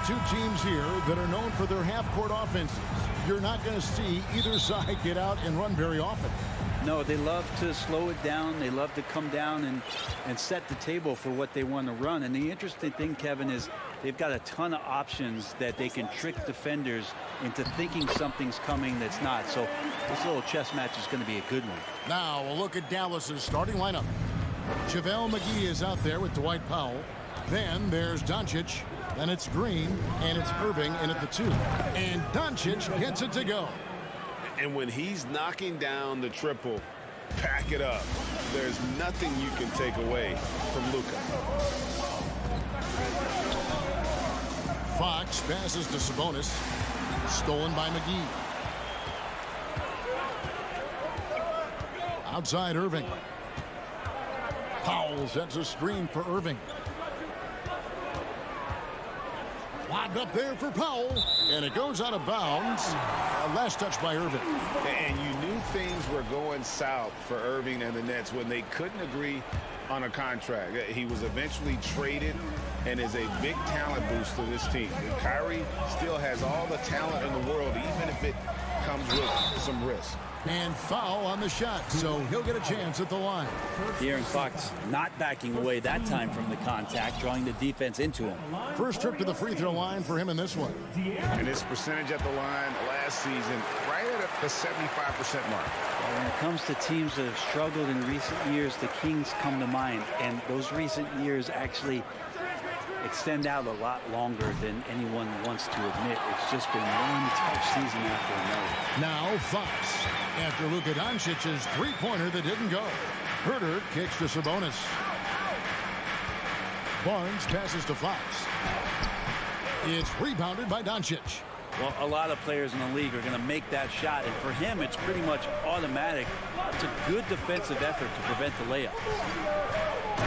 got two teams here that are known for their half-court offenses. You're not going to see either side get out and run very often. No, they love to slow it down. They love to come down and set the table for what they want to run. And the interesting thing, Kevin, is they've got a ton of options that they can trick defenders into thinking something's coming that's not. So this little chess match is going to be a good one. Now a look at Dallas's starting lineup. JaVale McGee is out there with Dwight Powell. Then there's Doncic. Then it's Green, and it's Irving in at the 2. And Doncic gets it to go. And when he's knocking down the triple, pack it up. There's nothing you can take away from Luka. Fox passes to Sabonis. Stolen by McGee. Outside Irving. Powell sets a screen for Irving. Lobbed up there for Powell, and it goes out of bounds. Last touch by Irving. And you knew things were going south for Irving and the Nets when they couldn't agree on a contract. He was eventually traded and is a big talent boost to this team. And Kyrie still has all the talent in the world, even if it comes with some risk. And foul on the shot, so he'll get a chance at the line. De'Aaron Fox not backing away that time from the contact, drawing the defense into him. First trip to the free throw line for him in this one. And his percentage at the line last season, right at the 75% mark. When it comes to teams that have struggled in recent years, the Kings come to mind. And those recent years actually extend out a lot longer than anyone wants to admit. It's just been one tough season after another. Now Fox. After Luka Doncic's three-pointer that didn't go. Herter kicks to Sabonis. Barnes passes to Fox. It's rebounded by Doncic. Well, a lot of players in the league are going to make that shot, and for him, it's pretty much automatic. It's a good defensive effort to prevent the layup.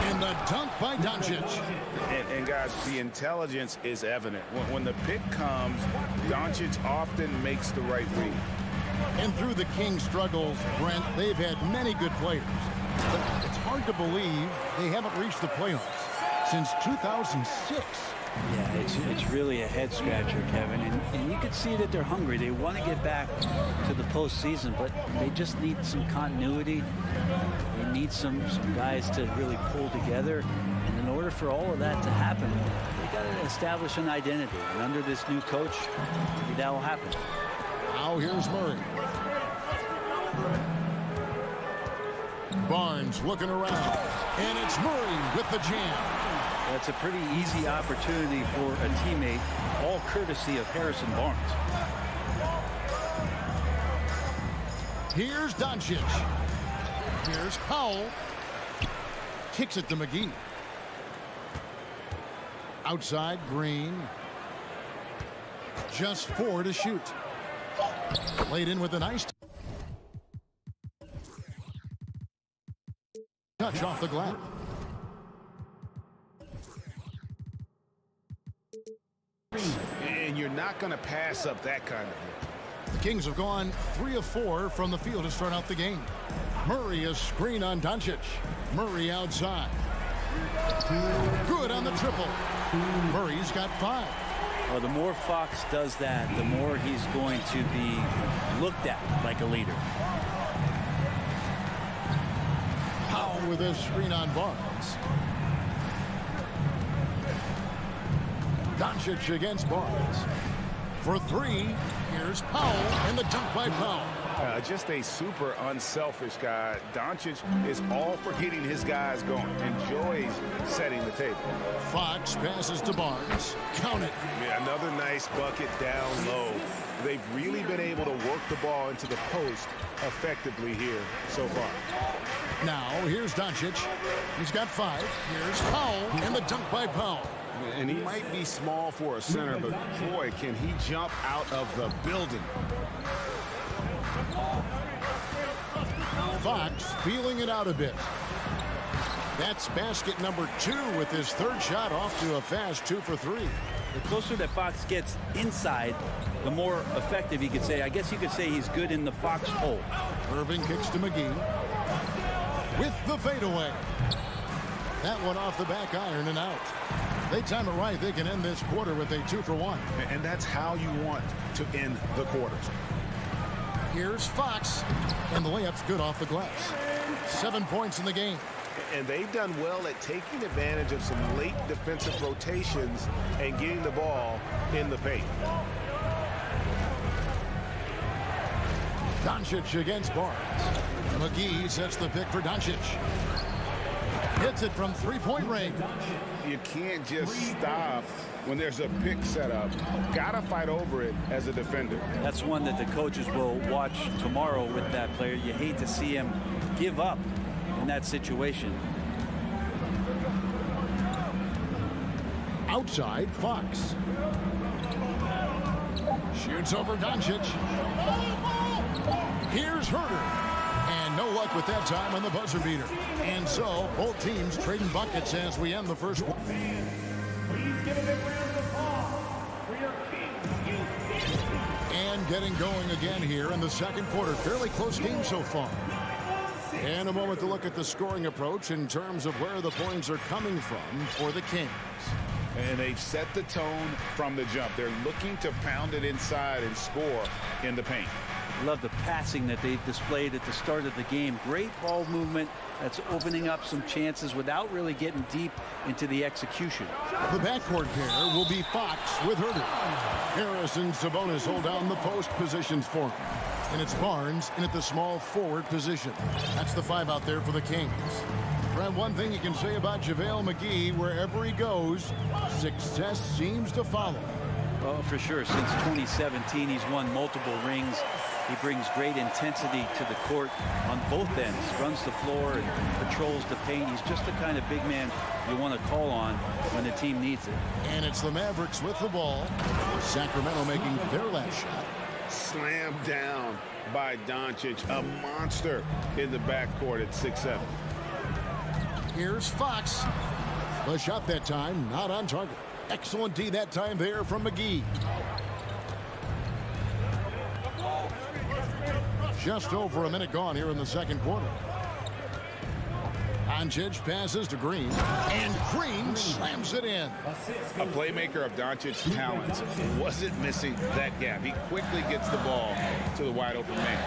And the dunk by Doncic. And guys, the intelligence is evident. When the pick comes, Doncic often makes the right read. And through the Kings' struggles, Brent, they've had many good players. But it's hard to believe they haven't reached the playoffs since 2006. Yeah, it's really a head-scratcher, Kevin. And you can see that they're hungry. They want to get back to the postseason, but they just need some continuity. They need some guys to really pull together. And in order for all of that to happen, they got to establish an identity. And under this new coach, maybe that will happen. Now here's Murray. Barnes looking around. And it's Murray with the jam. That's a pretty easy opportunity for a teammate, all courtesy of Harrison Barnes. Here's Doncic. Here's Powell. Kicks it to McGee. Outside, Green. Just 4 to shoot. Played in with a nice touch off the glass. And you're not going to pass up that kind of hit. The Kings have gone 3 of 4 from the field to start out the game. Murray a screen on Doncic. Murray outside. Good on the triple. Murray's got 5. Well, the more Fox does that, the more he's going to be looked at like a leader. Powell with a screen on Barnes. Doncic against Barnes. For 3, here's Powell, and the dunk by Powell. Just a super unselfish guy. Doncic is all for getting his guys going. Enjoys setting the table. Fox passes to Barnes. Count it. Yeah, another nice bucket down low. They've really been able to work the ball into the post effectively here so far. Now, here's Doncic. He's got 5. Here's Powell, and the dunk by Powell. And he might be small for a center, but boy, can he jump out of the building. Fox feeling it out a bit. That's basket number 2 with his 3rd shot off to a fast 2 for 3. The closer that Fox gets inside, the more effective he could say. I guess you could say he's good in the Fox hole. Irving kicks to McGee. With the fadeaway. That one off the back iron and out. They time it right. They can end this quarter with a 2-for-1. And that's how you want to end the quarters. Here's Fox, and the layup's good off the glass. 7 points in the game. And they've done well at taking advantage of some late defensive rotations and getting the ball in the paint. Doncic against Barnes. McGee sets the pick for Doncic. Hits it from three-point range. You can't just stop when there's a pick set up. Gotta fight over it as a defender. That's one that the coaches will watch tomorrow with that player. You hate to see him give up in that situation. Outside, Fox. Shoots over Doncic. Here's Herter. And no luck with that time on the buzzer beater. And so, both teams trading buckets as we end the first one. And getting going again here in the second quarter. Fairly close game so far. And a moment to look at the scoring approach in terms of where the points are coming from for the Kings. And they've set the tone from the jump. They're looking to pound it inside and score in the paint. Love the passing that they displayed at the start of the game. Great ball movement that's opening up some chances without really getting deep into the execution. The backcourt pair will be Fox with Herter. Harris and Sabonis hold down the post positions for him. And it's Barnes in at the small forward position. That's the 5 out there for the Kings. Brad, one thing you can say about JaVale McGee, wherever he goes, success seems to follow. Oh, for sure. Since 2017, he's won multiple rings. He brings great intensity to the court on both ends. Runs the floor and patrols the paint. He's just the kind of big man you want to call on when the team needs it. And it's the Mavericks with the ball. Sacramento making their last shot. Slammed down by Doncic. A monster in the backcourt at 6'7". Here's Fox. The shot that time, not on target. Excellent D that time there from McGee. Just over a minute gone here in the second quarter. Doncic passes to Green, and Green slams it in. A playmaker of Doncic's talents wasn't missing that gap. He quickly gets the ball to the wide open man.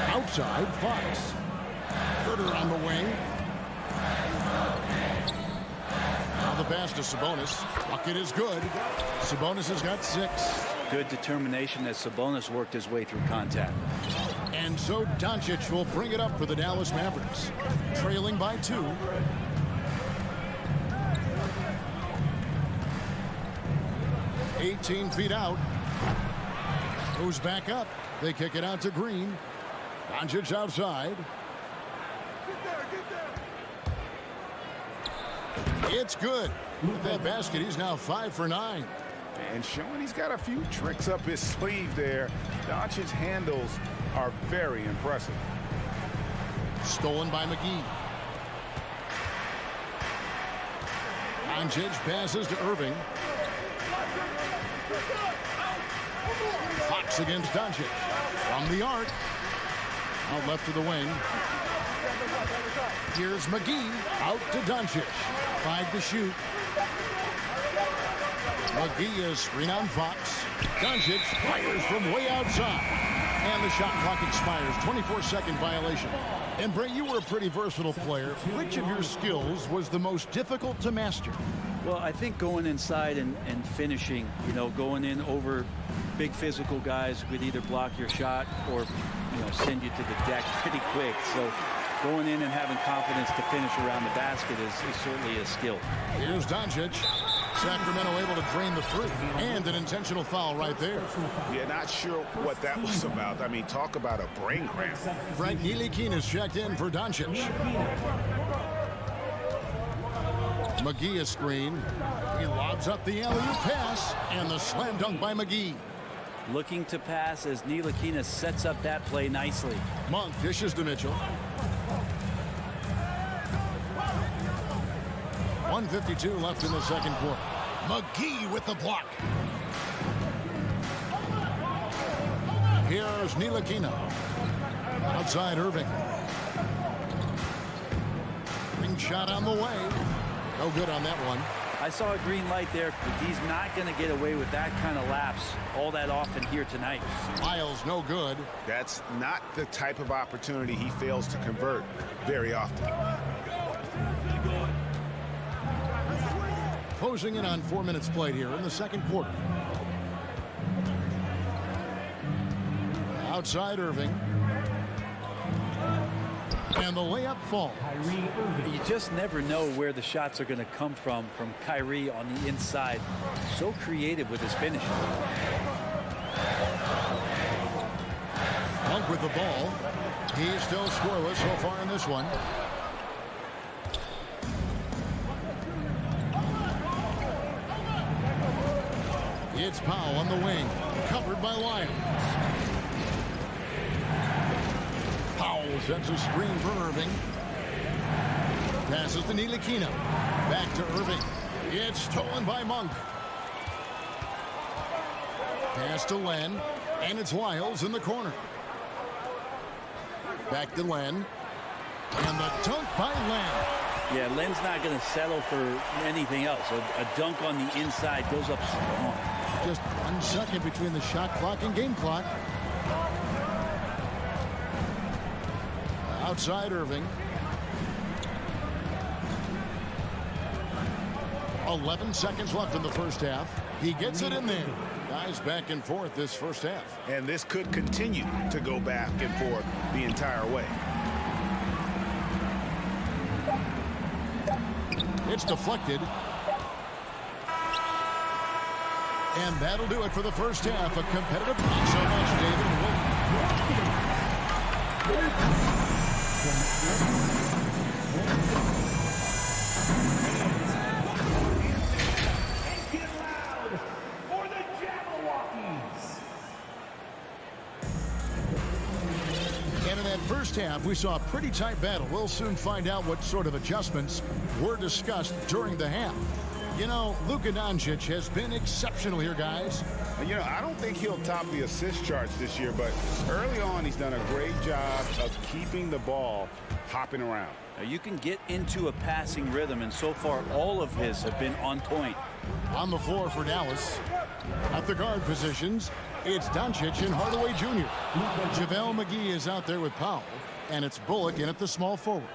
Outside, Fox. Herter on the wing. Now the pass to Sabonis. Bucket is good. Sabonis has got 6. Good determination as Sabonis worked his way through contact. And so Doncic will bring it up for the Dallas Mavericks. Trailing by 2. $18 feet out. Goes back up. They kick it out to Green. Doncic outside. It's good. With that basket, he's now 5 for 9. And showing he's got a few tricks up his sleeve there. Doncic's handles are very impressive. Stolen by McGee. Doncic passes to Irving. Fox against Doncic. From the arc. Out left to the wing. Here's McGee. Out to Doncic. 5 to shoot. McGee is screen on Fox. Doncic fires from way outside. And the shot clock expires. 24-second violation. And Brent, you were a pretty versatile player. Which of your skills was the most difficult to master? Well, I think going inside and finishing, you know, going in over big physical guys who could either block your shot or, you know, send you to the deck pretty quick. So going in and having confidence to finish around the basket is certainly a skill. Here's Doncic. Sacramento able to drain the three. And an intentional foul right there. Yeah, not sure what that was about. I mean, talk about a brain cramp. Frank Ntilikina is checked in for Doncic. McGee is screen. He lobs up the alley-oop pass. And the slam dunk by McGee. Looking to pass as Ntilikina sets up that play nicely. Monk dishes to Mitchell. 1:52 left in the second quarter. McGee with the block. Here's Ntilikina. Outside Irving. Long shot on the way. No good on that one. I saw a green light there, but he's not going to get away with that kind of lapse all that often here tonight. Miles, no good. That's not the type of opportunity he fails to convert very often. Closing in on 4 minutes played here in the second quarter. Outside Irving. And the layup falls. You just never know where the shots are going to come from Kyrie on the inside. So creative with his finishing. Monk with the ball. He's still scoreless so far in this one. It's Powell on the wing. Covered by Lyons. Powell sets a screen for Irving. Passes to Ntilikina. Back to Irving. It's stolen by Monk. Pass to Len. And it's Lyles in the corner. Back to Len. And the dunk by Len. Yeah, Len's not going to settle for anything else. A dunk on the inside goes up strong. Just 1 second between the shot clock and game clock. Outside Irving. 11 seconds left in the first half. He gets it in there. Guys back and forth this first half. And this could continue to go back and forth the entire way. It's deflected. And that'll do it for the first half. A competitive. Thanks so much, David. And in that first half, we saw a pretty tight battle. We'll soon find out what sort of adjustments were discussed during the half. You know, Luka Doncic has been exceptional here, guys. You know, I don't think he'll top the assist charts this year, but early on he's done a great job of keeping the ball hopping around. Now you can get into a passing rhythm, and so far all of his have been on point. On the floor for Dallas. At the guard positions, it's Doncic and Hardaway Jr. JaVale McGee is out there with Powell, and it's Bullock in at the small forward.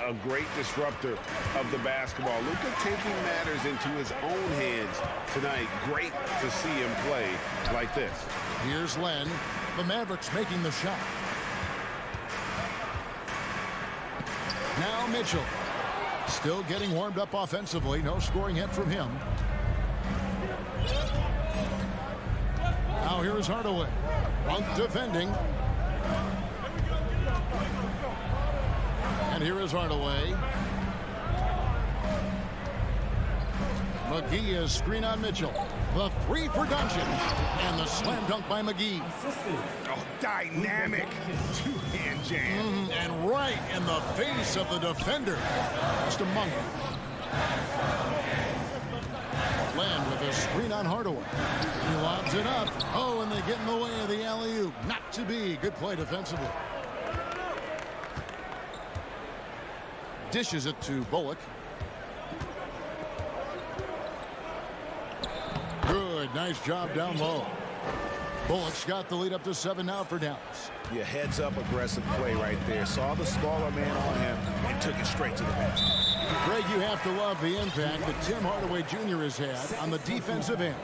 A great disruptor of the basketball. Luka taking matters into his own hands tonight. Great to see him play like this. Here's Len. The Mavericks making the shot. Now Mitchell. Still getting warmed up offensively. No scoring yet from him. Now here's Hardaway. Monk defending. And here is Hardaway. McGee is screen on Mitchell. The three for Doncic. And the slam dunk by McGee. Oh, dynamic two-hand jam. And right in the face of the defender. Mr. Monk. Land with a screen on Hardaway. He lobs it up. Oh, and they get in the way of the alley-oop. Not to be. Good play defensively. Dishes it to Bullock. Good, nice job down low. Bullock's got the lead up to 7 now for Dallas. Yeah, heads up aggressive play right there. Saw the smaller man on him and took it straight to the basket. Greg, you have to love the impact that Tim Hardaway Jr. has had on the defensive end.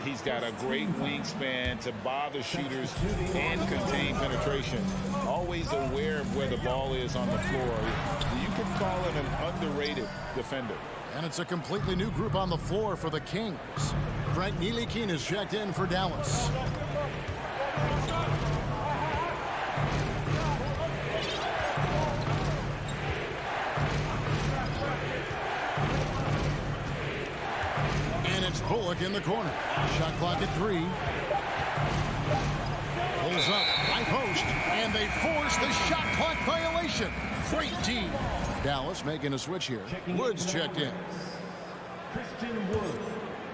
He's got a great wingspan to bother shooters and contain penetration. Always aware of where the ball is on the floor. You can call him an underrated defender. And it's a completely new group on the floor for the Kings. Frank Ntilikina is checked in for Dallas. And it's Bullock in the corner. Shot clock at 3. Pulls up, high post, and they force the shot clock violation. Great team. Dallas making a switch here. Woods checked in.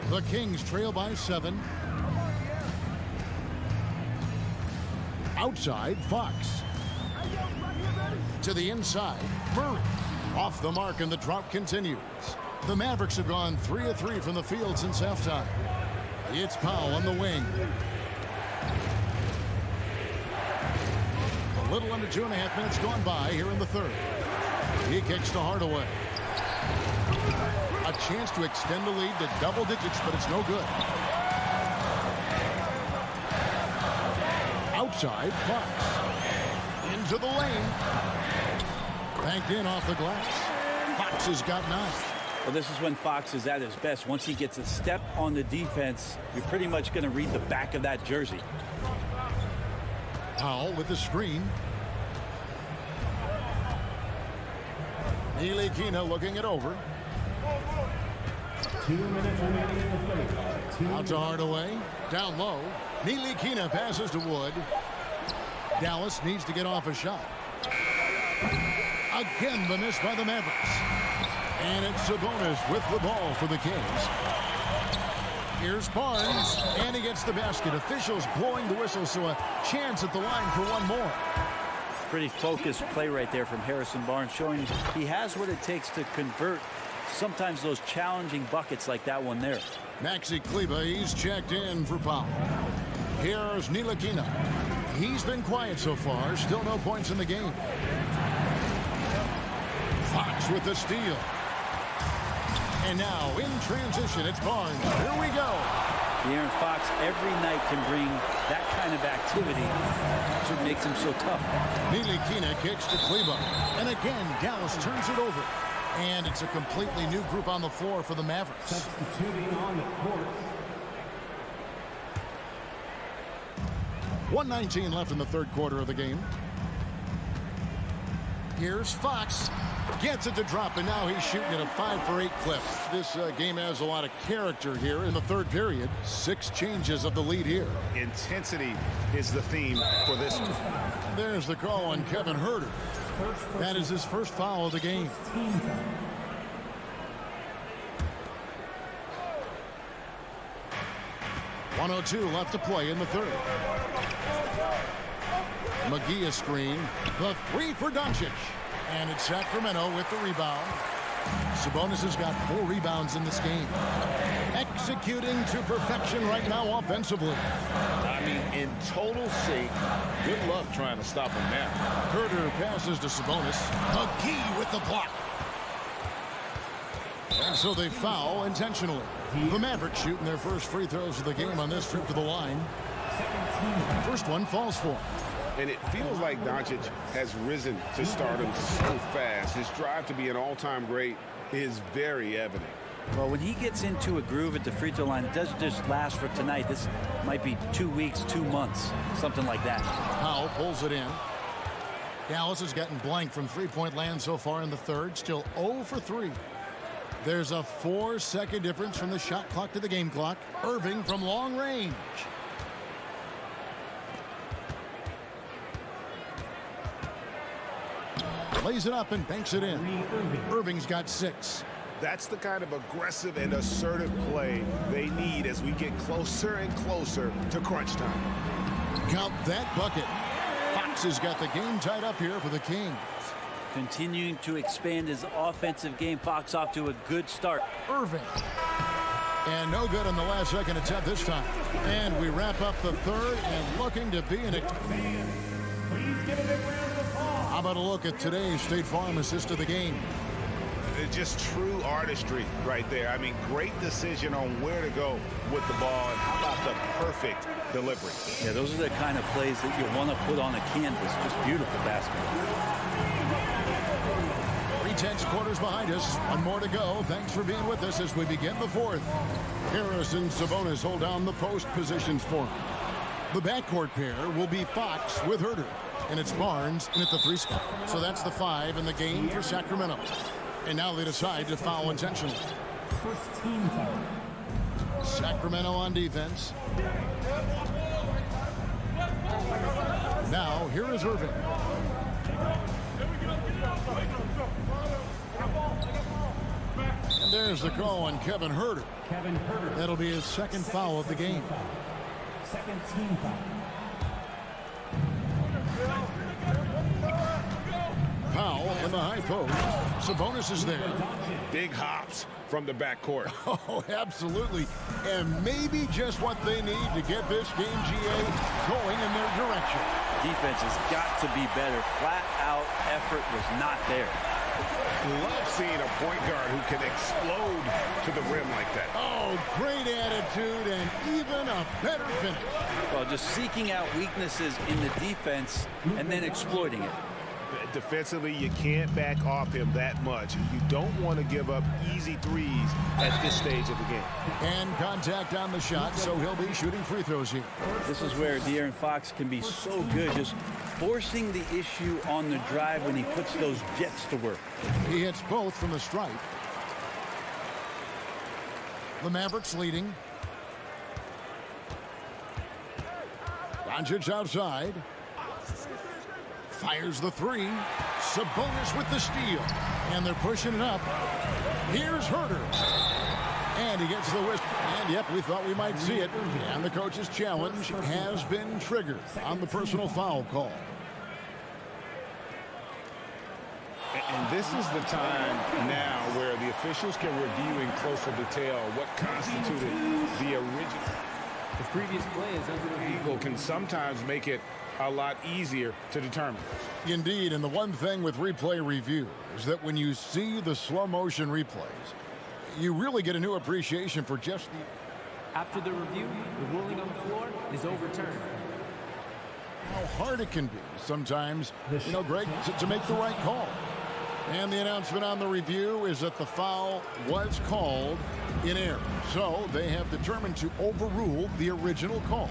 The Kings trail by 7. Outside, Fox. To the inside, Murray. Off the mark, and the drought continues. The Mavericks have gone 3 of 3 from the field since halftime. It's Powell on the wing. A little under 2.5 minutes gone by here in the third. He kicks to Hardaway. A chance to extend the lead to double digits, but it's no good. Outside, Fox. Into the lane. Banked in off the glass. Fox has got 9. Well, this is when Fox is at his best. Once he gets a step on the defense, you're pretty much going to read the back of that jersey. Powell with the screen. Ntilikina looking it over. 2 minutes remaining in the third. Out to Hardaway. Down low. Ntilikina passes to Wood. Dallas needs to get off a shot. Again, the miss by the Mavericks. And it's Sabonis with the ball for the Kings. Here's Barnes, and he gets the basket. Officials blowing the whistle, so a chance at the line for one more. Pretty focused play right there from Harrison Barnes, showing he has what it takes to convert sometimes those challenging buckets like that one there. Maxi Kleber, he's checked in for Powell. Here's Ntilikina. He's been quiet so far. Still no points in the game. Fox with the steal. And now in transition, it's Barnes. Here we go. De'Aaron Fox every night can bring that kind of activity. That's what makes him so tough. Ntilikina kicks to Kleber. And again, Dallas turns it over. And it's a completely new group on the floor for the Mavericks. Substituting on the court. 1:19 left in the third quarter of the game. Here's Fox. Gets it to drop, and now he's shooting at a 5 for 8 clip. This game has a lot of character here in the third period. 6 changes of the lead here. Intensity is the theme for this one. There's the call on Kevin Huerter. That is his first foul of the game. .102 left to play in the third. McGee a screen. The 3 for Doncic. And it's Sacramento with the rebound. Sabonis has got 4 rebounds in this game. Executing to perfection right now offensively. I mean, in total sync. Good luck trying to stop him now. Huerter passes to Sabonis. McGee with the block. And so they foul intentionally. The Mavericks shooting their first free throws of the game on this trip to the line. First one falls for him. And it feels like Doncic has risen to stardom so fast. His drive to be an all-time great is very evident. Well, when he gets into a groove at the free throw line, it doesn't just last for tonight. This might be 2 weeks, 2 months, something like that. Powell pulls it in. Dallas has gotten blank from three-point land so far in the third. Still 0 for 3. There's a 4-second difference from the shot clock to the game clock. Irving from long range. Lays it up and banks it in. Irving's got 6. That's the kind of aggressive and assertive play they need as we get closer and closer to crunch time. Count that bucket. Fox has got the game tied up here for the Kings. Continuing to expand his offensive game. Fox off to a good start. Irving. And no good on the last second attempt this time. And we wrap up the third and looking to be an... How about a look at today's State Farm assist of the game? It's just true artistry right there. I mean, great decision on where to go with the ball. And how about the perfect delivery? Yeah, those are the kind of plays that you want to put on a canvas. Just beautiful basketball. 3/10 quarters behind us. One more to go. Thanks for being with us as we begin the fourth. Harris and Sabonis hold down the post positions for him. The backcourt pair will be Fox with Huerter. And it's Barnes in at the 3 spot. So that's the 5 in the game for Sacramento. And now they decide to foul intentionally. First team foul. Sacramento on defense. Now here is Irving. And there's the call on Kevin Huerter. Kevin Huerter. That'll be his second foul of the game. Second team foul. Powell in the high post. Sabonis is there. Big hops from the backcourt. Oh, absolutely. And maybe just what they need to get this game, GA, going in their direction. Defense has got to be better. Flat out effort was not there. Love seeing a point guard who can explode to the rim like that. Oh, great attitude and even a better finish. Well, just seeking out weaknesses in the defense and then exploiting it. Defensively, you can't back off him that much. You don't want to give up easy threes at this stage of the game. And contact on the shot, so he'll be shooting free throws here. This is where De'Aaron Fox can be so good, just forcing the issue on the drive when he puts those jets to work. He hits both from the stripe. The Mavericks leading. Doncic outside. Fires the three. Sabonis with the steal. And they're pushing it up. Here's Herter. And he gets the whistle. And, yep, we thought we might see it. And the coach's challenge has been triggered on the personal foul call. And this is the time now where the officials can review in closer detail what constituted the original. The previous play is under review. People can sometimes make it a lot easier to determine. Indeed, and the one thing with replay review is that when you see the slow motion replays, you really get a new appreciation for just the... After the review, the ruling on the floor is overturned. how hard it can be sometimes, you know, Greg, to make the right call. And the announcement on the review is that the foul was called in error. So they have determined to overrule the original call.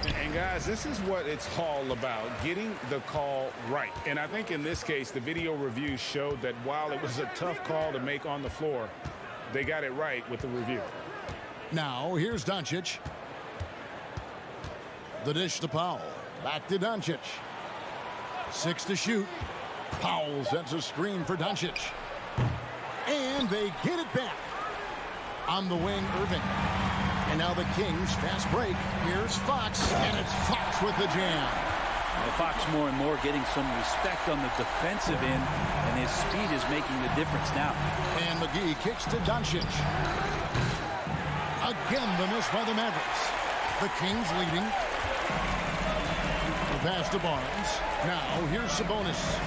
And guys, this is what it's all about, getting the call right. And I think in this case, the video review showed that while it was a tough call to make on the floor, they got it right with the review. Now, here's Doncic. The dish to Powell. Back to Doncic. 6 to shoot. Powell sets a screen for Doncic. And they get it back. On the wing, Irving. And now the Kings, fast break. Here's Fox, and it's Fox with the jam. Well, Fox more and more getting some respect on the defensive end, and his speed is making the difference now. And McGee kicks to Doncic. Again, the miss by the Mavericks. The Kings leading. The pass to Barnes. Now, here's Sabonis.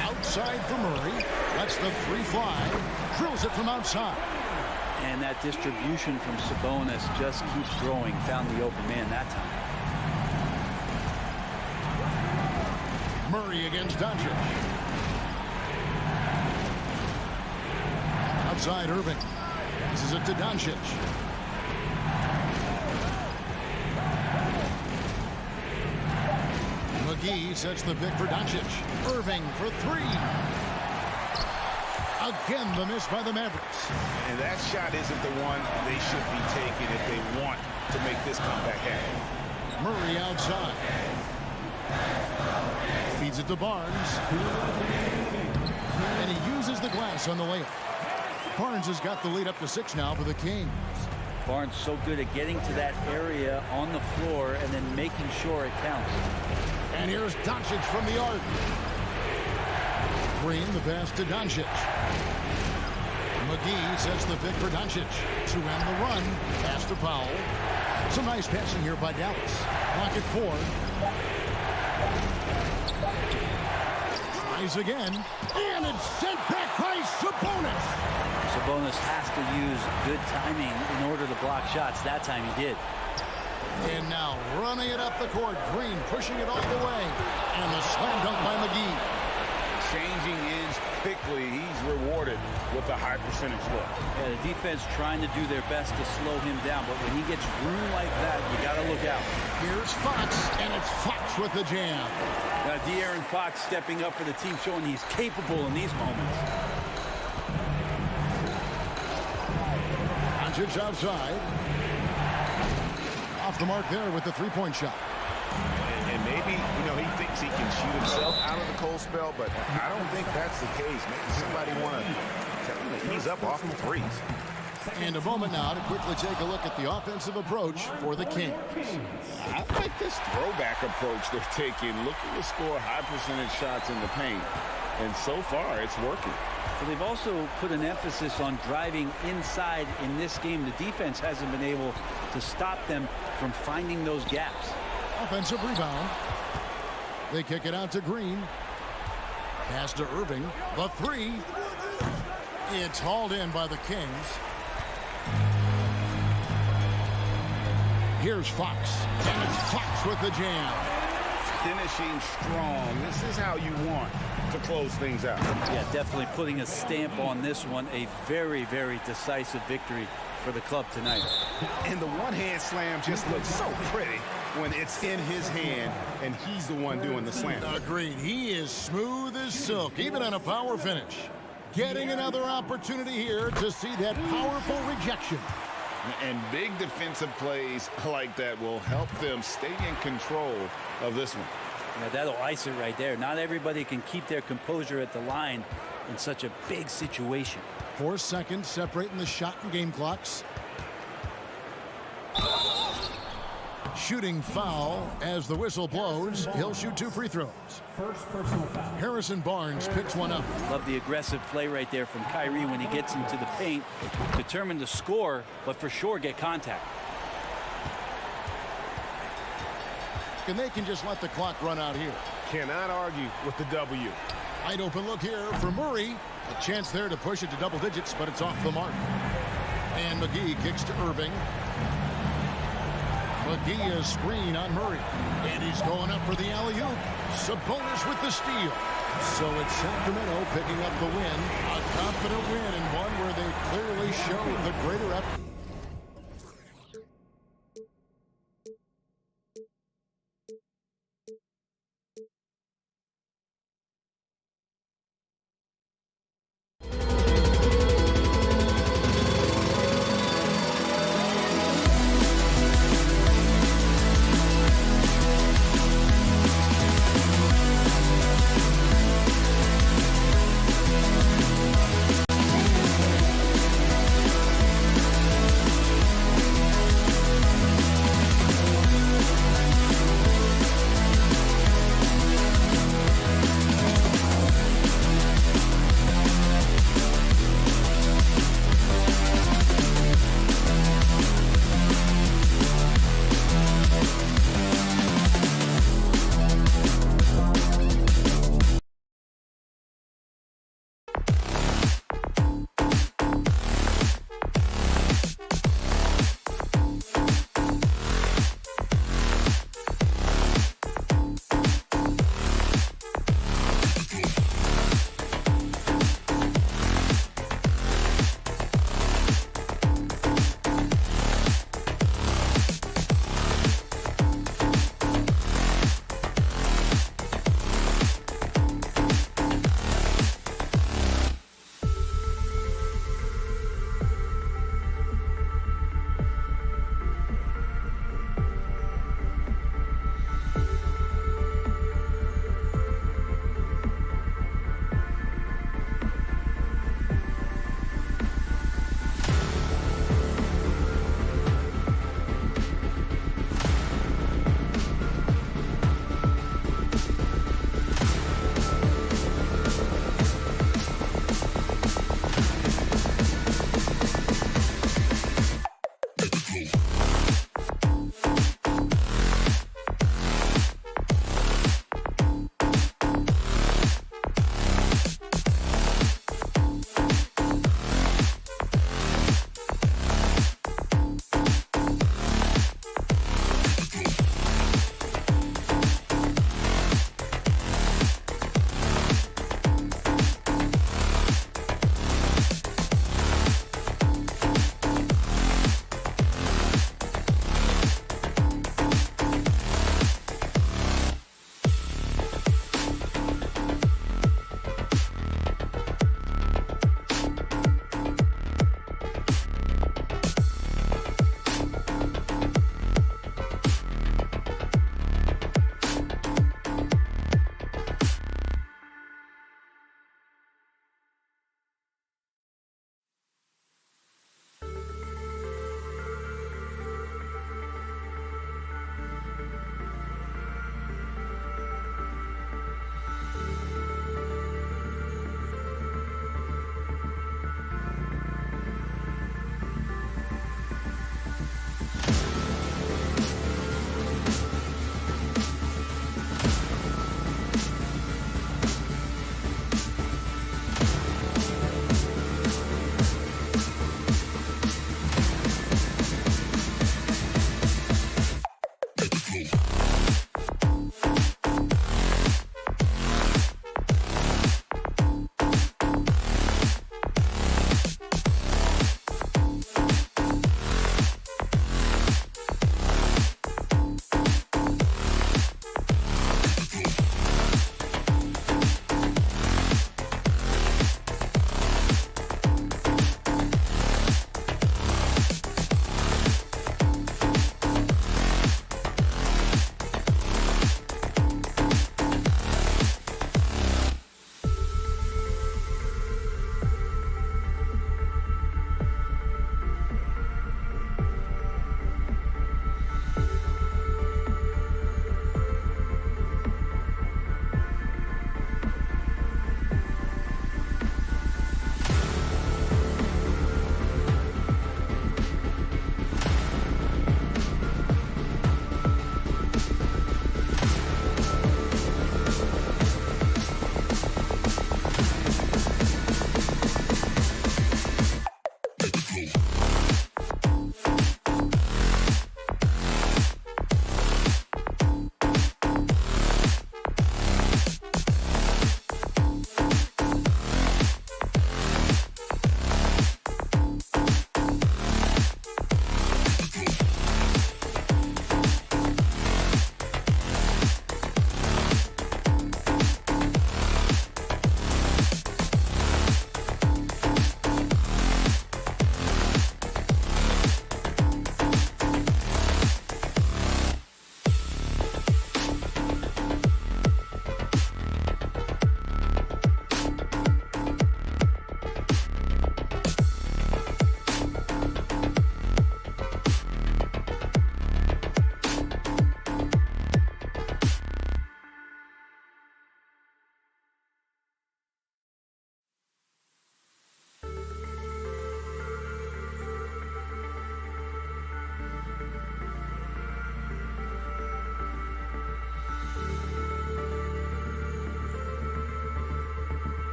Outside for Murray. Lets the three fly. Drills it from outside. And that distribution from Sabonis just keeps growing. Found the open man that time. Murray against Doncic. Outside Irving. This is it to Doncic. McGee sets the pick for Doncic. Irving for three. Again, the miss by the Mavericks. And that shot isn't the one they should be taking if they want to make this comeback happen. Murray outside. Feeds it to Barnes. And he uses the glass on the layup. Barnes has got the lead up to 6 now for the Kings. Barnes so good at getting to that area on the floor and then making sure it counts. And here's Doncic from the arc. Green, the pass to Doncic. McGee sets the pick for Doncic. To end the run. Pass to Powell. Some nice passing here by Dallas. Clock at 4. Tries again. And it's sent back by Sabonis. Sabonis has to use good timing in order to block shots. That time he did. And now running it up the court. Green pushing it all the way. And the slam dunk by McGee. Changing ends quickly. He's rewarded with a high percentage look. Yeah, the defense trying to do their best to slow him down, but when he gets room like that, you got to look out. Here's Fox, and it's Fox with the jam. De'Aaron Fox stepping up for the team, showing he's capable in these moments. Doncic outside. Off the mark there with the three-point shot. And maybe, you know, he thinks he can shoot himself out of the cold spell, but I don't think that's the case. Maybe somebody want to tell him that he's up off the threes. And a moment now to quickly take a look at the offensive approach for the Kings. I like this throwback approach they're taking, looking to score high percentage shots in the paint. And so far, it's working. So they've also put an emphasis on driving inside in this game. The defense hasn't been able to stop them from finding those gaps. Offensive rebound. They kick it out to Green. Pass to Irving. The three. It's hauled in by the Kings. Here's Fox. And it's Fox with the jam. Finishing strong. This is how you want to close things out. Yeah, definitely putting a stamp on this one. A very, very decisive victory for the club tonight. And the one-hand slam just looks so pretty when it's in his hand and he's the one doing the slam. Agreed. He is smooth as silk, even on a power finish. Getting another opportunity here to see that powerful rejection. And big defensive plays like that will help them stay in control of this one. Yeah, that'll ice it right there. Not everybody can keep their composure at the line in such a big situation. 4 seconds separating the shot and game clocks. Shooting foul as the whistle blows. He'll shoot 2 free throws. First personal foul. Harrison Barnes picks one up. Love the aggressive play right there from Kyrie when he gets into the paint. Determined to score, but for sure get contact. And they can just let the clock run out here. Cannot argue with the W. Wide open look here for Murray. A chance there to push it to double digits, but it's off the mark. And McGee kicks to Irving. McGee is screen on Murray. And he's going up for the alley-oop. Sabonis with the steal. So it's Sacramento picking up the win. A confident win and one where they clearly showed the greater effort.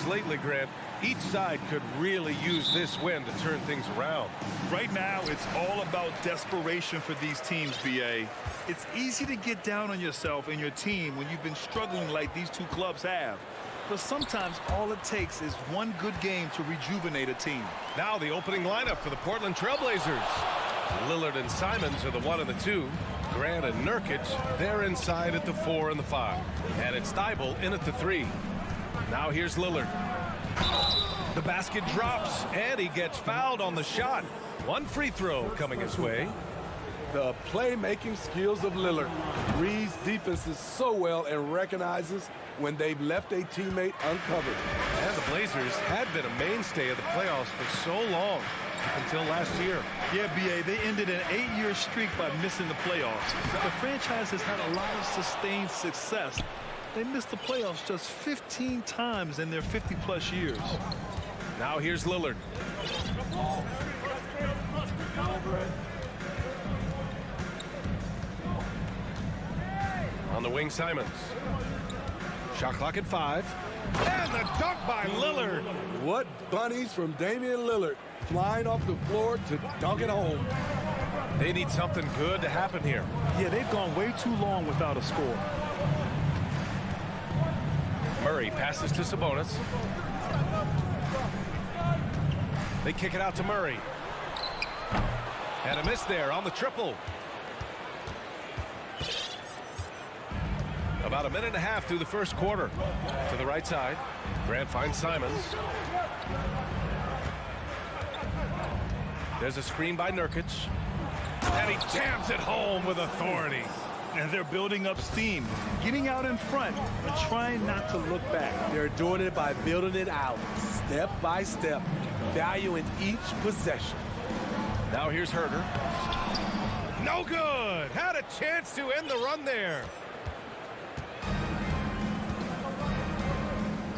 lately, Grant. Each side could really use this win to turn things around. Right now, it's all about desperation for these teams, BA. It's easy to get down on yourself and your team when you've been struggling like these two clubs have. But sometimes all it takes is one good game to rejuvenate a team. Now the opening lineup for the Portland Trailblazers. Lillard and Simons are the 1 and the 2. Grant and Nurkic, they're inside at the 4 and the 5. And it's Thibault in at the 3. Now here's Lillard. The basket drops, and he gets fouled on the shot. One free throw coming his way. The playmaking skills of Lillard. Reads defenses so well and recognizes when they've left a teammate uncovered. And the Blazers had been a mainstay of the playoffs for so long, until last year. Yeah, BA, they ended an 8-year streak by missing the playoffs. The franchise has had a lot of sustained success. They missed the playoffs just 15 times in their 50-plus years. Now here's Lillard. On the wing, Simons. Shot clock at 5. And the dunk by Lillard. What bunnies from Damian Lillard, flying off the floor to dunk it home. They need something good to happen here. Yeah, they've gone way too long without a score. Murray passes to Sabonis. They kick it out to Murray. And a miss there on the triple. About a minute and a half through the first quarter. To the right side. Grant finds Simons. There's a screen by Nurkic. And he jams it home with authority. And they're building up steam, getting out in front, but trying not to look back. They're doing it by building it out, step by step, valuing each possession. Now here's Herter. No good. Had a chance to end the run there.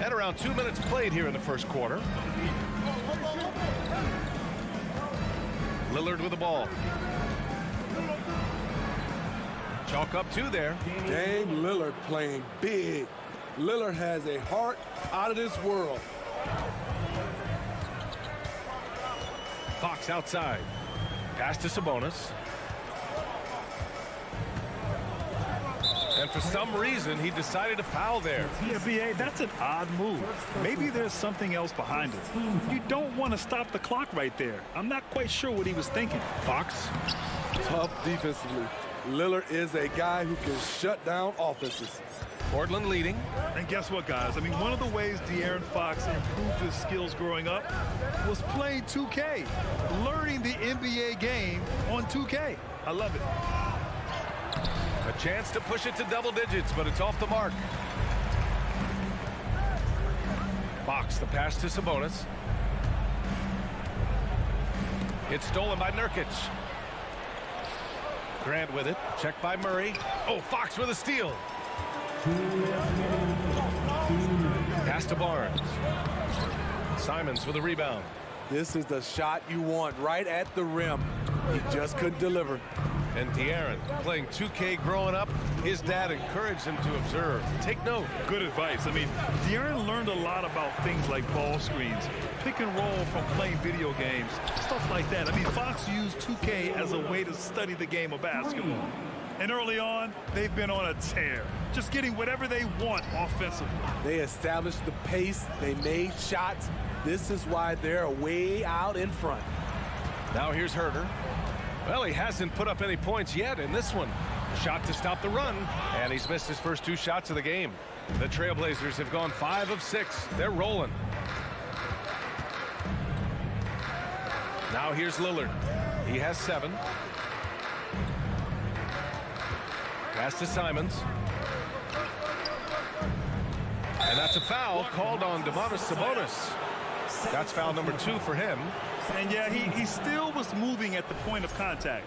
And around 2 minutes played here in the first quarter. Lillard with the ball. Chalk up 2 there. Dame Lillard playing big. Lillard has a heart out of this world. Fox outside. Pass to Sabonis. And for some reason, he decided to foul there. Yeah, BA, that's an odd move. Maybe there's something else behind it. You don't want to stop the clock right there. I'm not quite sure what he was thinking. Fox. Tough defensively. Lillard is a guy who can shut down offenses. Portland leading. And guess what, guys? I mean, one of the ways De'Aaron Fox improved his skills growing up was playing 2K, learning the NBA game on 2K. I love it. A chance to push it to double digits, but it's off the mark. Fox, the pass to Sabonis. It's stolen by Nurkic. Grant with it. Checked by Murray. Oh, Fox with a steal. Pass to Barnes. Simons with a rebound. This is the shot you want right at the rim. He just couldn't deliver. And De'Aaron, playing 2K growing up, his dad encouraged him to observe. Take note. Good advice. I mean, De'Aaron learned a lot about things like ball screens, pick and roll from playing video games, stuff like that. I mean, Fox used 2K as a way to study the game of basketball. And early on, they've been on a tear, just getting whatever they want offensively. They established the pace. They made shots. This is why they're way out in front. Now here's Herter. Well, he hasn't put up any points yet in this one. Shot to stop the run, and he's missed his first 2 shots of the game. The Trailblazers have gone 5 of 6. They're rolling. Now here's Lillard. He has 7. Pass to Simons. And that's a foul called on Domantas Sabonis. That's foul number 2 for him. And yeah, he still was moving at the point of contact.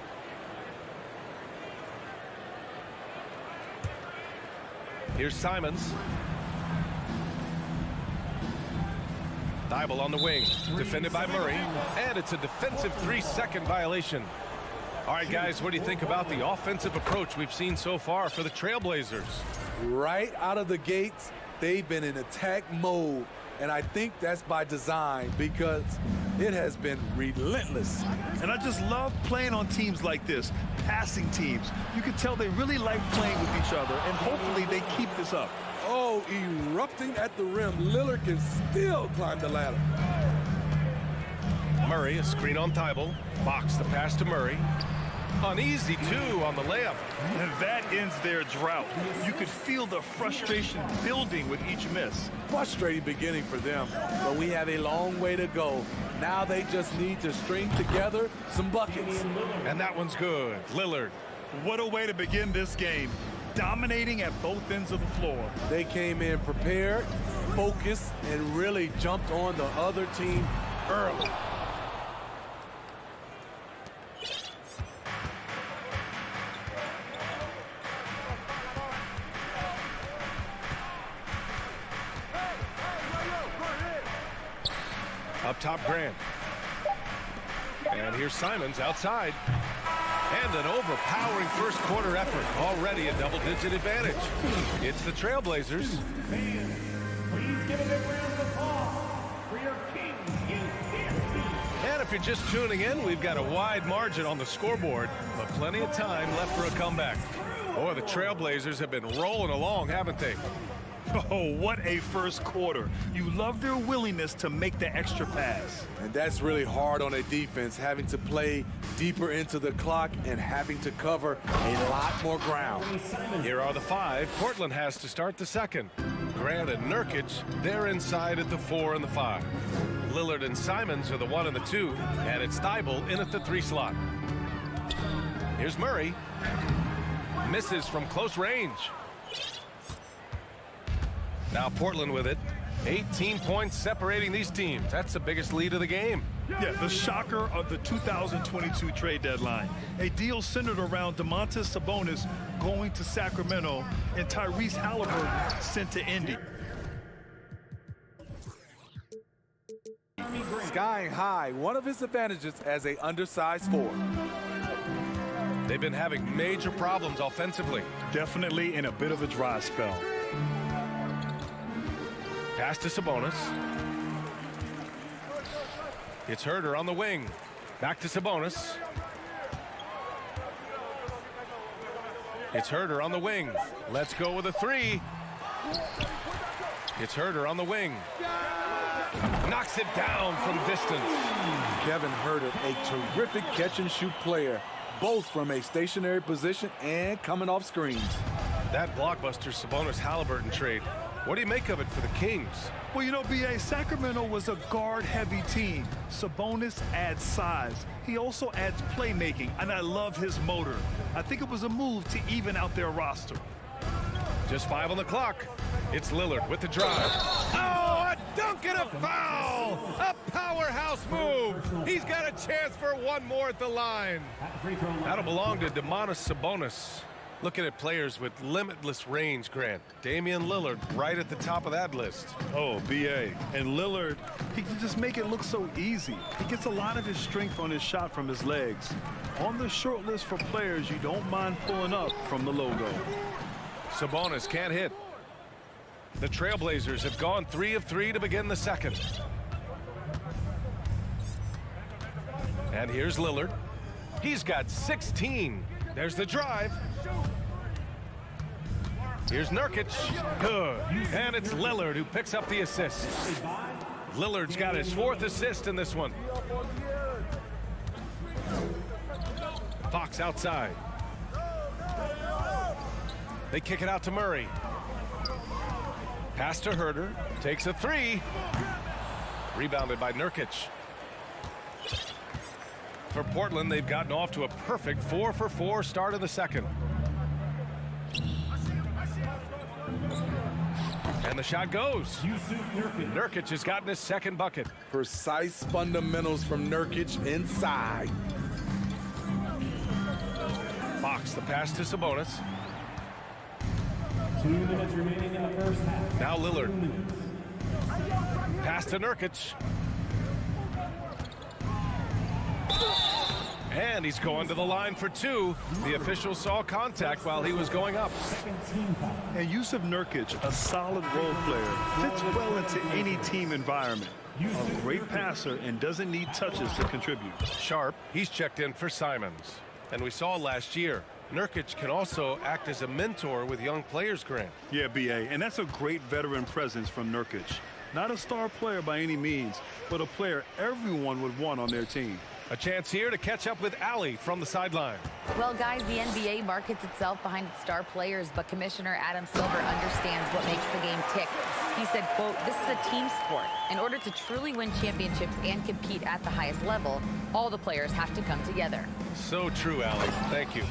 Here's Simons. Thibault on the wing, defended by Murray, and it's a defensive 3-second violation. All right, guys, what do you think about the offensive approach we've seen so far for the Trailblazers? Right out of the gates, they've been in attack mode, And I think that's by design because it has been relentless. And I just love playing on teams like this, passing teams. You can tell they really like playing with each other, and hopefully they keep this up. Oh, erupting at the rim. Lillard can still climb the ladder. Murray, a screen on Thibault. Fox the pass to Murray. An easy two on the layup. And that ends their drought. You could feel the frustration building with each miss. Frustrating beginning for them, but we have a long way to go. Now they just need to string together some buckets. And that one's good. Lillard. What a way to begin this game. Dominating at both ends of the floor. They came in prepared, focused, and really jumped on the other team early. Up top, Grant. And here's Simons outside. And an overpowering first quarter effort. Already a double-digit advantage. It's the Trailblazers. Fans, please give a big round of applause for your Kings in And if you're just tuning in, we've got a wide margin on the scoreboard, but plenty of time left for a comeback. Boy, the Trailblazers have been rolling along, haven't they? Oh, what a first quarter. You love their willingness to make the extra pass. And that's really hard on a defense, having to play deeper into the clock and having to cover a lot more ground. Here are the five. Portland has to start the second. Grant and Nurkic, they're inside at the 4 and the 5. Lillard and Simons are the 1 and the 2, and it's Thibault in at the 3 slot. Here's Murray. Misses from close range. Now Portland with it. 18 points separating these teams. That's the biggest lead of the game. Yeah, the shocker of the 2022 trade deadline. A deal centered around Domantas Sabonis going to Sacramento and Tyrese Halliburton sent to Indy. Skying high, one of his advantages as an undersized 4. They've been having major problems offensively. Definitely in a bit of a dry spell. Pass to Sabonis. It's Herder on the wing. Back to Sabonis. It's Herder on the wing. Let's go with a 3. It's Herder on the wing. Knocks it down from distance. Kevin Herder, a terrific catch-and-shoot player, both from a stationary position and coming off screens. That blockbuster Sabonis-Halliburton trade. What do you make of it for the Kings? Well, you know, B.A., Sacramento was a guard-heavy team. Sabonis adds size. He also adds playmaking, and I love his motor. I think it was a move to even out their roster. Just 5 on the clock. It's Lillard with the drive. Oh, a dunk and a foul! A powerhouse move! He's got a chance for one more at the line. That'll belong to Domantas Sabonis. Looking at players with limitless range, Grant. Damian Lillard right at the top of that list. Oh, B.A. And Lillard, he can just make it look so easy. He gets a lot of his strength on his shot from his legs. On the short list for players you don't mind pulling up from the logo. Sabonis can't hit. The Trailblazers have gone 3 of 3 to begin the second. And here's Lillard. He's got 16. There's the drive. Here's Nurkic. Good. And it's Lillard who picks up the assist. Lillard's got his 4th assist in this one. Fox outside. They kick it out to Murray. Pass to Herder. Takes a 3. Rebounded by Nurkic. For Portland, they've gotten off to a perfect 4-for-4 start in the second. And the shot goes. Nurkic has gotten his 2nd bucket. Precise fundamentals from Nurkic inside. Fox the pass to Sabonis. 2 minutes remaining in the first half. Now Lillard. Pass to Nurkic. And he's going to the line for two. The official saw contact while he was going up. And Yusuf Nurkic, a solid role player, fits well into any team environment. A great passer and doesn't need touches to contribute. Sharp, he's checked in for Simons. And we saw last year, Nurkic can also act as a mentor with young players, Grant. Yeah, B.A., and that's a great veteran presence from Nurkic. Not a star player by any means, but a player everyone would want on their team. A chance here to catch up with Allie from the sideline. Well, guys, the NBA markets itself behind its star players, but Commissioner Adam Silver understands what makes the game tick. He said, quote, "This is a team sport. In order to truly win championships and compete at the highest level, all the players have to come together." So true, Allie. Thank you.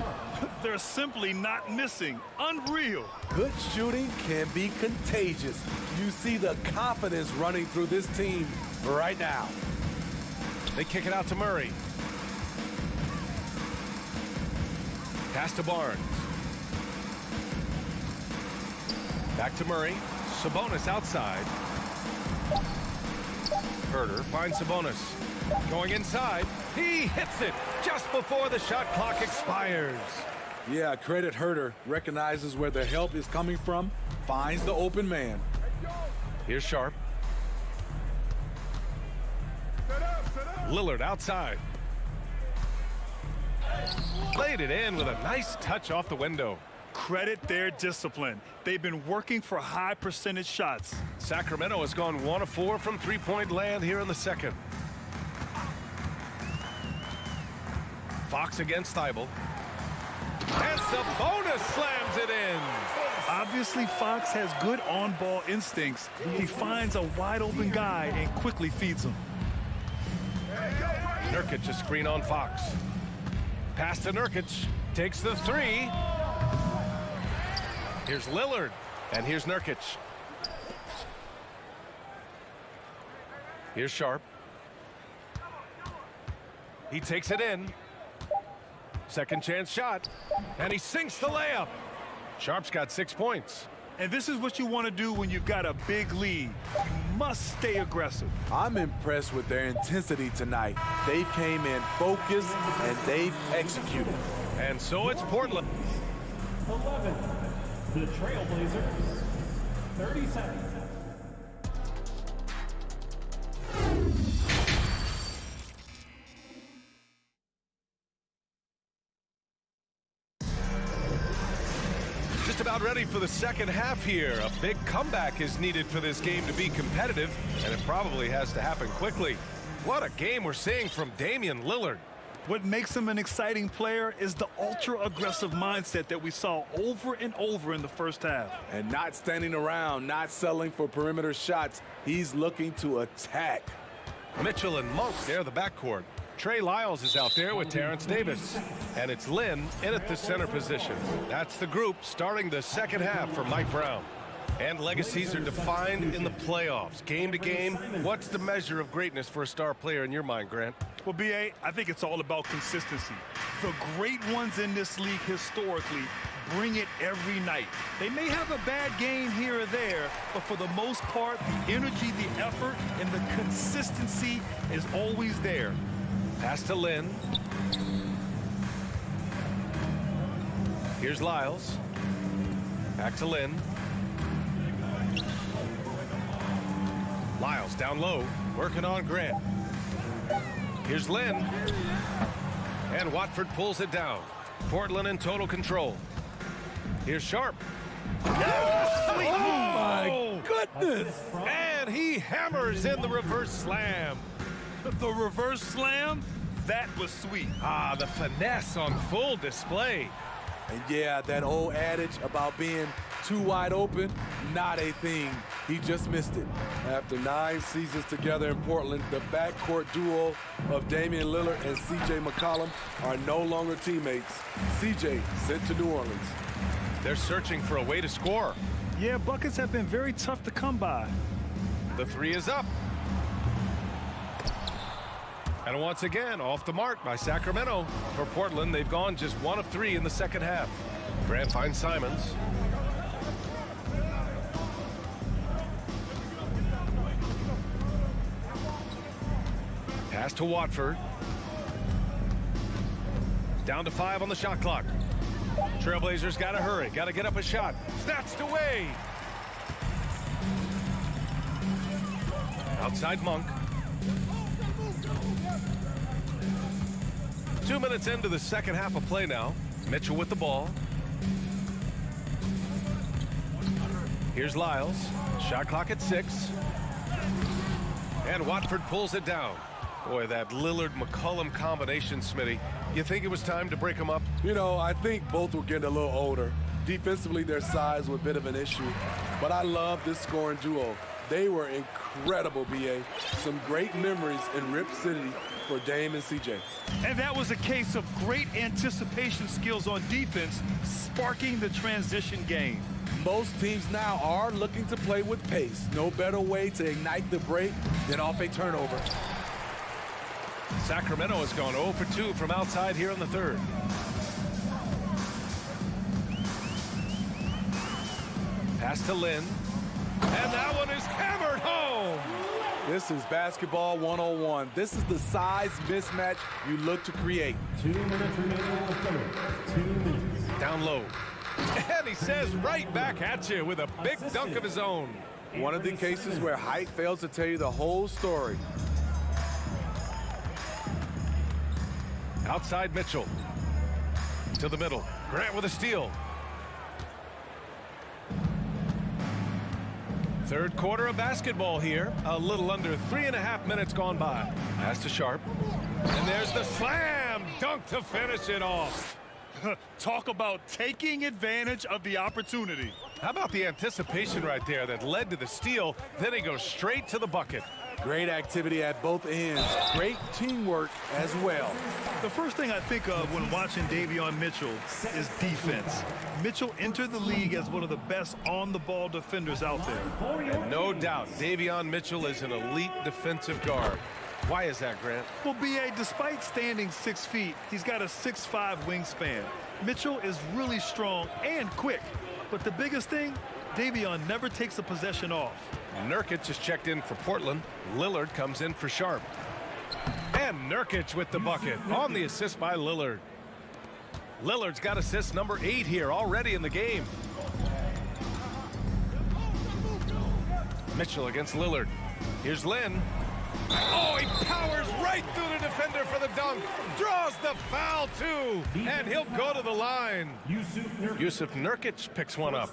They're simply not missing. Unreal. Good shooting can be contagious. You see the confidence running through this team right now. They kick it out to Murray. Pass to Barnes. Back to Murray. Sabonis outside. Herter finds Sabonis. Going inside. He hits it just before the shot clock expires. Yeah, credit Herter. Recognizes where the help is coming from. Finds the open man. Here's Sharp. Lillard outside. Laid it in with a nice touch off the window. Credit their discipline. They've been working for high percentage shots. Sacramento has gone 1 of 4 from three-point land here in the second. Fox against Thibault. And Sabonis slams it in. Obviously, Fox has good on-ball instincts. He finds a wide-open guy and quickly feeds him. Nurkic a screen on Fox. Pass to Nurkic. Takes the three. Here's Lillard. And here's Nurkic. Here's Sharp. He takes it in. Second chance shot. And he sinks the layup. Sharp's got 6 points. And this is what you want to do when you've got a big lead. You must stay aggressive. I'm impressed with their intensity tonight. They came in focused and they've executed. And so it's Portland. 11, the Trailblazers, 30 seconds. Just about ready for the second half here. A big comeback is needed for this game to be competitive, and it probably has to happen quickly. What a game we're seeing from Damian Lillard. What makes him an exciting player is the ultra-aggressive mindset that we saw over and over in the first half. And not standing around, not settling for perimeter shots. He's looking to attack. Mitchell and Monk, they're the backcourt. Trey Lyles is out there with Terrence Davis. And it's Lynn in at the center position. That's the group starting the second half for Mike Brown. And legacies are defined in the playoffs. Game to game, what's the measure of greatness for a star player in your mind, Grant? Well, B.A., I think it's all about consistency. The great ones in this league historically bring it every night. They may have a bad game here or there, but for the most part, the energy, the effort, and the consistency is always there. Pass to Lynn. Here's Lyles. Back to Lynn. Lyles down low, working on Grant. Here's Lynn. And Watford pulls it down. Portland in total control. Here's Sharp. Oh, my goodness. And he hammers in the reverse slam. The reverse slam, that was sweet. Ah, the finesse on full display. And yeah, that old adage about being too wide open, not a thing. He just missed it. After 9 seasons together in Portland, the backcourt duo of Damian Lillard and C.J. McCollum are no longer teammates. C.J. sent to New Orleans. They're searching for a way to score. Yeah, buckets have been very tough to come by. The three is up. And once again, off the mark by Sacramento. For Portland, they've gone just 1 of 3 in the second half. Grant finds Simons. Pass to Watford. Down to 5 on the shot clock. Trailblazers got to hurry. Got to get up a shot. Snatched away. Outside Monk. 2 minutes into the second half of play now. Mitchell with the ball. Here's Lyles. Shot clock at 6. And Watford pulls it down. Boy, that Lillard-McCollum combination, Smitty. You think it was time to break them up? You know, I think both were getting a little older. Defensively, their size was a bit of an issue. But I love this scoring duo. They were incredible, B.A. Some great memories in Rip City for Dame and C.J. And that was a case of great anticipation skills on defense, sparking the transition game. Most teams now are looking to play with pace. No better way to ignite the break than off a turnover. Sacramento has gone 0 for 2 from outside here in the third. Pass to Lynn. And that one is hammered home. This is basketball 101. This is the size mismatch you look to create. 2 minutes remaining in the third. 2 minutes. Down low. And he says right back at you with a big dunk of his own. One of the cases where height fails to tell you the whole story. Outside Mitchell. To the middle. Grant with a steal. Third quarter of basketball here. A little under 3.5 minutes gone by. Pass to Sharp. And there's the slam dunk to finish it off. Talk about taking advantage of the opportunity. How about the anticipation right there that led to the steal? Then he goes straight to the bucket. Great activity at both ends. Great teamwork as well. The first thing I think of when watching Davion Mitchell is defense. Mitchell entered the league as one of the best on-the-ball defenders out there. And no doubt, Davion Mitchell is an elite defensive guard. Why is that, Grant? Well, B.A., despite standing 6 feet, he's got a 6'5" wingspan. Mitchell is really strong and quick. But the biggest thing, Davion never takes a possession off. Nurkic is checked in for Portland. Lillard comes in for Sharp. And Nurkic with the bucket on the assist by Lillard. Lillard's got assist number 8 here already in the game. Mitchell against Lillard. Here's Lynn. Oh, he powers right through the defender for the dunk. Draws the foul, too. And he'll go to the line. Yusuf Nurkic picks one up.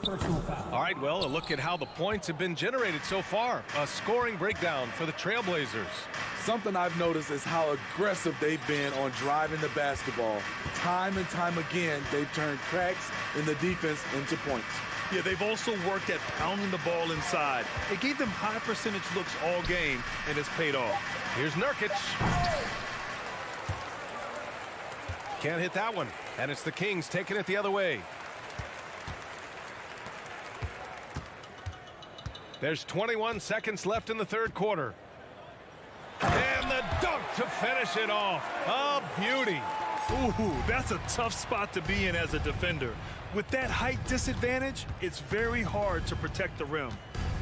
All right, well, a look at how the points have been generated so far. A scoring breakdown for the Trailblazers. Something I've noticed is how aggressive they've been on driving the basketball. Time and time again, they've turned cracks in the defense into points. Yeah, they've also worked at pounding the ball inside. It gave them high percentage looks all game, and it's paid off. Here's Nurkic. Can't hit that one. And it's the Kings taking it the other way. There's 21 seconds left in the third quarter. And the dunk to finish it off. A beauty. Ooh, that's a tough spot to be in as a defender. With that height disadvantage, it's very hard to protect the rim.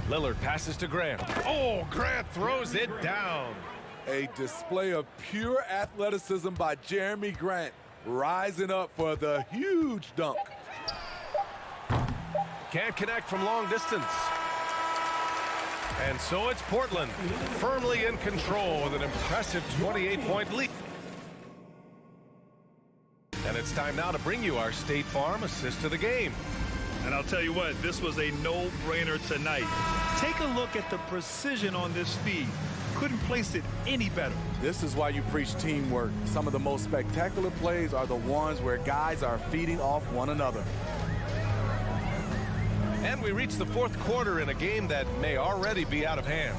Lillard passes to Grant. Oh, Grant throws it down. A display of pure athleticism by Jeremy Grant, rising up for the huge dunk. Can't connect from long distance. And so it's Portland, firmly in control with an impressive 28-point lead. And it's time now to bring you our State Farm assist of the game. And I'll tell you what, this was a no-brainer tonight. Take a look at the precision on this feed. Couldn't place it any better. This is why you preach teamwork. Some of the most spectacular plays are the ones where guys are feeding off one another. And we reach the fourth quarter in a game that may already be out of hand.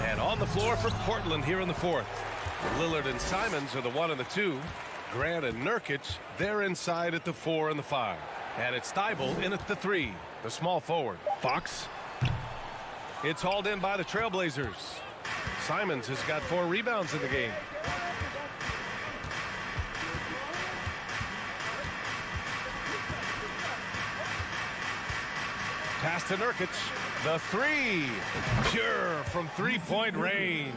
And on the floor for Portland here in the fourth. Lillard and Simons are the 1 and the 2. Grant and Nurkic, they're inside at the 4 and the 5. And it's Thybulle in at the 3, the small forward. Fox. It's hauled in by the Trailblazers. Simons has got 4 rebounds in the game. Pass to Nurkic. The 3. Pure from three-point range.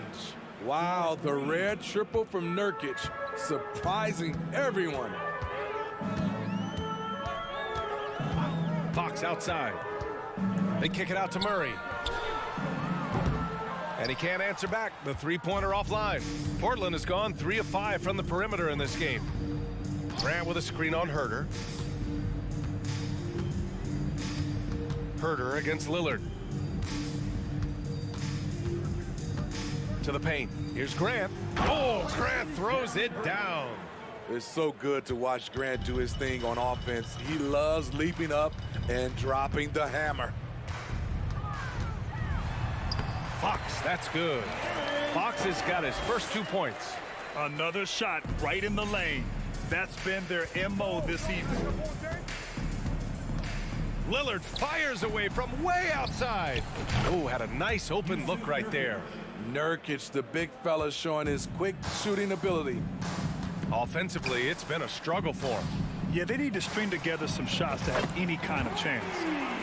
Wow, the red triple from Nurkic, surprising everyone. Fox outside. They kick it out to Murray. And he can't answer back. The three-pointer offline. Portland has gone 3 of 5 from the perimeter in this game. Grant with a screen on Herter. Herter against Lillard. To the paint. Here's Grant. Oh, Grant throws it down. It's so good to watch Grant do his thing on offense. He loves leaping up and dropping the hammer. Fox, that's good. Fox has got his first 2 points. Another shot right in the lane. That's been their MO this evening. Lillard fires away from way outside. Oh, had a nice open look right there. Nurkic, the big fella, showing his quick shooting ability. Offensively, it's been a struggle for him. Yeah, they need to string together some shots to have any kind of chance.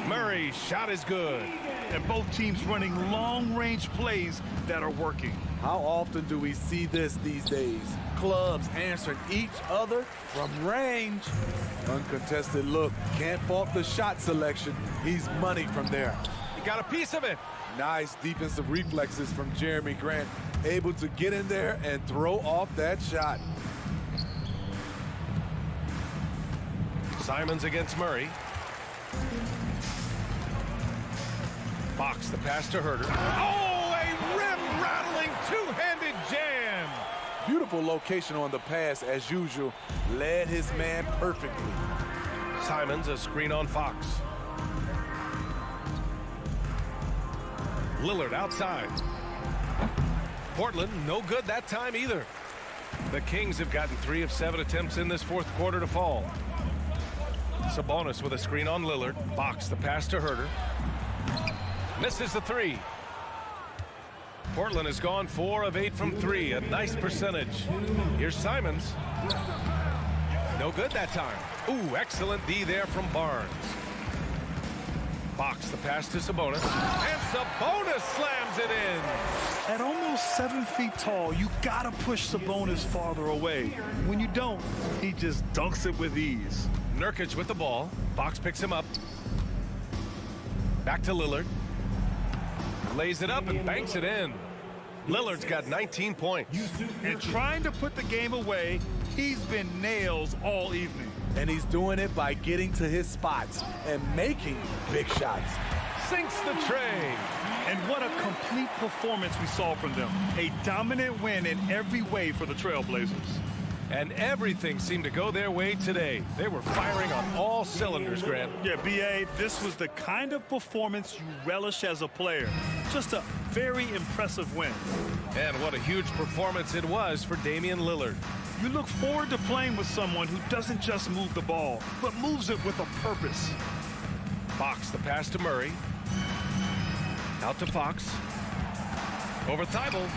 Murray's shot is good. And both teams running long-range plays that are working. How often do we see this these days? Clubs answering each other from range. Uncontested look. Can't fault the shot selection. He's money from there. He got a piece of it. Nice defensive reflexes from Jeremy Grant. Able to get in there and throw off that shot. Simons against Murray. Fox, the pass to Herter. Oh, a rim-rattling two-handed jam. Beautiful location on the pass, as usual. Led his man perfectly. Simons, a screen on Fox. Lillard outside. Portland, no good that time either. The Kings have gotten 3 of 7 attempts in this fourth quarter to fall. Sabonis with a screen on Lillard. Fox, the pass to Herter. Misses the 3. Portland has gone 4 of 8 from 3. A nice percentage. Here's Simons. No good that time. Ooh, excellent D there from Barnes. Fox, the pass to Sabonis. And Sabonis slams it in. At almost 7 feet tall, you gotta push Sabonis farther away. When you don't, he just dunks it with ease. Nurkic with the ball. Fox picks him up. Back to Lillard. Lays it up and banks it in. Lillard's got 19 points. And trying to put the game away, he's been nails all evening. And he's doing it by getting to his spots and making big shots. Sinks the tray. And what a complete performance we saw from them. A dominant win in every way for the Trailblazers. And everything seemed to go their way today. They were firing on all cylinders, Grant. Yeah, B.A., this was the kind of performance you relish as a player. Just a very impressive win. And what a huge performance it was for Damian Lillard. You look forward to playing with someone who doesn't just move the ball, but moves it with a purpose. Fox, the pass to Murray. Out to Fox. Over Thibault.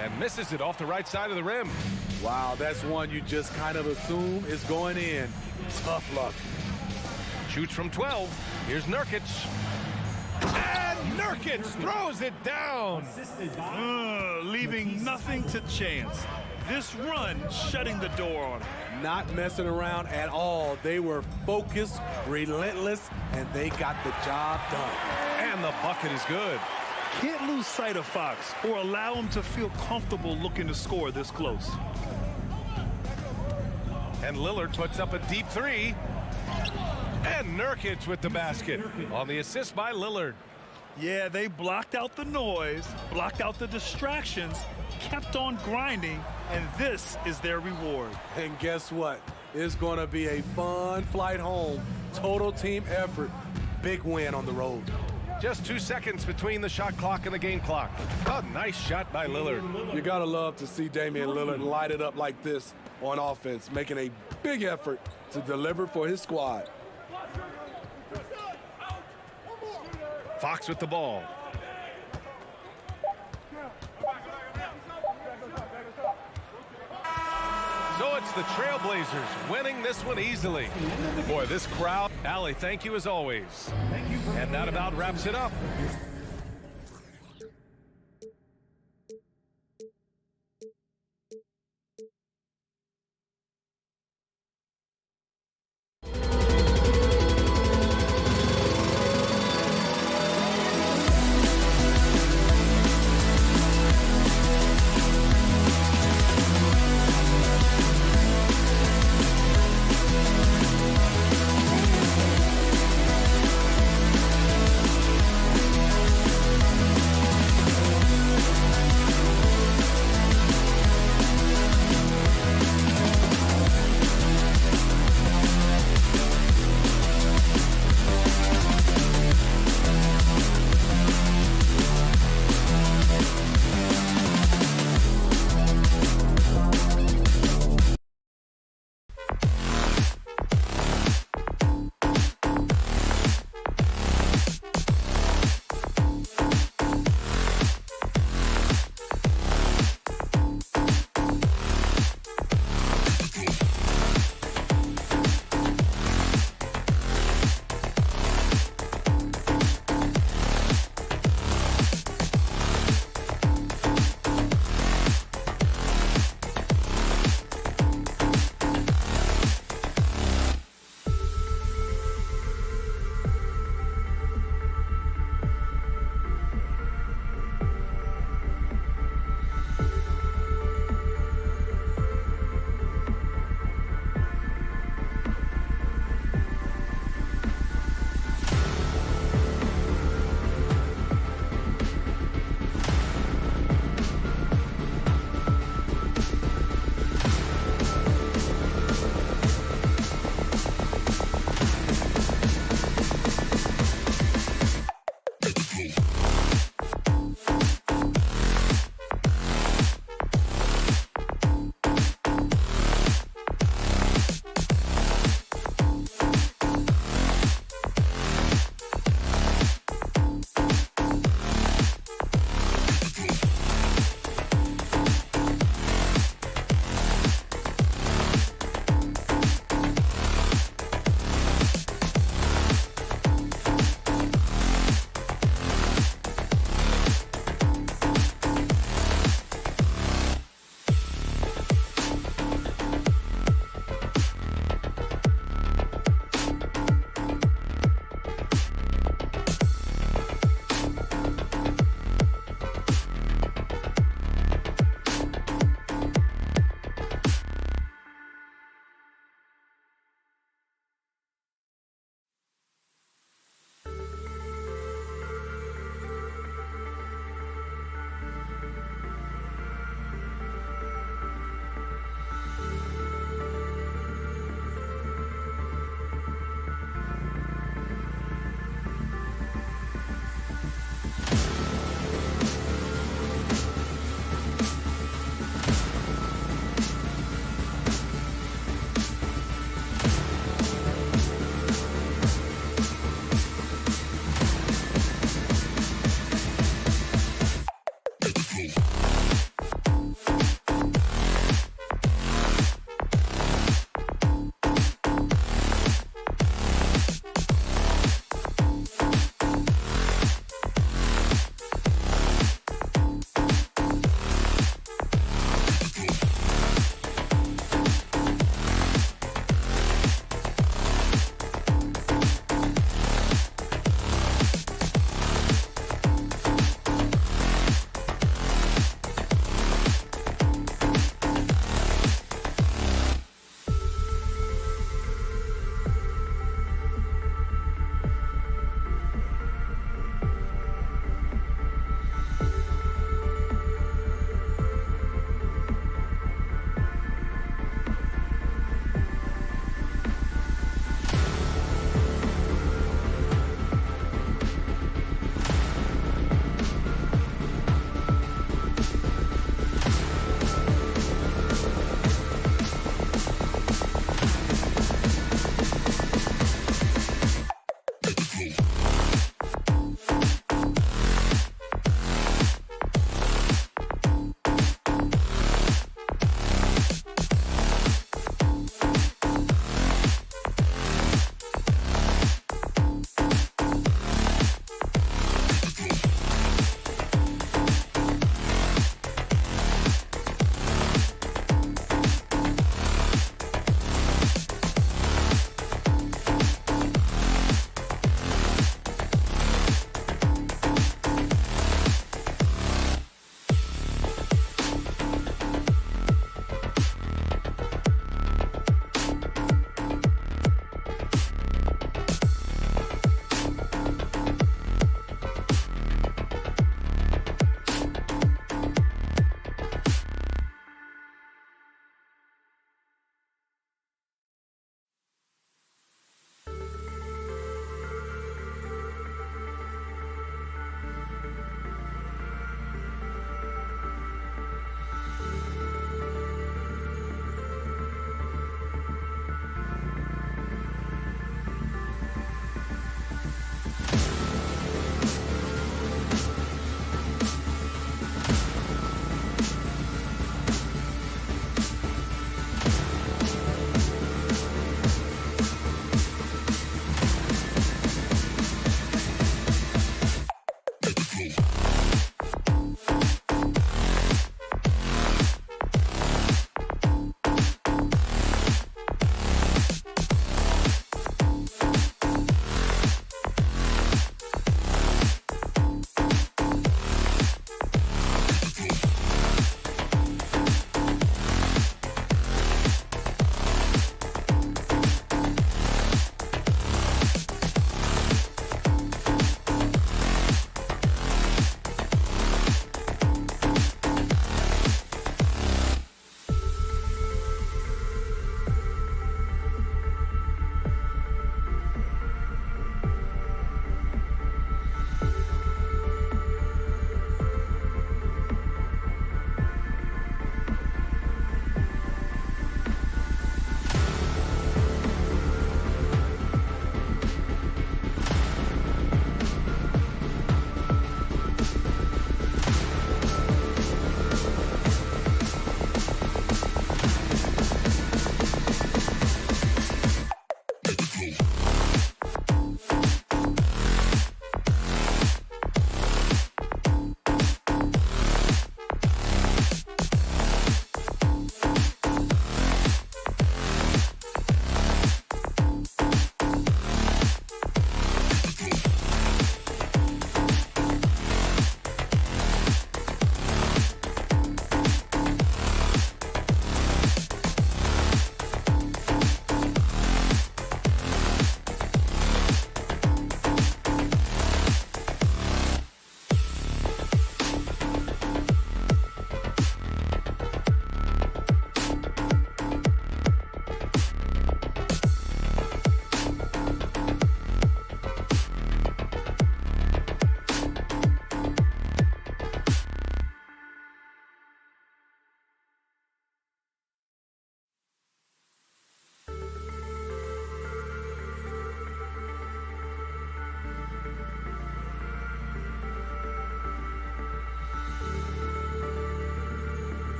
And misses it off the right side of the rim. Wow, that's one you just kind of assume is going in. Tough luck. Shoots from 12. Here's Nurkic. And Nurkic throws it down. Leaving nothing to chance. This run shutting the door on him. Not messing around at all. They were focused, relentless, and they got the job done. And the bucket is good. Can't lose sight of Fox or allow him to feel comfortable looking to score this close. And Lillard puts up a deep 3. And Nurkic with the basket on the assist by Lillard. Yeah, they blocked out the noise, blocked out the distractions, kept on grinding, and this is their reward. And guess what? It's going to be a fun flight home. Total team effort. Big win on the road. Just 2 seconds between the shot clock and the game clock. A nice shot by Lillard. You got to love to see Damian Lillard light it up like this on offense, making a big effort to deliver for his squad. Fox with the ball. So it's the Trailblazers winning this one easily. Boy, this crowd. Allie, thank you as always. And that about wraps it up.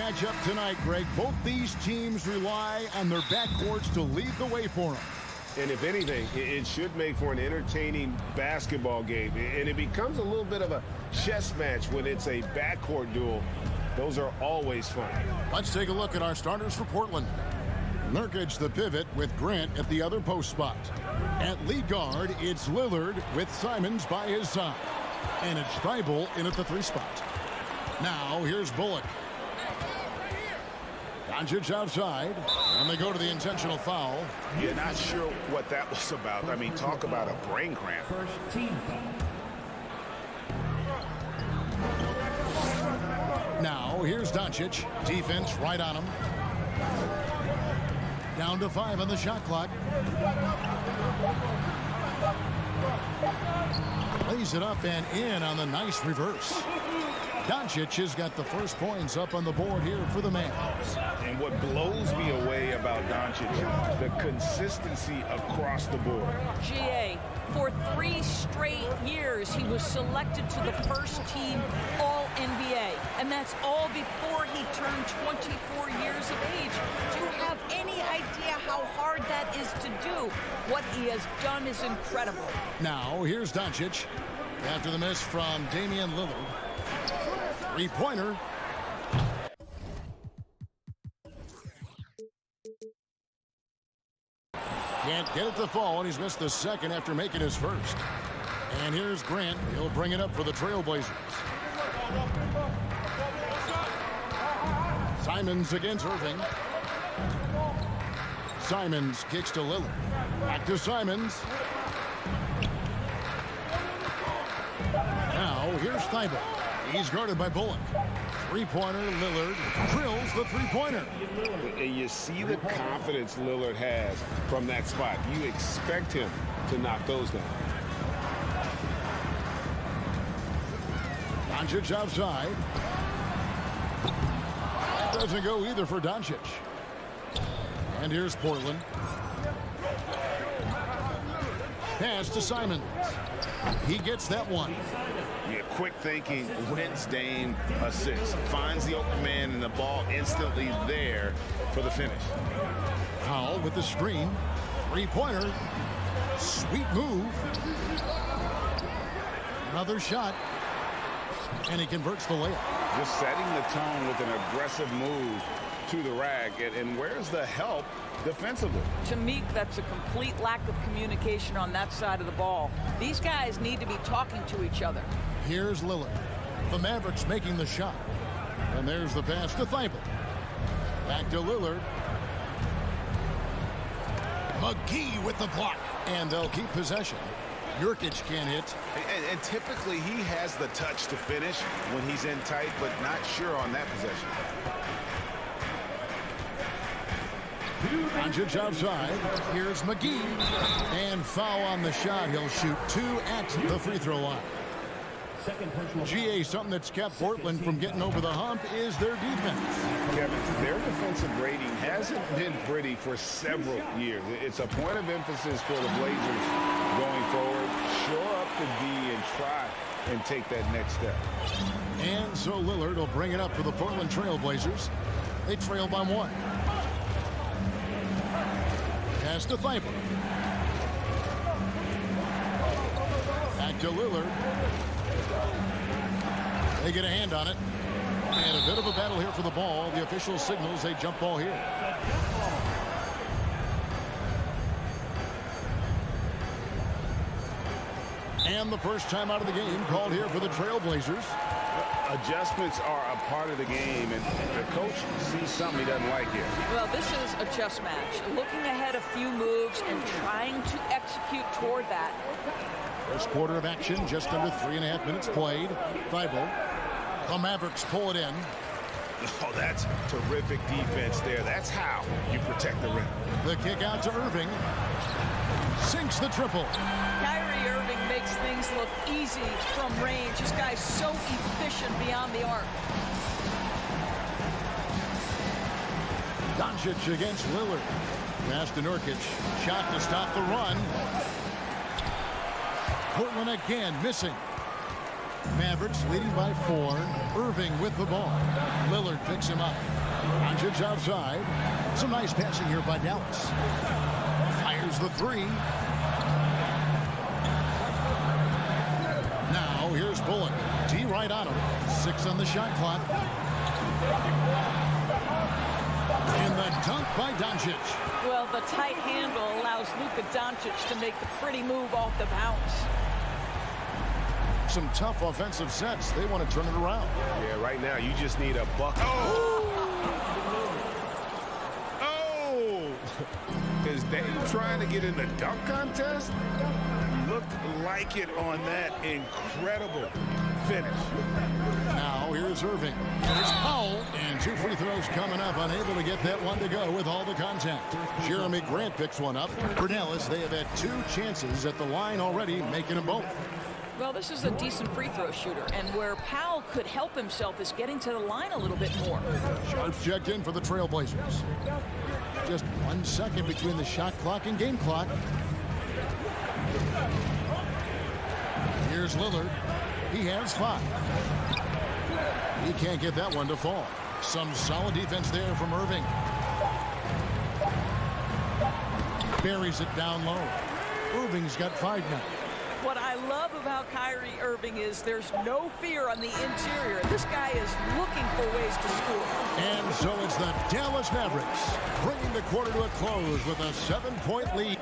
matchup tonight, Greg. Both these teams rely on their backcourts to lead the way for them. And if anything, it should make for an entertaining basketball game. And it becomes a little bit of a chess match when it's a backcourt duel. Those are always fun. Let's take a look at our starters for Portland. Nurkic, the pivot, with Grant at the other post spot. At lead guard, it's Lillard with Simons by his side. And it's Thibault in at the 3 spot. Now, here's Bullock. Doncic outside, and they go to the intentional foul. You're not sure what that was about. I mean, talk about a brain cramp. First team foul. Now, here's Doncic. Defense right on him. Down to 5 on the shot clock. Lays it up and in on the nice reverse. Doncic has got the first points up on the board here for the Mavs. And what blows me away about Doncic, the consistency across the board. GA, for 3 straight years, he was selected to the first team All-NBA. And that's all before he turned 24 years of age. Do you have any idea how hard that is to do? What he has done is incredible. Now, here's Doncic. After the miss from Damian Lillard. 3-pointer. Can't get it to fall, and he's missed the second after making his first. And here's Grant. He'll bring it up for the Trailblazers. Simons against Irving. Simons kicks to Lillard. Back to Simons. Now, here's Thibault. He's guarded by Bullock. 3-pointer, Lillard drills the 3-pointer. And you see the confidence Lillard has from that spot. You expect him to knock those down. Doncic outside. Doesn't go either for Doncic. And here's Portland. Pass to Simons. He gets that one. Yeah, quick thinking, wins Dame assist. Finds the open man and the ball instantly there for the finish. Powell with the screen. 3-pointer. Sweet move. Another shot. And he converts the layup. Just setting the tone with an aggressive move to the rack. And where's the help defensively? To me, that's a complete lack of communication on that side of the ball. These guys need to be talking to each other. Here's Lillard. The Mavericks making the shot. And there's the pass to Thibault. Back to Lillard. McGee with the block. And they'll keep possession. Nurkic can't hit. And typically he has the touch to finish when he's in tight, but not sure on that possession. Doncic outside. Here's McGee. And foul on the shot. He'll shoot 2 at the free throw line. GA, something that's kept Portland from getting over the hump is their defense. Kevin, their defensive rating hasn't been pretty for several years. It's a point of emphasis for the Blazers going forward. Shore up the D and try and take that next step. And so Lillard will bring it up for the Portland Trailblazers. They trail by 1. Pass to Thibault. Back to Lillard. They get a hand on it. And a bit of a battle here for the ball. The official signals a jump ball here. And the first time out of the game called here for the Trailblazers. Adjustments are a part of the game, and the coach sees something he doesn't like here. Well, this is a chess match. Looking ahead a few moves and trying to execute toward that. First quarter of action, just under 3.5 minutes played. Thibault. The Mavericks pull it in. Oh, that's terrific defense there. That's how you protect the rim. The kick out to Irving. Sinks the triple. Kyrie Irving makes things look easy from range. This guy's so efficient beyond the arc. Doncic against Lillard. Pass to Nurkic. Shot to stop the run. Portland again missing. Mavericks leading by 4. Irving with the ball. Lillard picks him up. Doncic outside. Some nice passing here by Dallas. Fires the 3. Now here's Bullock. D right on him. 6 on the shot clock. And the dunk by Doncic. Well, the tight handle allows Luka Doncic to make the pretty move off the bounce. Some tough offensive sets. They want to turn it around. Yeah, right now you just need a buck. Oh! Oh! Is Dame trying to get in the dunk contest? Looked like it on that incredible finish. Now here's Irving. Here's Powell. And 2 free throws coming up. Unable to get that one to go with all the contact. Jeremy Grant picks one up. For Dallas, they have had 2 chances at the line already, making them both. Well, this is a decent free throw shooter, and where Powell could help himself is getting to the line a little bit more. Sharps checked in for the Trailblazers. Just 1 second between the shot clock and game clock. Here's Lillard. He has 5. He can't get that one to fall. Some solid defense there from Irving. Buries it down low. Irving's got 5 now. What I love about Kyrie Irving is there's no fear on the interior. This guy is looking for ways to score. And so it's the Dallas Mavericks bringing the quarter to a close with a 7-point lead.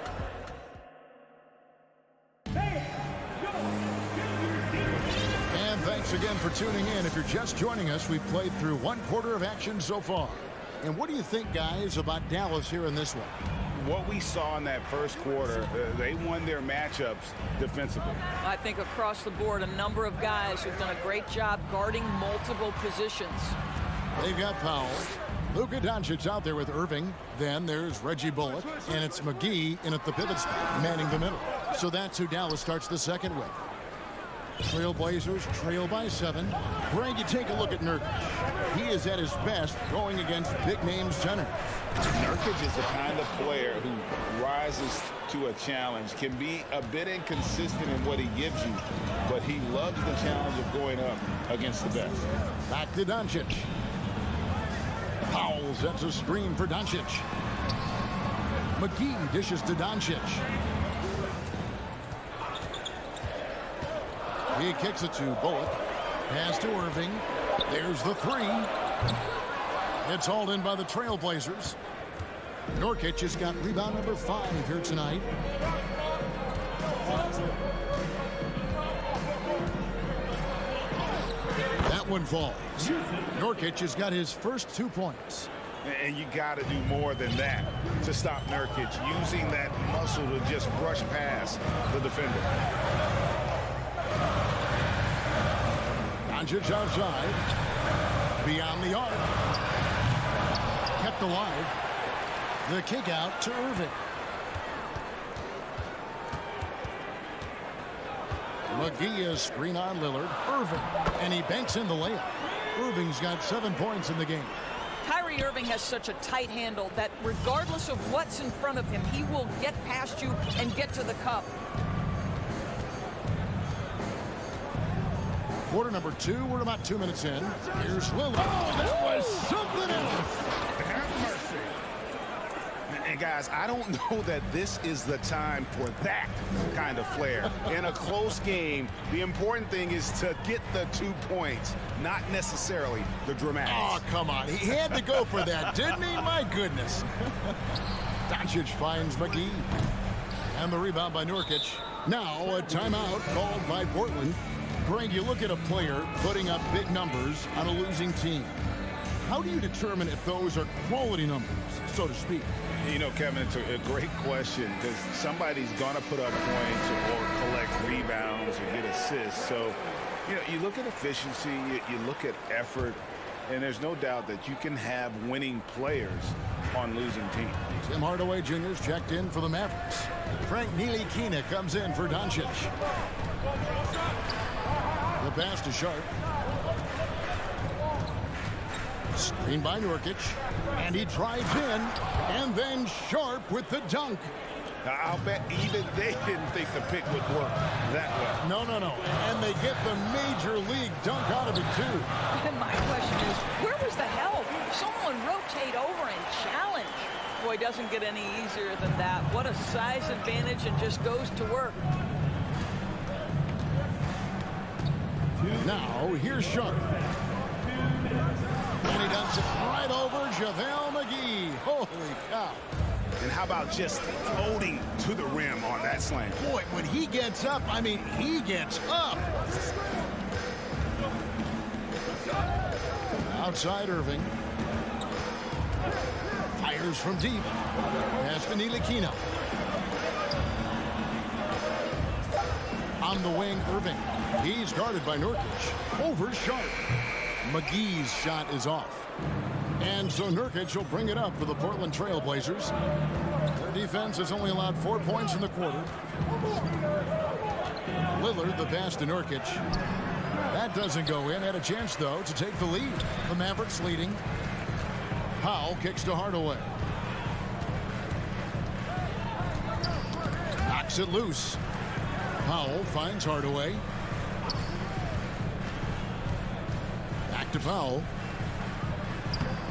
And thanks again for tuning in. If you're just joining us, we've played through 1 quarter of action so far. And what do you think, guys, about Dallas here in this one? What we saw in that first quarter, they won their matchups defensively. I think across the board, a number of guys who've done a great job guarding multiple positions. They've got Powell. Luka Doncic out there with Irving. Then there's Reggie Bullock. And it's McGee in at the pivot spot, manning the middle. So that's who Dallas starts the second with. Trailblazers trail by 7. Greg, you take a look at Nurkic. He is at his best going against big-name centers. Nurkic is the kind of player who rises to a challenge, can be a bit inconsistent in what he gives you, but he loves the challenge of going up against the best. Back to Doncic. Powell sets a screen for Doncic. McGee dishes to Doncic. He kicks it to Bullock. Pass to Irving. There's the 3. It's hauled in by the Trailblazers. Nurkic has got rebound number 5 here tonight. That one falls. Nurkic has got his first 2 points. And you got to do more than that to stop Nurkic, using that muscle to just brush past the defender. Doncic outside. Beyond the arc. Kept alive. The kick out to Irving. McGee is screen on Lillard. Irving. And he banks in the layup. Irving's got 7 points in the game. Kyrie Irving has such a tight handle that regardless of what's in front of him, he will get past you and get to the cup. Quarter number 2. We're about 2 minutes in. Here's Lillard. Oh, that was something else. Have mercy. And guys, I don't know that this is the time for that kind of flair. In a close game, the important thing is to get the 2 points, not necessarily the dramatics. Oh, come on. He had to go for that, didn't he? My goodness. Doncic finds McGee. And the rebound by Nurkic. Now a timeout called by Portland. Greg, you look at a player putting up big numbers on a losing team. How do you determine if those are quality numbers, so to speak? You know, Kevin, it's a great question because somebody's going to put up points or collect rebounds or get assists. So, you know, you look at efficiency, you look at effort, and there's no doubt that you can have winning players on losing teams. Tim Hardaway Jr.'s checked in for the Mavericks. Frank Ntilikina comes in for Doncic. The pass to Sharp. Screen by Nurkic. And he drives in. And then Sharp with the dunk. I'll bet even they didn't think the pick would work that well. No. And they get the major league dunk out of it, too. And my question is, where was the help? Someone rotate over and challenge. Boy, it doesn't get any easier than that. What a size advantage, and just goes to work. Now, here's Sharp. And he dumps it right over JaVale McGee. Holy cow. And how about just floating to the rim on that slam? Boy, when he gets up, I mean, he gets up. Outside Irving. Fires from deep. Pass to Ntilikina. On the wing, Irving. He's guarded by Nurkic. Over Sharp. McGee's shot is off. And so Nurkic will bring it up for the Portland Trail Blazers. Their defense has only allowed 4 points in the quarter. Lillard, the pass to Nurkic. That doesn't go in. Had a chance, though, to take the lead. The Mavericks leading. Powell kicks to Hardaway. Knocks it loose. Powell finds Hardaway. Back to Powell.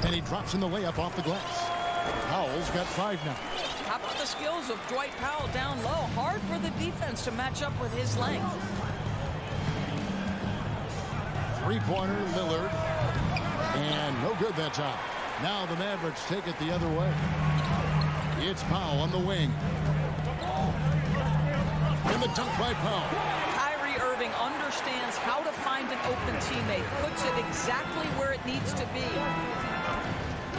And he drops in the layup off the glass. Powell's got 5 now. How about the skills of Dwight Powell down low? Hard for the defense to match up with his length. Three-pointer, Lillard. And no good that time. Now the Mavericks take it the other way. It's Powell on the wing. And the dunk by Powell. Kyrie Irving understands how to find an open teammate. Puts it exactly where it needs to be.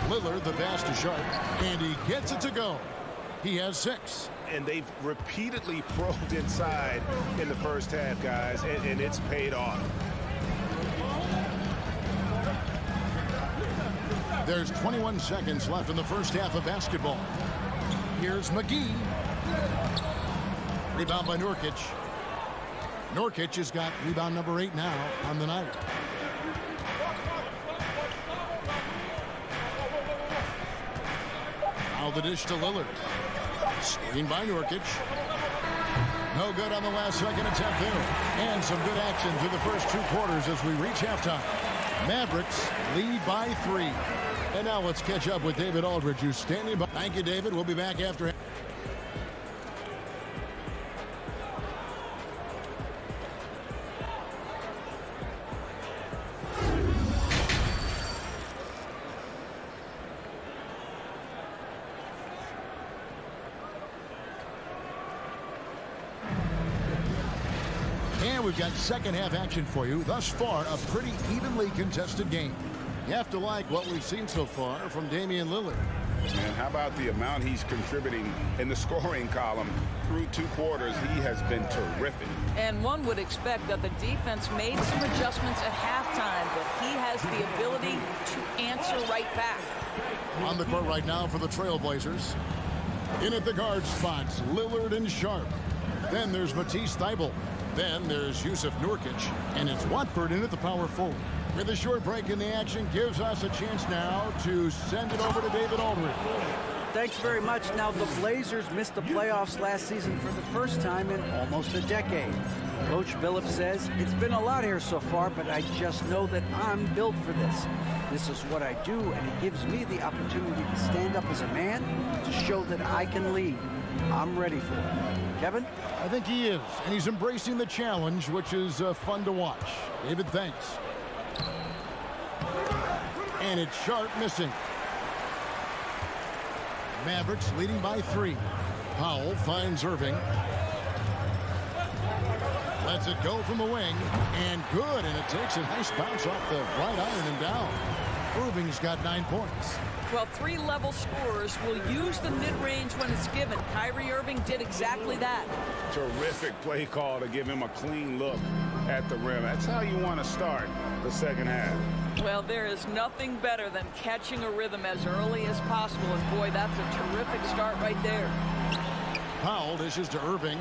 Lillard, the pass to Sharp. And he gets it to go. He has 6. And they've repeatedly probed inside in the first half, guys, and it's paid off. There's 21 seconds left in the first half of basketball. Here's McGee. Rebound by Nurkic. Nurkic has got rebound number 8 now on the night. Now the dish to Lillard. Screen by Nurkic. No good on the last second attempt there. And some good action through the first 2 quarters as we reach halftime. Mavericks lead by 3. And now let's catch up with David Aldridge, who's standing by. Thank you, David. We'll be back after. And we've got second half action for you. Thus far, a pretty evenly contested game. You have to like what we've seen so far from Damian Lillard. And how about the amount he's contributing in the scoring column? Through 2 quarters, he has been terrific. And one would expect that the defense made some adjustments at halftime, but he has the ability to answer right back. On the court right now for the Trailblazers. In at the guard spots, Lillard and Sharp. Then there's Matisse Thybulle. Then there's Yusuf Nurkic. And it's Watford in at the power forward. With a short break in the action, gives us a chance now to send it over to David Aldridge. Thanks very much. Now, the Blazers missed the playoffs last season for the first time in almost a decade. Coach Billups says, it's been a lot here so far, but I just know that I'm built for this. This is what I do, and it gives me the opportunity to stand up as a man to show that I can lead. I'm ready for it. Kevin? I think he is, and he's embracing the challenge, which is fun to watch. David, thanks. And it's Sharp missing. Mavericks leading by 3. Powell finds Irving. Lets it go from the wing. And good. And it takes a nice bounce off the right iron and down. Irving's got 9 points. Well, 3-level scorers will use the mid-range when it's given. Kyrie Irving did exactly that. Terrific play call to give him a clean look at the rim. That's how you want to start the second half. Well, there is nothing better than catching a rhythm as early as possible. And boy, that's a terrific start right there. Powell dishes to Irving.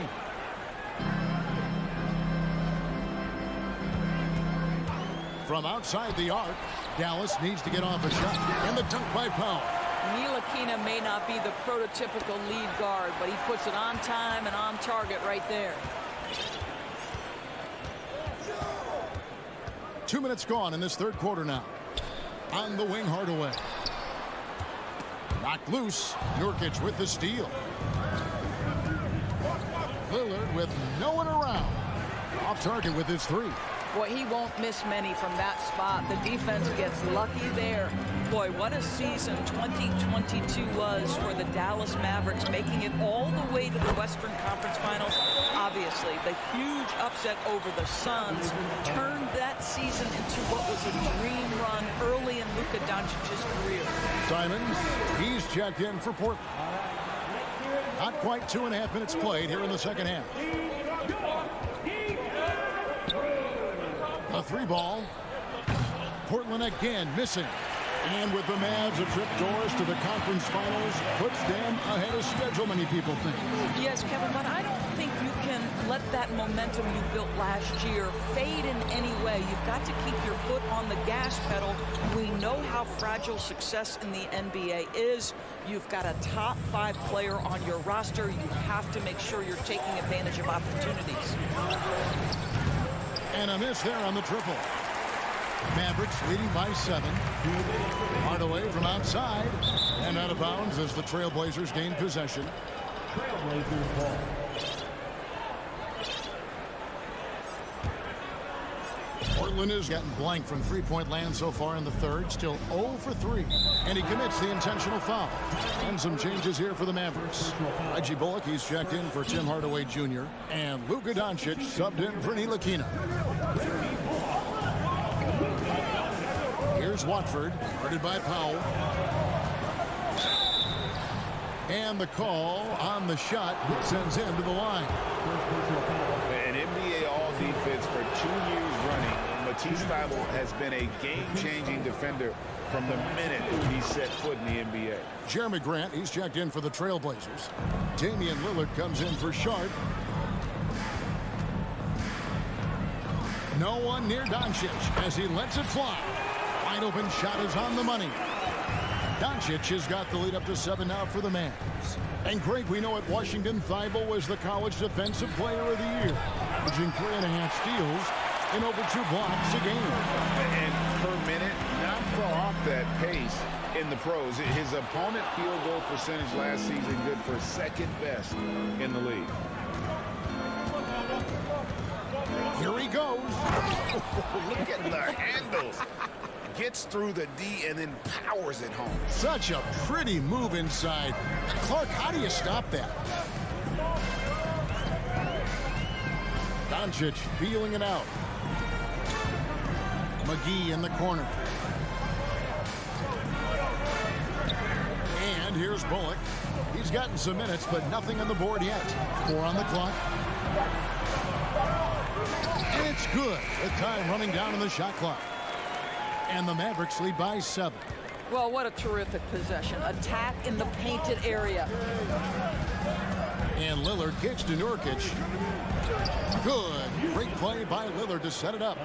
From outside the arc, Dallas needs to get off a shot. And the dunk by Powell. Ntilikina may not be the prototypical lead guard, but he puts it on time and on target right there. 2 minutes gone in this third quarter now. On the wing, Hardaway. Knocked loose. Nurkic with the steal. Lillard with no one around. Off target with his three. Boy, he won't miss many from that spot. The defense gets lucky there. Boy, what a season 2022 was for the Dallas Mavericks, making it all the way to the Western Conference Finals. Obviously, the huge upset over the Suns turned that season into what was a dream run early in Luka Doncic's career. Simons, he's checked in for Portland. Not quite 2.5 minutes played here in the second half. A three ball. Portland again missing. And with the Mavs a trip doors to the conference finals, puts them ahead of schedule, many people think. Yes, Kevin, but I don't think you can let that momentum you built last year fade in any way. You've got to keep your foot on the gas pedal. We know how fragile success in the NBA is. You've got a top 5 player on your roster. You have to make sure you're taking advantage of opportunities. And a miss there on the triple. Mavericks leading by 7. Hardaway from outside and out of bounds as the Trailblazers gain possession. Trailblazers ball. Portland is getting blank from three-point land so far in the third. Still 0 for 3. And he commits the intentional foul. And some changes here for the Mavericks. Reggie Bullock, he's checked in for Tim Hardaway Jr. And Luka Doncic subbed in for Ntilikina. Here's Watford, guarded by Powell. And the call on the shot sends him to the line. An NBA All-Defense for 2 years running. Matisse Thybulle has been a game-changing defender from the minute he set foot in the NBA. Jeremy Grant, he's checked in for the Trailblazers. Damian Lillard comes in for Sharp. No one near Doncic as he lets it fly. Wide open shot is on the money. Doncic has got the lead up to 7 now for the Mavs. And Greg, we know at Washington, Thybulle was the college defensive player of the year, averaging 3.5 steals and over 2 blocks a game. And per minute, not far off that pace in the pros. His opponent field goal percentage last season good for second best in the league. Here he goes. Look at the handles. Gets through the D and then powers it home. Such a pretty move inside. Clark, how do you stop that? Doncic feeling it out. McGee in the corner. And here's Bullock. He's gotten some minutes, but nothing on the board yet. 4 on the clock. And it's good. The time running down on the shot clock. And the Mavericks lead by 7. Well, what a terrific possession. Attack in the painted area. And Lillard kicks to Nurkic. Good. Great play by Lillard to set it up.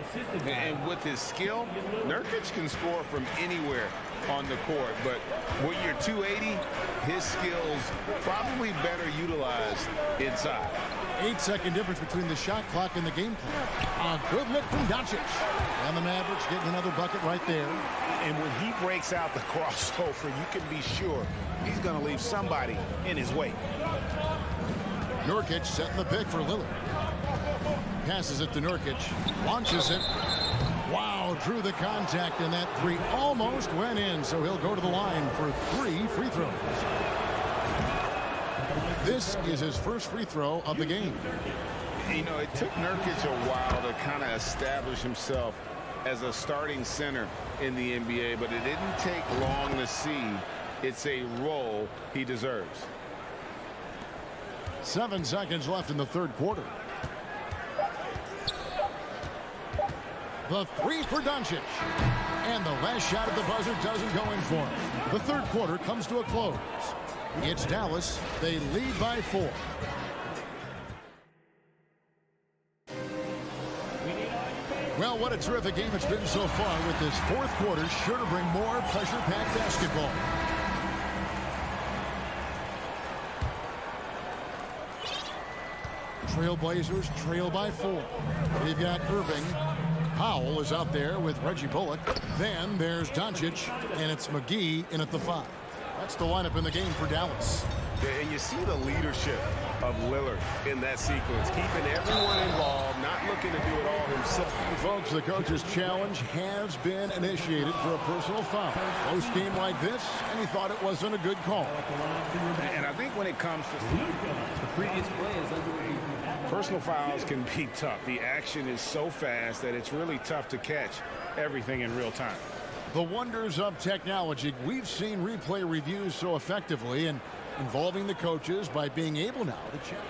And with his skill, Nurkic can score from anywhere on the court. But when you're 280, his skills probably better utilized inside. 8-second difference between the shot clock and the game clock. A good look from Doncic. And the Mavericks getting another bucket right there. And when he breaks out the crossover, you can be sure he's going to leave somebody in his wake. Nurkic setting the pick for Lillard. Passes it to Nurkic. Launches it. Wow, drew the contact, and that 3 almost went in, so he'll go to the line for 3 free throws. This is his first free throw of the game. You know, it took Nurkic a while to kind of establish himself as a starting center in the NBA, but it didn't take long to see it's a role he deserves. 7 seconds left in the third quarter. The 3 for Doncic. And the last shot at the buzzer doesn't go in for him. The third quarter comes to a close. It's Dallas. They lead by 4. Well, what a terrific game it's been so far with this fourth quarter. Sure to bring more pressure-packed basketball. Trailblazers trail by 4. They've got Irving. Powell is out there with Reggie Bullock. Then there's Doncic, and it's McGee in at the 5. That's the lineup in the game for Dallas. And you see the leadership of Lillard in that sequence, keeping everyone involved, not looking to do it all himself. Folks, the coach's challenge has been initiated for a personal foul. Close game like this, and he thought it wasn't a good call. And I think when it comes to The previous play is under review. personal fouls can be tough. The action is so fast that it's really tough to catch everything in real time. The wonders of technology. We've seen replay reviews so effectively and involving the coaches by being able now to check.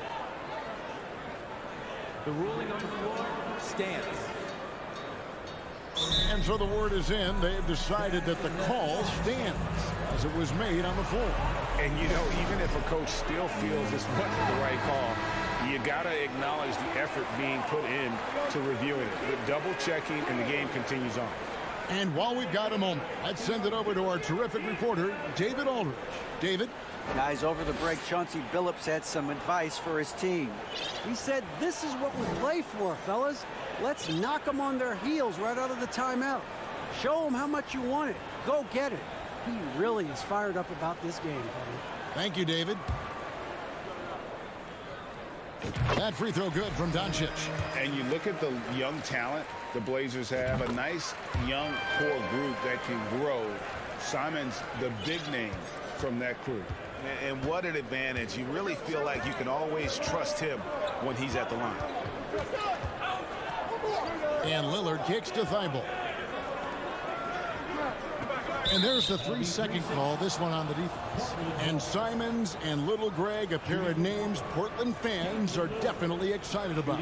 The ruling on the floor stands. And so the word is in. They've decided that the call stands as it was made on the floor. And, you know, even if a coach still feels this wasn't the right call, you got to acknowledge the effort being put in to reviewing it. The double checking, and the game continues on. And while we've got a moment, let's send it over to our terrific reporter, David Aldridge. David? Guys, over the break, Chauncey Billups had some advice for his team. He said, this is what we play for, fellas. Let's knock them on their heels right out of the timeout. Show them how much you want it. Go get it. He really is fired up about this game, buddy. Thank you, David. That free throw good from Doncic. And you look at the young talent the Blazers have, a nice young core group that can grow. Simon's the big name from that crew. And what an advantage. You really feel like you can always trust him when he's at the line. And Lillard kicks to Thibault. And there's the 3-second call, this one on the defense. And Simons and Little Greg, a pair of names Portland fans are definitely excited about.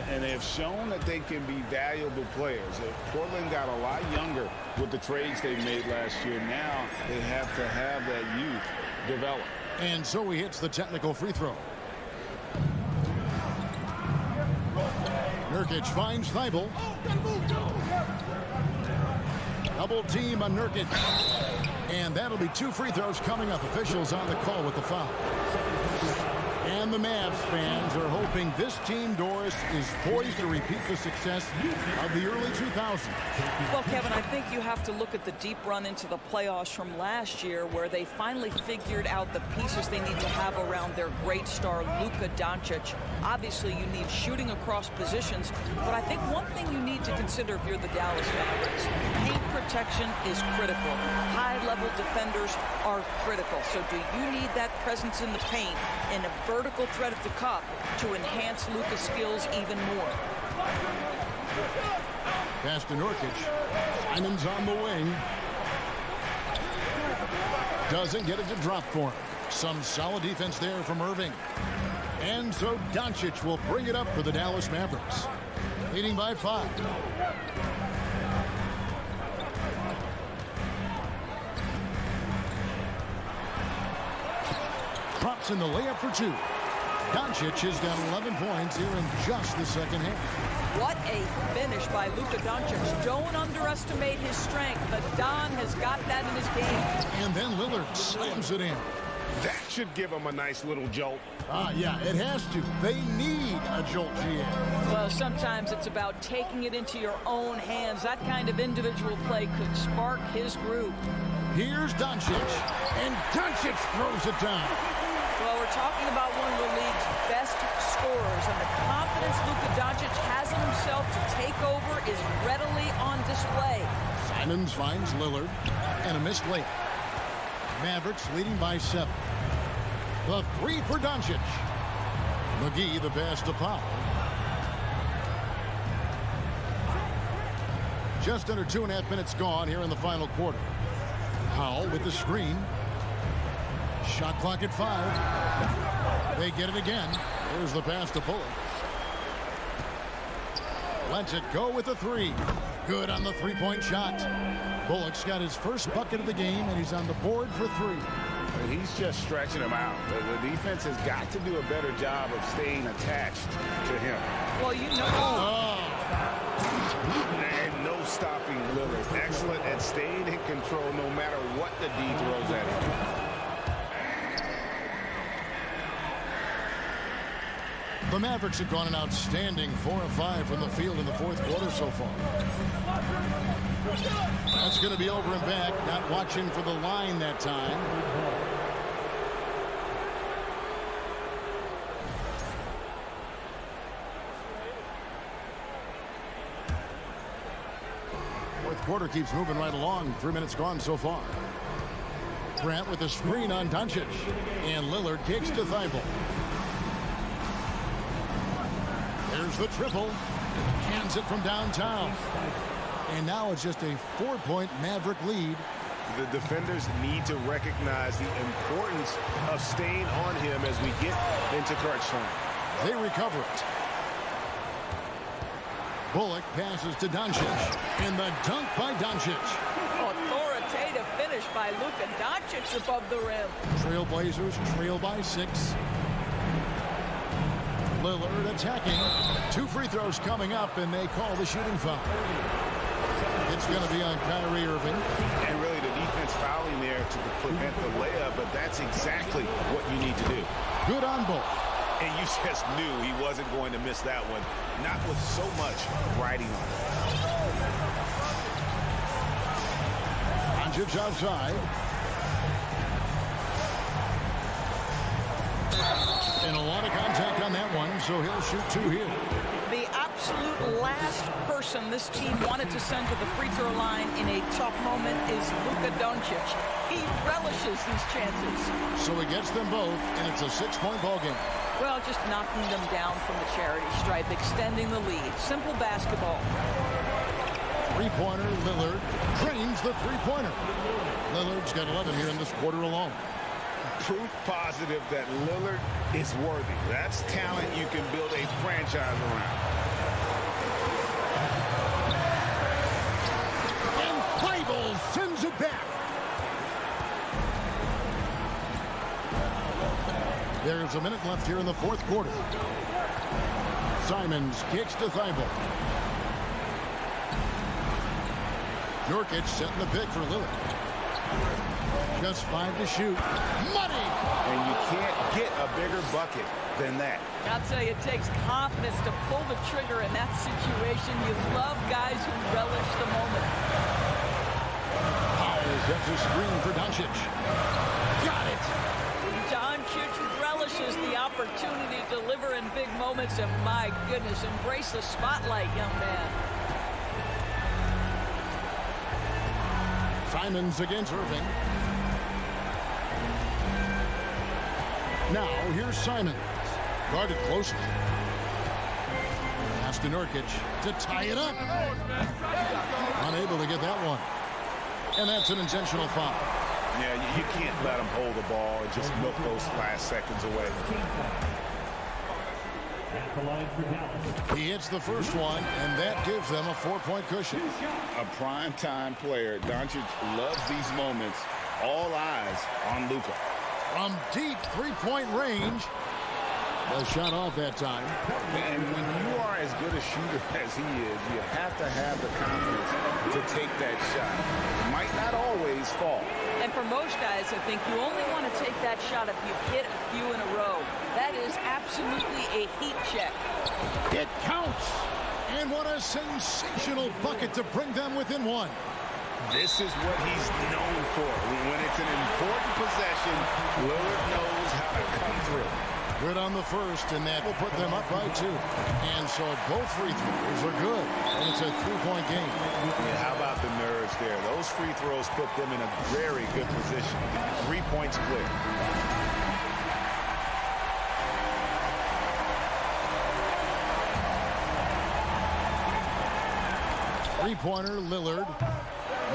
And they have shown that they can be valuable players. Portland got a lot younger with the trades they made last year. Now they have to have that youth develop. And so he hits the technical free throw. Nurkic finds Thibault. Double team on Nurkic. And that'll be 2 free throws coming up. Officials on the call with the foul. And the Mavs fans are hoping this team, Doris, is poised to repeat the success of the early 2000s. Well, Kevin, I think you have to look at the deep run into the playoffs from last year where they finally figured out the pieces they need to have around their great star, Luka Doncic. Obviously, you need shooting across positions, but I think one thing you need to consider if you're the Dallas Mavericks, paint protection is critical. High-level defenders are critical. So do you need that presence in the paint and a vertical threat at the cup to enhance Luka's skills even more? Pass to Nurkic. Simon's on the wing. Doesn't get it to drop for him. Some solid defense there from Irving. And so Doncic will bring it up for the Dallas Mavericks. Leading by 5. Drops in the layup for 2. Doncic has got 11 points here in just the second half. What a finish by Luka Doncic. Don't underestimate his strength. The Don has got that in his game. And then Lillard slams it in. That should give them a nice little jolt. Yeah, it has to. They need a jolt, GA. Well, sometimes it's about taking it into your own hands. That kind of individual play could spark his group. Here's Doncic, and Doncic throws it down. Well, we're talking about one of the league's best scorers, and the confidence Luka Doncic has in himself to take over is readily on display. Simons finds Lillard, and a missed layup. Mavericks leading by 7. The 3 for Doncic. McGee the pass to Powell. Just under 2.5 minutes gone here in the final quarter. Powell with the screen. Shot clock at 5. They get it again. There's the pass to Bullock. Lets it go with the 3. Good on the 3-point shot. Bullock's got his first bucket of the game, and he's on the board for 3. He's just stretching him out. The defense has got to do a better job of staying attached to him. Well, you know. And no stopping Lillard. Excellent at staying in control no matter what the D throws at him. The Mavericks have gone an outstanding 4 of 5 from the field in the fourth quarter so far. That's going to be over and back. Not watching for the line that time. Fourth quarter keeps moving right along. 3 minutes gone so far. Grant with a screen on Doncic. And Lillard kicks to Thibault. There's the triple. Cans it from downtown. And now it's just a 4-point Maverick lead. The defenders need to recognize the importance of staying on him as we get into crunch time. They recover it. Bullock passes to Doncic. And the dunk by Doncic. Authoritative finish by Luka Doncic above the rim. Trailblazers trail by 6. Lillard attacking. 2 free throws coming up, and they call the shooting foul. It's going to be on Kyrie Irving. And really the defense fouling there to prevent the layup, but that's exactly what you need to do. Good on both. And you just knew he wasn't going to miss that one, not with so much riding on it. Doncic outside. And a lot of contact on that one, so he'll shoot 2 here. The absolute last person this team wanted to send to the free throw line in a tough moment is Luka Doncic. He relishes these chances. So he gets them both, and it's a 6-point ball game. Well, just knocking them down from the charity stripe, extending the lead. Simple basketball. Three-pointer, Lillard drains the three-pointer. Lillard's got 11 here in this quarter alone. Proof positive that Lillard is worthy. That's talent you can build a franchise around. And Thibault sends it back. There's a minute left here in the fourth quarter. Simons kicks to Thibault. Nurkic setting the pick for Lillard. Just 5 to shoot. Money! And you can't get a bigger bucket than that. I'll tell you, it takes confidence to pull the trigger in that situation. You love guys who relish the moment. Powell gets a screen for Doncic. Got it! Doncic relishes the opportunity to deliver in big moments, and my goodness, embrace the spotlight, young man. Simons against Irving. Now, here's Simons. Guarded closely. Pass to Nurkic to tie it up. Unable to get that one. And that's an intentional foul. Yeah, you can't let him hold the ball and just milk those last seconds away. He hits the first one, and that gives them a 4-point cushion. A prime-time player. Doncic loves these moments. All eyes on Luka. From deep 3-point range. The shot off that time. And when you are as good a shooter as he is, you have to have the confidence to take that shot. It might not always fall. And for most guys, I think you only want to take that shot if you've hit a few in a row. That is absolutely a heat check. It counts. And what a sensational bucket to bring them within 1. This is what he's known for. When it's an important possession, Lillard knows how to come through. Good on the first, and that will put them up by 2. And so both free throws are good. And it's a 3-point game. Yeah, how about the nerves there? Those free throws put them in a very good position. 3 points clear. Three-pointer, Lillard.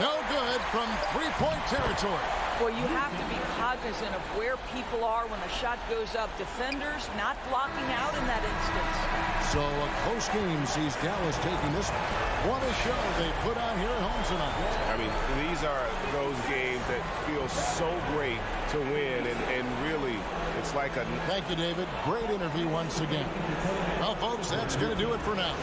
No good from 3-point territory. Well, you have to be cognizant of where people are when the shot goes up. Defenders not blocking out in that instance. So a close game sees Dallas taking this one. What a show they put on here at home tonight. I mean, these are those games that feel so great to win, and really, it's like a... Thank you, David. Great interview once again. Well, folks, that's going to do it for now.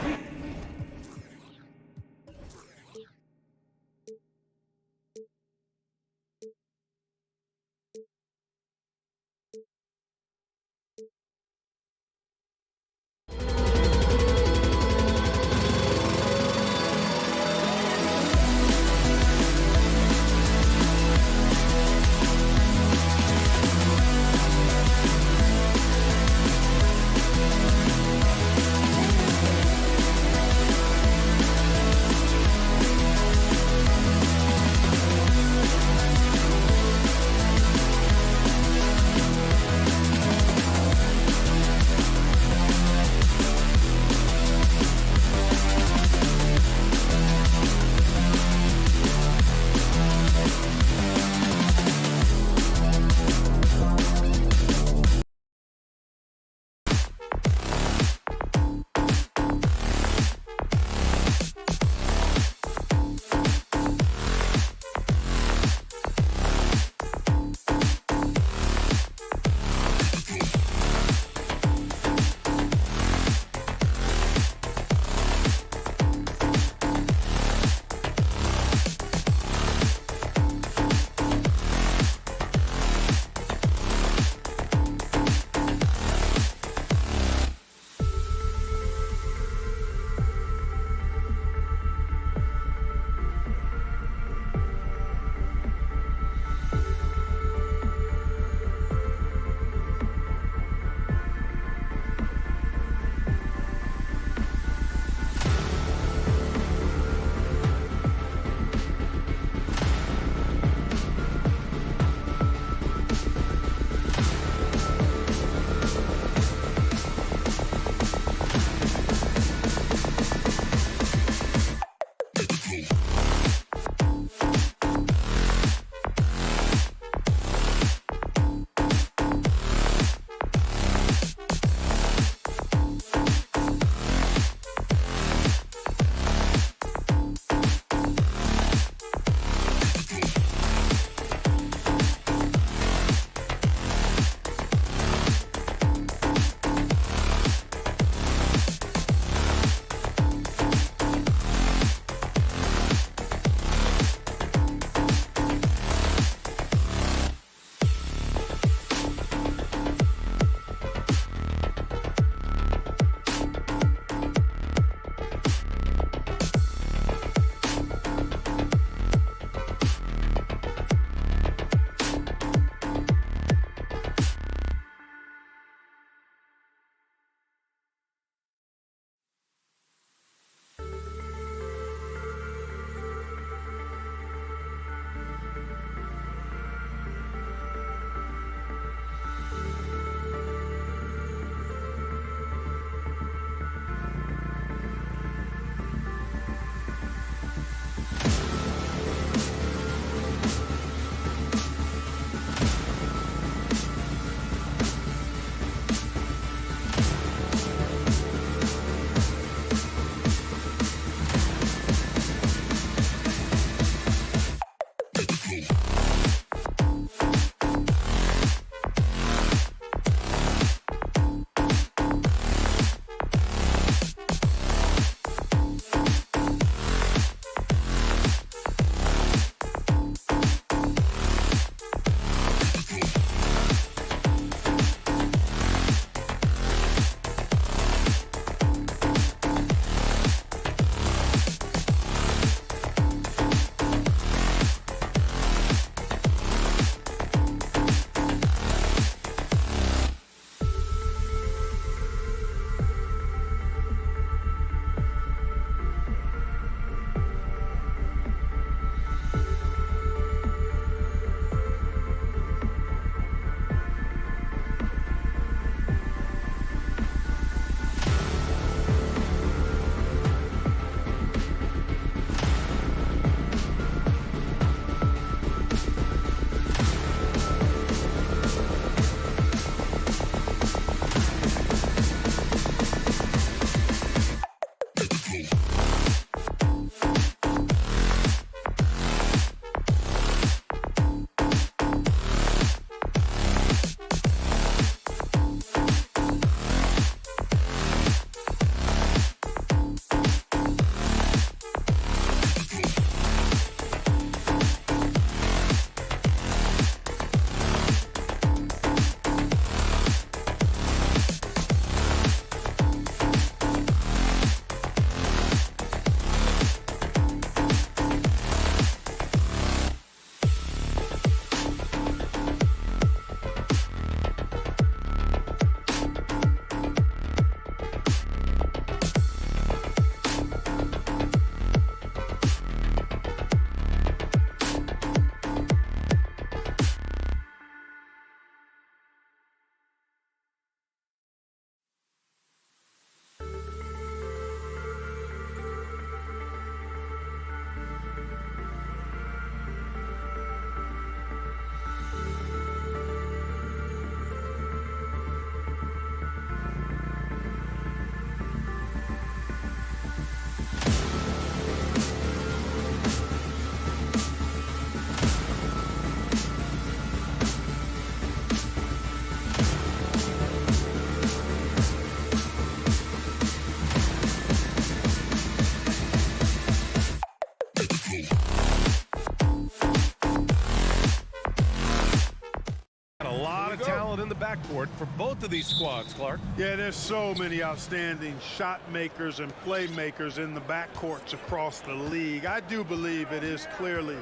backcourt for both of these squads, Clark. Yeah, there's so many outstanding shot makers and playmakers in the backcourts across the league. I do believe it is clearly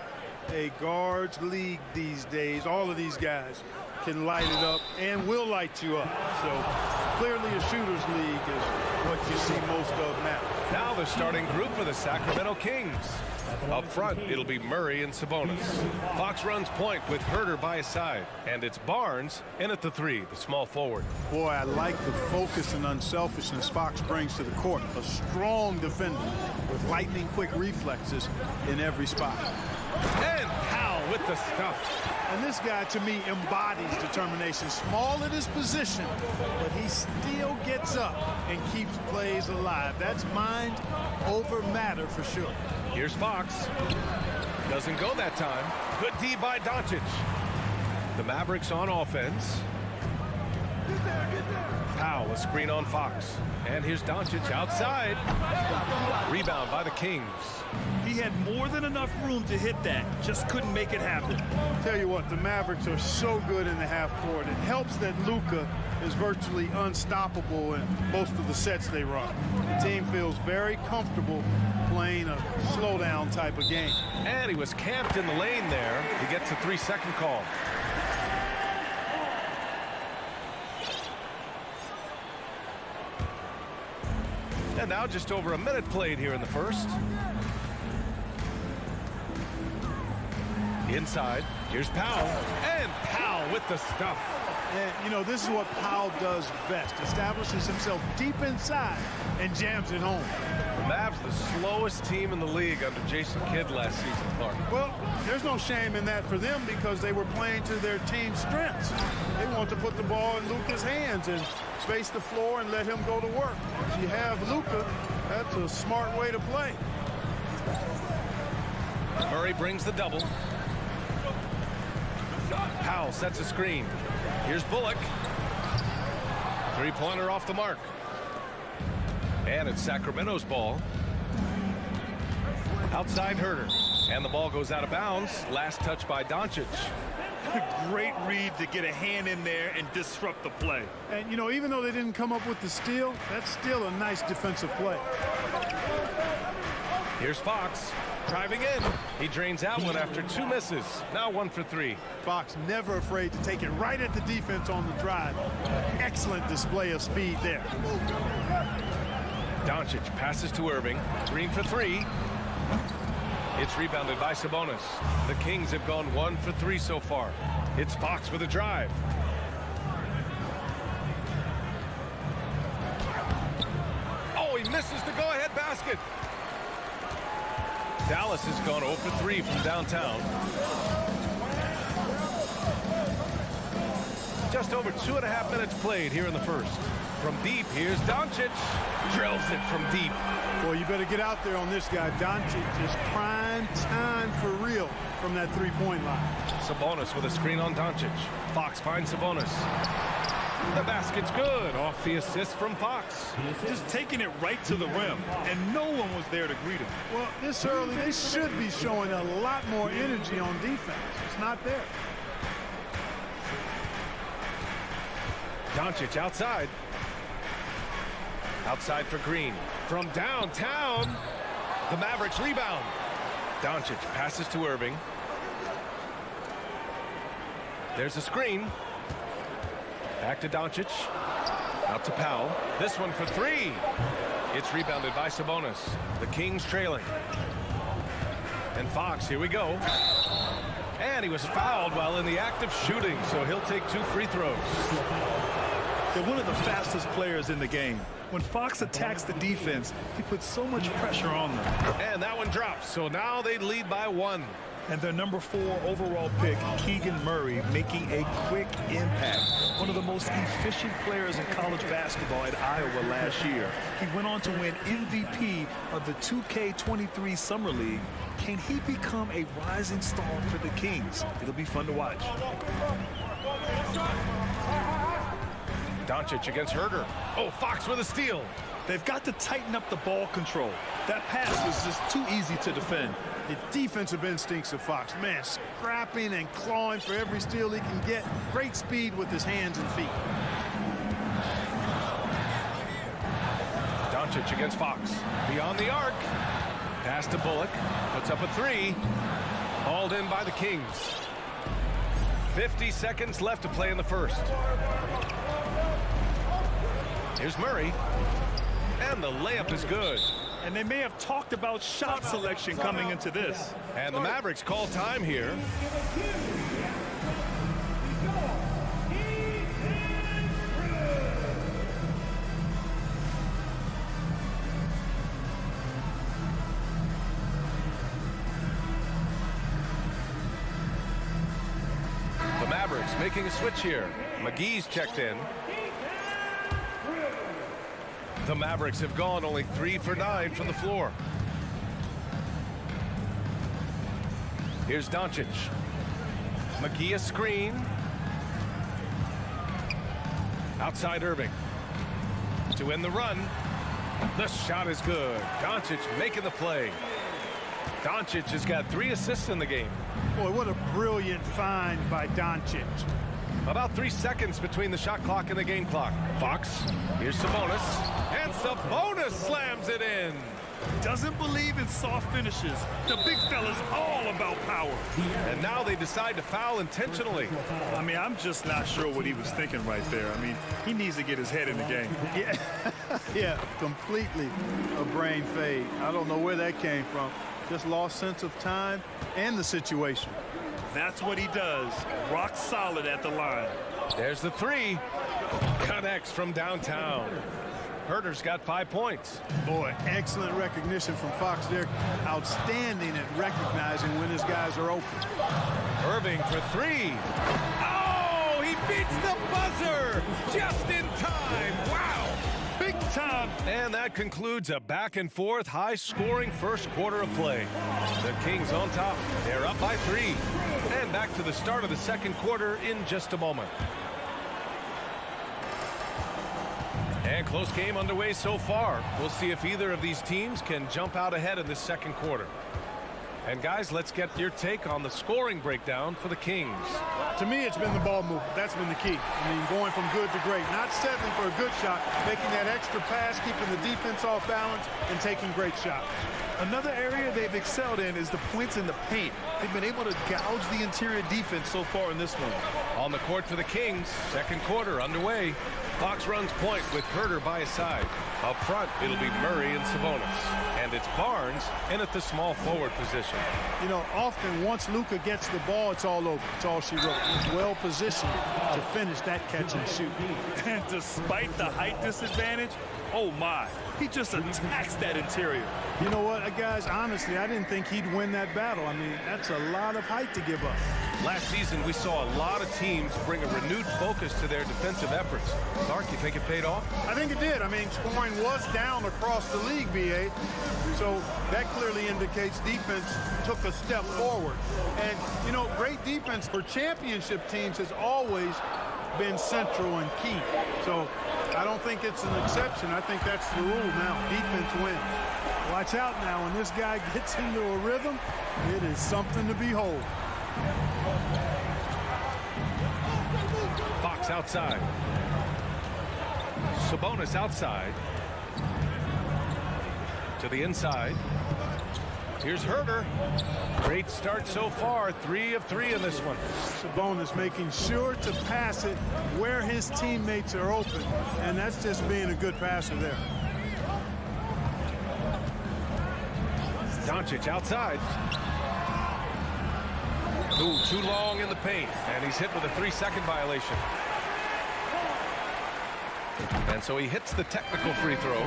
a guards league these days. All of these guys can light it up and will light you up. So clearly a shooter's league is what you see most of now. Now the starting group for the Sacramento Kings. Up front, it'll be Murray and Sabonis. Fox runs point with Herter by his side. And it's Barnes in at the 3, the small forward. Boy, I like the focus and unselfishness Fox brings to the court. A strong defender with lightning-quick reflexes in every spot. And Powell with the stuff. And this guy, to me, embodies determination. Small at his position, but he still gets up and keeps plays alive. That's mind over matter for sure. Here's Fox. Doesn't go that time. Good D by Doncic. The Mavericks on offense. Powell, a screen on Fox. And here's Doncic outside. Rebound by the Kings. He had more than enough room to hit that. Just couldn't make it happen. Tell you what, the Mavericks are so good in the half court. It helps that Luka is virtually unstoppable in most of the sets they run. The team feels very comfortable playing a slowdown type of game. And he was camped in the lane there. He gets a 3-second call. And now just over a minute played here in the first. Inside, here's Powell. And Powell with the stuff. And, you know, this is what Powell does best. Establishes himself deep inside and jams it home. The Mavs, the slowest team in the league under Jason Kidd last season, Clark. Well, there's no shame in that for them because they were playing to their team's strengths. They want to put the ball in Luka's hands and space the floor and let him go to work. If you have Luka, that's a smart way to play. Murray brings the double. Powell sets a screen. Here's Bullock. Three-pointer off the mark. And it's Sacramento's ball. Outside Herter. And the ball goes out of bounds. Last touch by Doncic. Great read to get a hand in there and disrupt the play. And, you know, even though they didn't come up with the steal, that's still a nice defensive play. Here's Fox. Driving in. He drains out one after 2 misses. Now 1 for 3. Fox never afraid to take it right at the defense on the drive. Excellent display of speed there. Doncic passes to Irving. Green for 3. It's rebounded by Sabonis. The Kings have gone 1 for 3 so far. It's Fox with a drive. Oh, he misses the go-ahead basket. Dallas has gone 0 for 3 from downtown. Just over 2.5 minutes played here in the first. From deep, here's Doncic. Drills it from deep. Boy, you better get out there on this guy. Doncic is prime time for real from that three-point line. Sabonis with a screen on Doncic. Fox finds Sabonis. The basket's good off the assist from Fox. Just taking it right to the rim, and no one was there to greet him. Well, this early, they should be showing a lot more energy on defense. It's not there. Doncic outside. Outside for Green. From downtown, the Mavericks rebound. Doncic passes to Irving. There's a screen. Back to Doncic. Out to Powell. This one for 3. It's rebounded by Sabonis. The Kings trailing. And Fox, here we go. And he was fouled while in the act of shooting, so he'll take 2 free throws. They're one of the fastest players in the game. When Fox attacks the defense, he puts so much pressure on them. And that one drops, so now they lead by 1. And their number 4 overall pick, Keegan Murray, making a quick impact. One of the most efficient players in college basketball at Iowa last year. He went on to win MVP of the 2K23 Summer League. Can he become a rising star for the Kings? It'll be fun to watch. Doncic against Herter. Oh, Fox with a steal. They've got to tighten up the ball control. That pass was just too easy to defend. The defensive instincts of Fox, man, scrapping and clawing for every steal he can get. Great speed with his hands and feet. Doncic against Fox. Beyond the arc. Pass to Bullock. Puts up a three. Hauled in by the Kings. 50 seconds left to play in the first. Here's Murray. And the layup is good. And they may have talked about shot selection coming into this. And the Mavericks call time here. The Mavericks making a switch here. McGee's checked in. The Mavericks have gone only 3 for 9 from the floor. Here's Doncic. McGee a screen. Outside Irving. To end the run. The shot is good. Doncic making the play. Doncic has got 3 assists in the game. Boy, what a brilliant find by Doncic. About 3 seconds between the shot clock and the game clock. Fox, here's Sabonis. And Sabonis slams it in. Doesn't believe in soft finishes. The big fella's all about power. And now they decide to foul intentionally. I mean, I'm just not sure what he was thinking right there. I mean, he needs to get his head in the game. Yeah, completely a brain fade. I don't know where that came from. Just lost sense of time and the situation. That's what he does. Rock solid at the line. There's the three. Connects from downtown. Herter's got 5 points. Boy, excellent recognition from Fox there. Outstanding at recognizing when his guys are open. Irving for 3. Oh, he beats the buzzer just in time. Wow. Big time. And that concludes a back and forth, high-scoring first quarter of play. The Kings on top. They're up by 3. And back to the start of the second quarter in just a moment. And close game underway so far. We'll see if either of these teams can jump out ahead in this second quarter. And guys, let's get your take on the scoring breakdown for the Kings. To me, it's been the ball movement. That's been the key. I mean, going from good to great. Not settling for a good shot, making that extra pass, keeping the defense off balance, and taking great shots. Another area they've excelled in is the points in the paint. They've been able to gouge the interior defense so far in this one. On the court for the Kings, second quarter underway. Fox runs point with Herter by his side. Up front, it'll be Murray and Sabonis. And it's Barnes in at the small forward position. You know, often once Luka gets the ball, it's all over. It's all she wrote. He's well positioned to finish that catch and shoot. And despite the height disadvantage, oh my, he just attacks that interior. You know what, guys, honestly, I didn't think he'd win that battle. I mean, that's a lot of height to give up. Last season, we saw a lot of teams bring a renewed focus to their defensive efforts. Clark, you think it paid off? I think it did. I mean, scoring was down across the league, B.A., so that clearly indicates defense took a step forward. And, you know, great defense for championship teams has always been central and key. So I don't think it's an exception. I think that's the rule now. Defense wins. Watch out now. When this guy gets into a rhythm, it is something to behold. Fox outside. Sabonis outside. To the inside. Here's Herter. Great start so far. 3 of 3 in this one. Sabonis making sure to pass it where his teammates are open. And that's just being a good passer there. Doncic outside. Ooh, too long in the paint. And he's hit with a 3-second violation. And so he hits the technical free throw.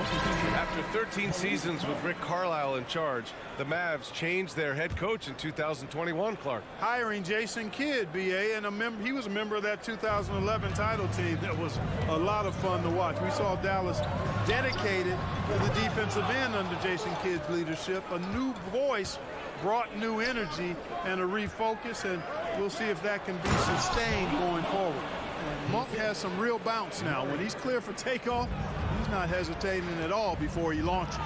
After 13 seasons with Rick Carlisle in charge, the Mavs changed their head coach in 2021, Clark. Hiring Jason Kidd, B.A., and he was a member of that 2011 title team. That was a lot of fun to watch. We saw Dallas dedicated to the defensive end under Jason Kidd's leadership. A new voice brought new energy and a refocus, and we'll see if that can be sustained going forward. Monk has some real bounce now. When he's clear for takeoff, he's not hesitating at all before he launches.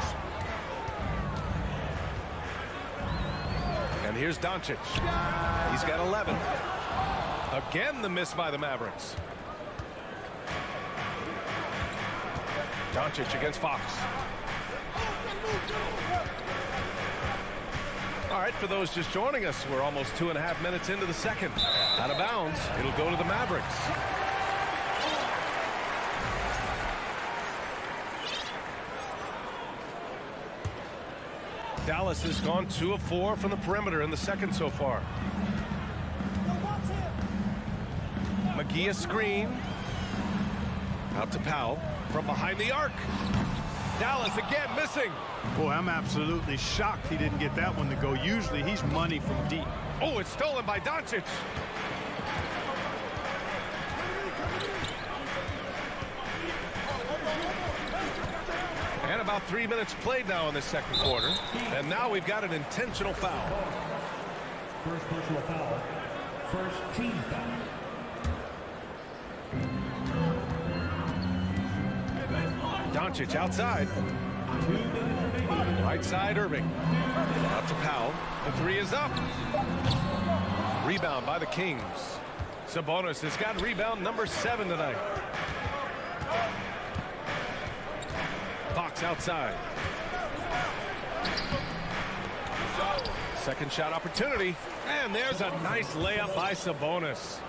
And here's Doncic. He's got 11. Again, the miss by the Mavericks. Doncic against Fox. All right, for those just joining us, we're almost 2.5 minutes into the second. Out of bounds, it'll go to the Mavericks. Dallas has gone 2 of 4 from the perimeter in the second so far. McGee a screen. Out to Powell from behind the arc. Dallas again missing. Boy, I'm absolutely shocked he didn't get that one to go. Usually he's money from deep. Oh, it's stolen by Doncic. And about 3 minutes played now in the second quarter. And now we've got an intentional foul. First personal foul. First team foul. Doncic outside. Right side, Irving. Out to Powell. The three is up. Rebound by the Kings. Sabonis has got rebound number 7 tonight. Fox outside. Second shot opportunity. And there's a nice layup by Sabonis.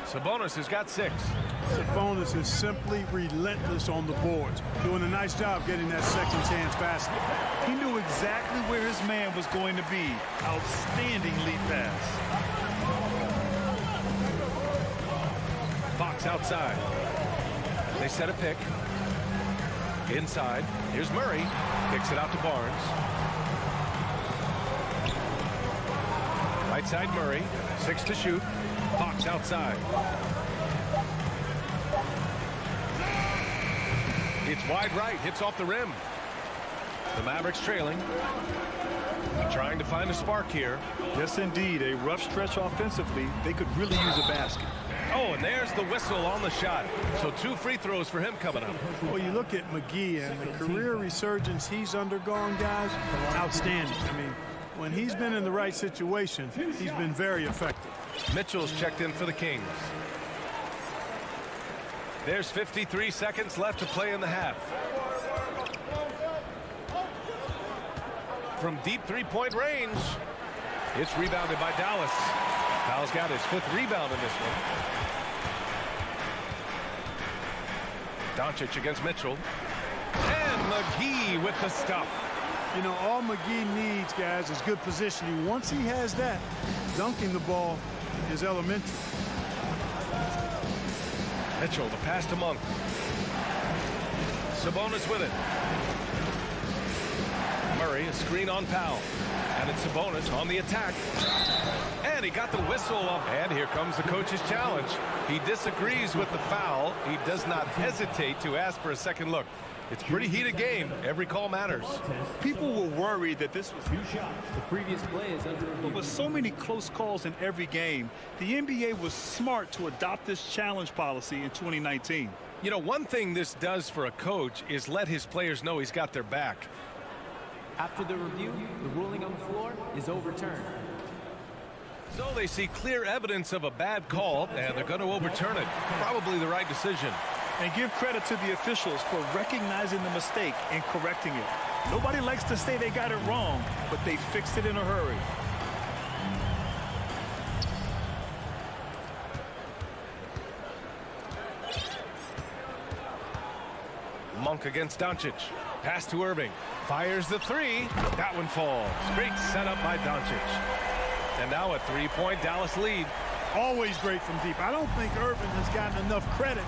Sabonis has got 6. Sabonis is simply relentless on the boards, doing a nice job getting that second chance basket. He knew exactly where his man was going to be. Outstanding lead pass. Fox outside. They set a pick. Inside. Here's Murray. Kicks it out to Barnes. Right side Murray. 6 to shoot. Fox outside. It's wide right. Hits off the rim. The Mavericks trailing. Trying to find a spark here. Yes, indeed. A rough stretch offensively. They could really use a basket. Oh, and there's the whistle on the shot. So 2 free throws for him coming up. Well, you look at McGee and the career resurgence he's undergone, guys, outstanding. I mean, when he's been in the right situation, he's been very effective. Mitchell's checked in for the Kings. There's 53 seconds left to play in the half. From deep three-point range, it's rebounded by Dallas. Powell's got his 5th rebound in this one. Doncic against Mitchell. And McGee with the stuff. You know, all McGee needs, guys, is good positioning. Once he has that, dunking the ball is elementary. Mitchell, the pass to Monk. Sabonis with it. Murray, a screen on Powell. And it's Sabonis on the attack. And he got the whistle up. And here comes the coach's challenge. He disagrees with the foul. He does not hesitate to ask for a second look. It's a pretty heated game. Every call matters. People were worried that this was 2 shots. The previous play is under review. But with so many close calls in every game, the NBA was smart to adopt this challenge policy in 2019. You know, one thing this does for a coach is let his players know he's got their back. After the review, the ruling on the floor is overturned. So they see clear evidence of a bad call, and they're going to overturn it. Probably the right decision. And give credit to the officials for recognizing the mistake and correcting it. Nobody likes to say they got it wrong, but they fixed it in a hurry. Monk against Doncic. Pass to Irving. Fires the 3. That one falls. Great setup by Doncic. And now a 3-point Dallas lead. Always great from deep. I don't think Irving has gotten enough credit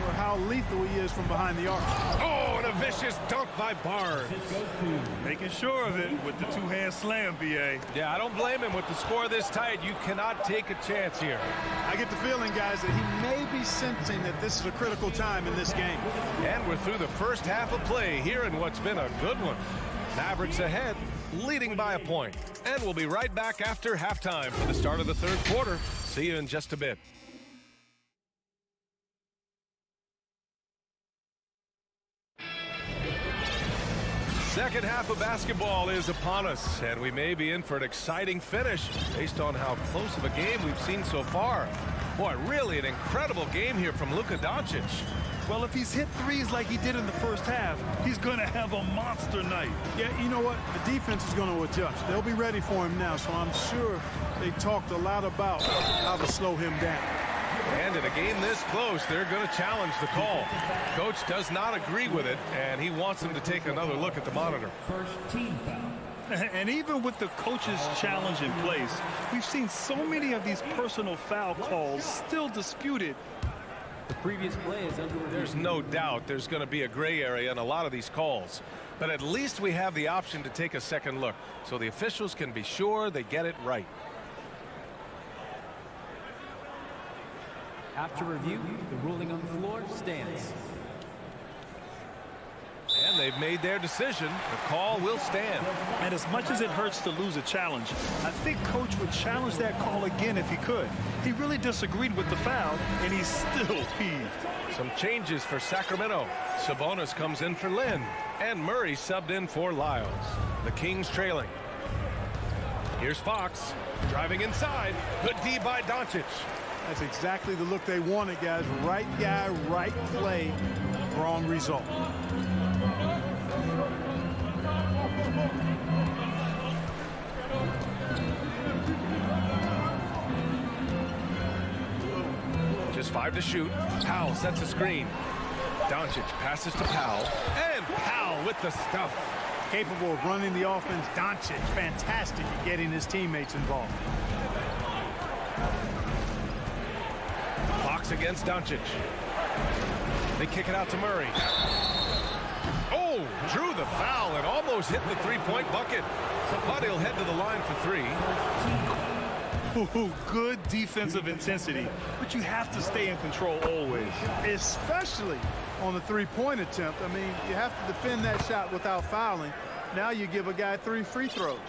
for how lethal he is from behind the arc. Oh, and a vicious dunk by Barnes. Making sure of it with the 2-hand slam, B.A. Yeah, I don't blame him. With the score this tight, you cannot take a chance here. I get the feeling, guys, that he may be sensing that this is a critical time in this game. And we're through the first half of play here in what's been a good one. Mavericks ahead, leading by a point. And we'll be right back after halftime for the start of the third quarter. See you in just a bit. Second half of basketball is upon us, and we may be in for an exciting finish based on how close of a game we've seen so far. Boy, really an incredible game here from Luka Doncic. Well, if he's hit threes like he did in the first half, he's going to have a monster night. Yeah, you know what? The defense is going to adjust. They'll be ready for him now, so I'm sure they talked a lot about how to slow him down. And in a game this close, they're going to challenge the call. Coach does not agree with it, and he wants them to take another look at the monitor. First team foul. And even with the coach's challenge in place, we've seen so many of these personal foul calls still disputed. The previous play is under review. There's no doubt there's going to be a gray area in a lot of these calls. But at least we have the option to take a second look, so the officials can be sure they get it right. After review, the ruling on the floor stands. And they've made their decision. The call will stand. And as much as it hurts to lose a challenge, I think Coach would challenge that call again if he could. He really disagreed with the foul, and he's still peeved. Some changes for Sacramento. Sabonis comes in for Lynn, and Murray subbed in for Lyles. The Kings trailing. Here's Fox driving inside. Good D by Doncic. That's exactly the look they wanted, guys. Right guy, right play, wrong result. Just 5 to shoot. Powell sets a screen. Doncic passes to Powell, and Powell with the stuff. Capable of running the offense. Doncic, fantastic at getting his teammates involved. Fox against Doncic. They kick it out to Murray. Oh, drew the foul and almost hit the three-point bucket. But he'll head to the line for three. Ooh, good defensive intensity, but you have to stay in control always. Especially on the three-point attempt. I mean, you have to defend that shot without fouling. Now you give a guy 3 free throws.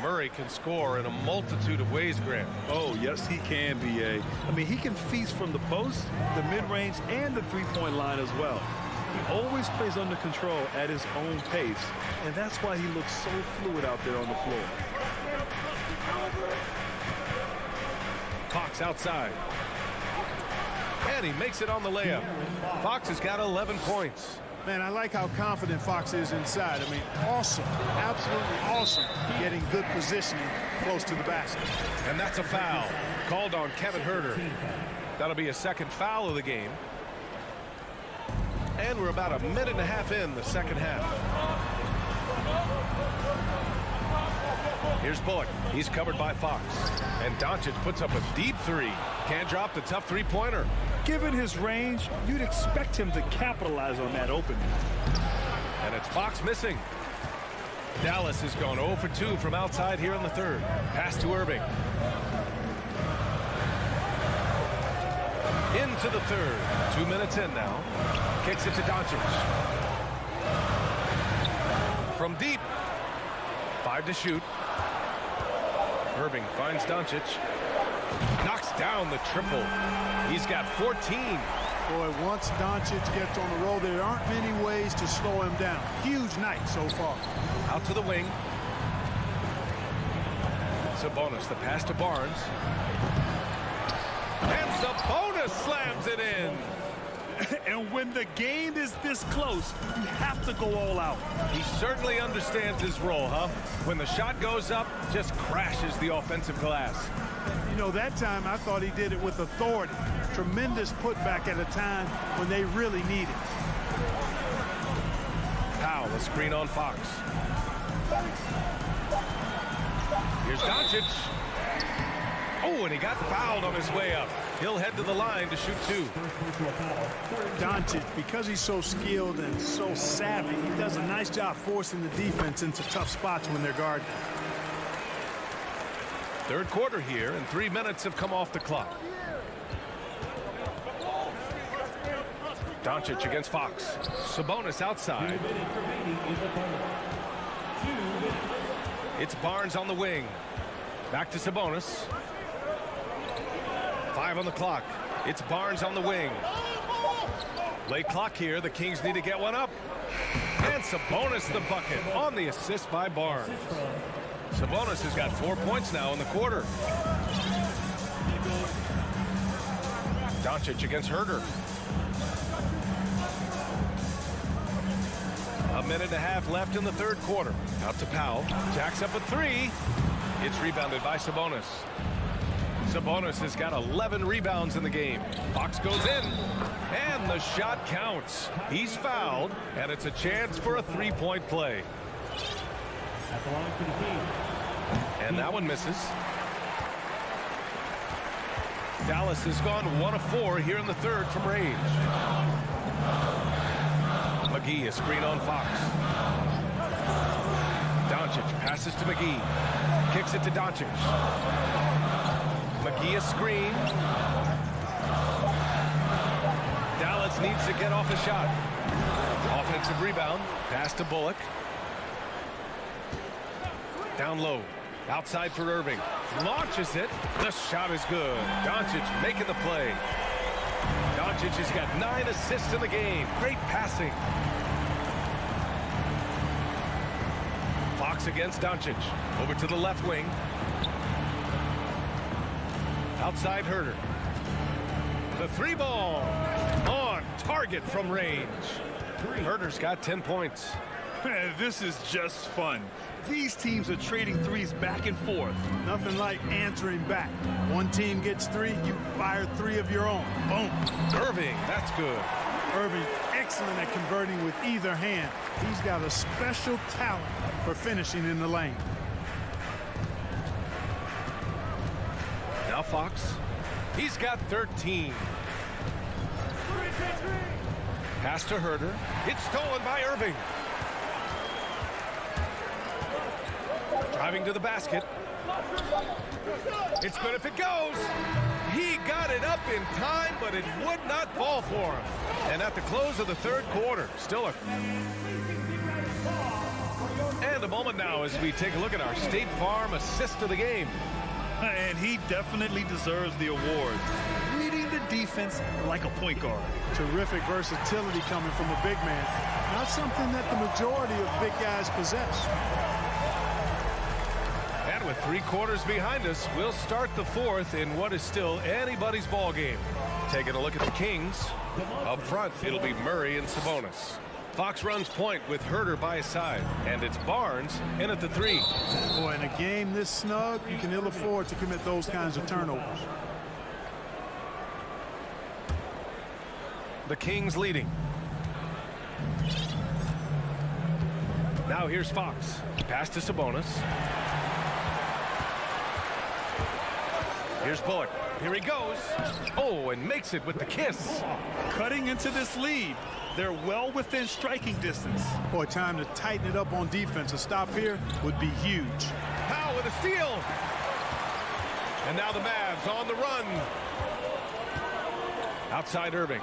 Murray can score in a multitude of ways, Grant. Oh, yes, he can, B.A. I mean, he can feast from the post, the mid-range, and the three-point line as well. He always plays under control at his own pace, and that's why he looks so fluid out there on the floor. Fox outside. And he makes it on the layup. Fox has got 11 points. Man, I like how confident Fox is inside. I mean, awesome, absolutely awesome, getting good positioning close to the basket. And that's a foul called on Kevin Huerter. That'll be a second foul of the game. And we're about a minute and a half in the second half. Here's Bullock. He's covered by Fox. And Doncic puts up a deep three. Can't drop the tough three-pointer. Given his range, you'd expect him to capitalize on that opening. And it's Fox missing. Dallas has gone 0 for 2 from outside here in the third. Pass to Irving. Into the third. 2 minutes in now. Kicks it to Doncic. From deep. 5 to shoot. Irving finds Doncic. Knocks down the triple. He's got 14. Boy, once Doncic gets on the roll, there aren't many ways to slow him down. Huge night so far. Out to the wing. Sabonis, the pass to Barnes. And Sabonis slams it in. And when the game is this close, you have to go all out. He certainly understands his role, huh? When the shot goes up, just crashes the offensive glass. You know, that time I thought he did it with authority. Tremendous putback at a time when they really need it. Powell, a screen on Fox. Here's Doncic. Oh, and he got fouled on his way up. He'll head to the line to shoot 2. Doncic, because he's so skilled and so savvy, he does a nice job forcing the defense into tough spots when they're guarding. Third quarter here, and 3 minutes have come off the clock. Doncic against Fox. Sabonis outside. It's Barnes on the wing. Back to Sabonis. 5 on the clock. It's Barnes on the wing. Late clock here. The Kings need to get one up. And Sabonis the bucket on the assist by Barnes. Sabonis has got 4 points now in the quarter. Doncic against Herder. A minute and a half left in the third quarter. Out to Powell. Jacks up a three. It's rebounded by Sabonis. Sabonis has got 11 rebounds in the game. Fox goes in, and the shot counts. He's fouled, and it's a chance for a three-point play. And that one misses. Dallas has gone 1 of 4 here in the third from range. McGee, a screen on Fox. Doncic passes to McGee. Kicks it to Doncic. McGee a screen. Dallas needs to get off a shot. Offensive rebound. Pass to Bullock. Down low. Outside for Irving. Launches it. The shot is good. Doncic making the play. Doncic has got 9 assists in the game. Great passing. Fox against Doncic. Over to the left wing. Outside Herder. The three ball. On target from range. Herder's got 10 points. This is just fun. These teams are trading threes back and forth. Nothing like answering back. One team gets 3, you fire 3 of your own. Boom. Irving, that's good. Irving, excellent at converting with either hand. He's got a special talent for finishing in the lane. Now Fox. He's got 13. Pass to Herder. It's stolen by Irving. Driving to the basket. It's good if it goes. He got it up in time, but it would not fall for him. And at the close of the third quarter, still a... And a moment now as we take a look at our State Farm assist of the game. And he definitely deserves the award. Reading the defense like a point guard. Terrific versatility coming from a big man. Not something that the majority of big guys possess. And with 3 quarters behind us, we'll start the fourth in what is still anybody's ball game. Taking a look at the Kings. Up front, it'll be Murray and Sabonis. Fox runs point with Herder by his side. And it's Barnes in at the 3. Boy, in a game this snug, you can ill afford to commit those kinds of turnovers. The Kings leading. Now here's Fox. Pass to Sabonis. Here's Bullock. Here he goes. Oh, and makes it with the kiss. Cutting into this lead. They're well within striking distance. Boy, time to tighten it up on defense. A stop here would be huge. Powell with a steal. And now the Mavs on the run. Outside Irving.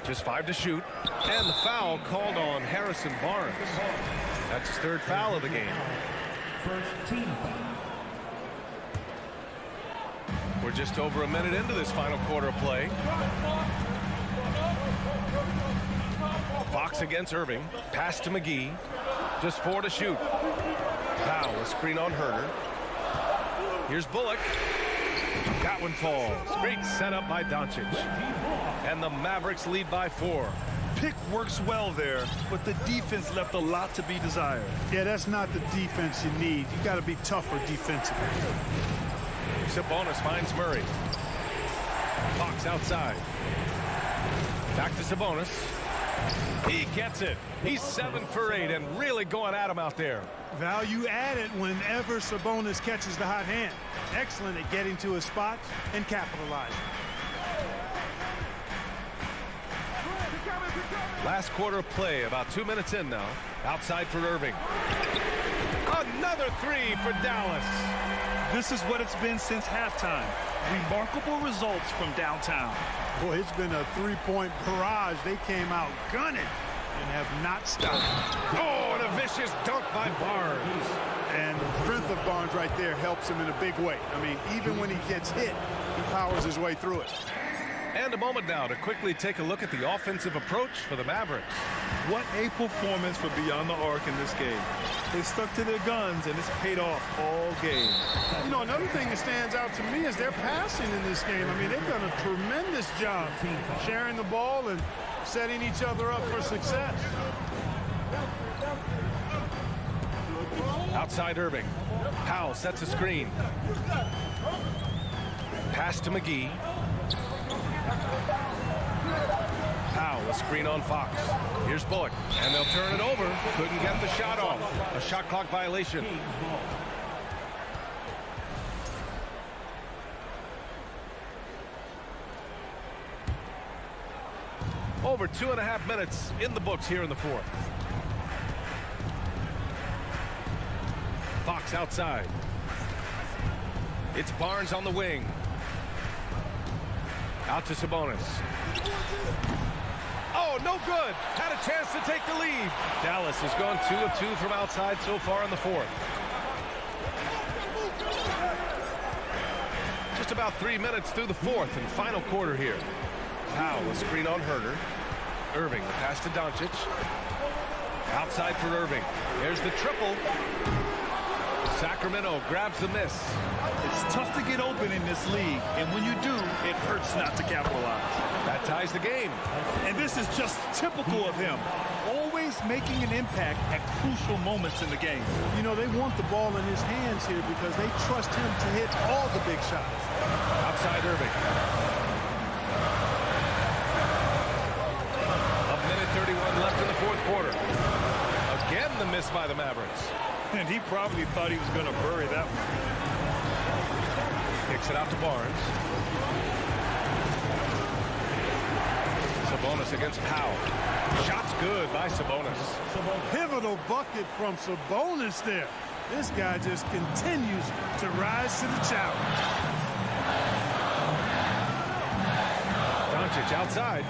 Just 5 to shoot. And the foul called on Harrison Barnes. That's his 3rd foul of the game. First team foul. We're just over a minute into this final quarter of play. Fox against Irving. Pass to McGee. Just 4 to shoot. Powell, a screen on Herder. Here's Bullock. That one falls. Great setup by Doncic. And the Mavericks lead by 4. Pick works well there, but the defense left a lot to be desired. Yeah, that's not the defense you need. You got to be tougher defensively. Sabonis finds Murray. Fox outside. Back to Sabonis. He gets it. He's 7 for 8 and really going at him out there. Value added whenever Sabonis catches the hot hand. Excellent at getting to his spot and capitalizing. Last quarter of play, about 2 minutes in now. Outside for Irving. Another 3 for Dallas. This is what it's been since halftime. Remarkable results from downtown. Boy, it's been a 3-point barrage. They came out gunning and have not stopped. Oh, and a vicious dunk by Barnes. And the strength of Barnes right there helps him in a big way. I mean, even when he gets hit, he powers his way through it. And a moment now to quickly take a look at the offensive approach for the Mavericks. What a performance for Beyond the Arc in this game. They stuck to their guns, and it's paid off all game. You know, another thing that stands out to me is their passing in this game. I mean, they've done a tremendous job sharing the ball and setting each other up for success. Outside Irving. Powell sets a screen. Pass to McGee. Powell, a screen on Fox. Here's Bullock, and they'll turn it over. Couldn't get the shot off. A shot clock violation. Over 2.5 minutes in the books here in the fourth. Fox outside. It's Barnes on the wing. Out to Sabonis. Oh, no good. Had a chance to take the lead. Dallas has gone 2 of 2 from outside so far in the fourth. Just about 3 minutes through the fourth and final quarter here. Powell, a screen on Herter. Irving, the pass to Doncic. Outside for Irving. There's the triple. Sacramento grabs the miss. It's tough to get open in this league, and when you do, it hurts not to capitalize. That ties the game. And this is just typical of him. Always making an impact at crucial moments in the game. You know, they want the ball in his hands here because they trust him to hit all the big shots. Outside Irving. A minute 31 left in the fourth quarter. Again, the miss by the Mavericks. And he probably thought he was going to bury that one. Kicks it out to Barnes. Sabonis against Powell. Shot's good by Sabonis. Pivotal bucket from Sabonis there. This guy just continues to rise to the challenge. Doncic outside.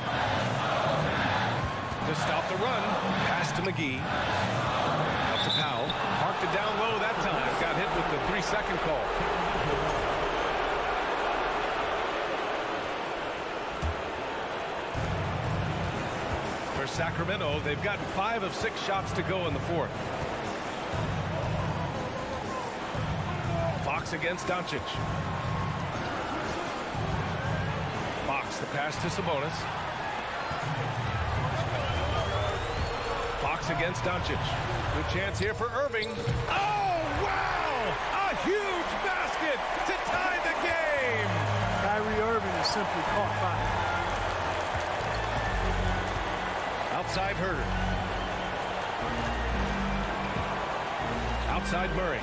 To stop the run. Pass to McGee. Up to Powell. Parked it down low that time. Got hit with the 3-second call. For Sacramento, they've gotten 5 of 6 shots to go in the fourth. Fox against Doncic. Fox, the pass to Sabonis. Fox against Doncic. Good chance here for Irving. Oh, wow! A huge basket to tie the game! Kyrie Irving is simply caught fire. Outside Herter. Outside Murray.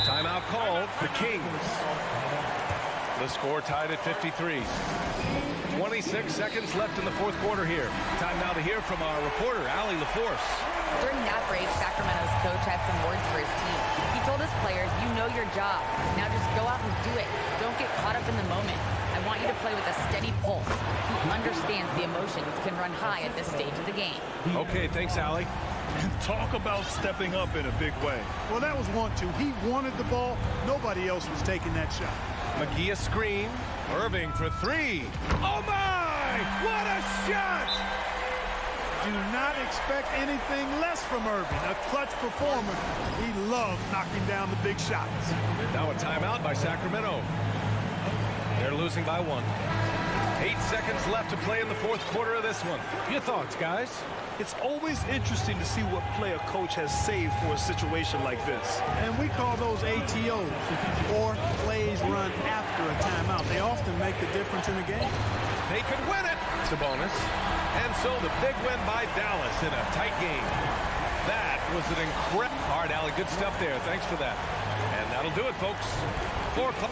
Timeout called. The Kings. The score tied at 53. 26 seconds left in the fourth quarter here. Time now to hear from our reporter, Allie LaForce. During that break, Sacramento's coach had some words for his team. He told his players, you know your job. Now just go out and do it. Don't get caught up in the moment. I want you to play with a steady pulse. Who understands the emotions can run high at this stage of the game. Okay, thanks, Allie. Talk about stepping up in a big way. Well, that was 1-2. He wanted the ball. Nobody else was taking that shot. McGee a screen. Irving for 3. Oh, my! What a shot! Do not expect anything less from Irving. A clutch performer. He loves knocking down the big shots. Now a timeout by Sacramento. They're losing by 1. 8 seconds left to play in the fourth quarter of this one. Your thoughts, guys? It's always interesting to see what play a coach has saved for a situation like this. And we call those ATOs, or plays run after a timeout. They often make the difference in the game. They could win it, Sabonis. And so the big win by Dallas in a tight game. That was an incredible... All right, Allie, good stuff there. Thanks for that. And that'll do it, folks. 4 o'clock.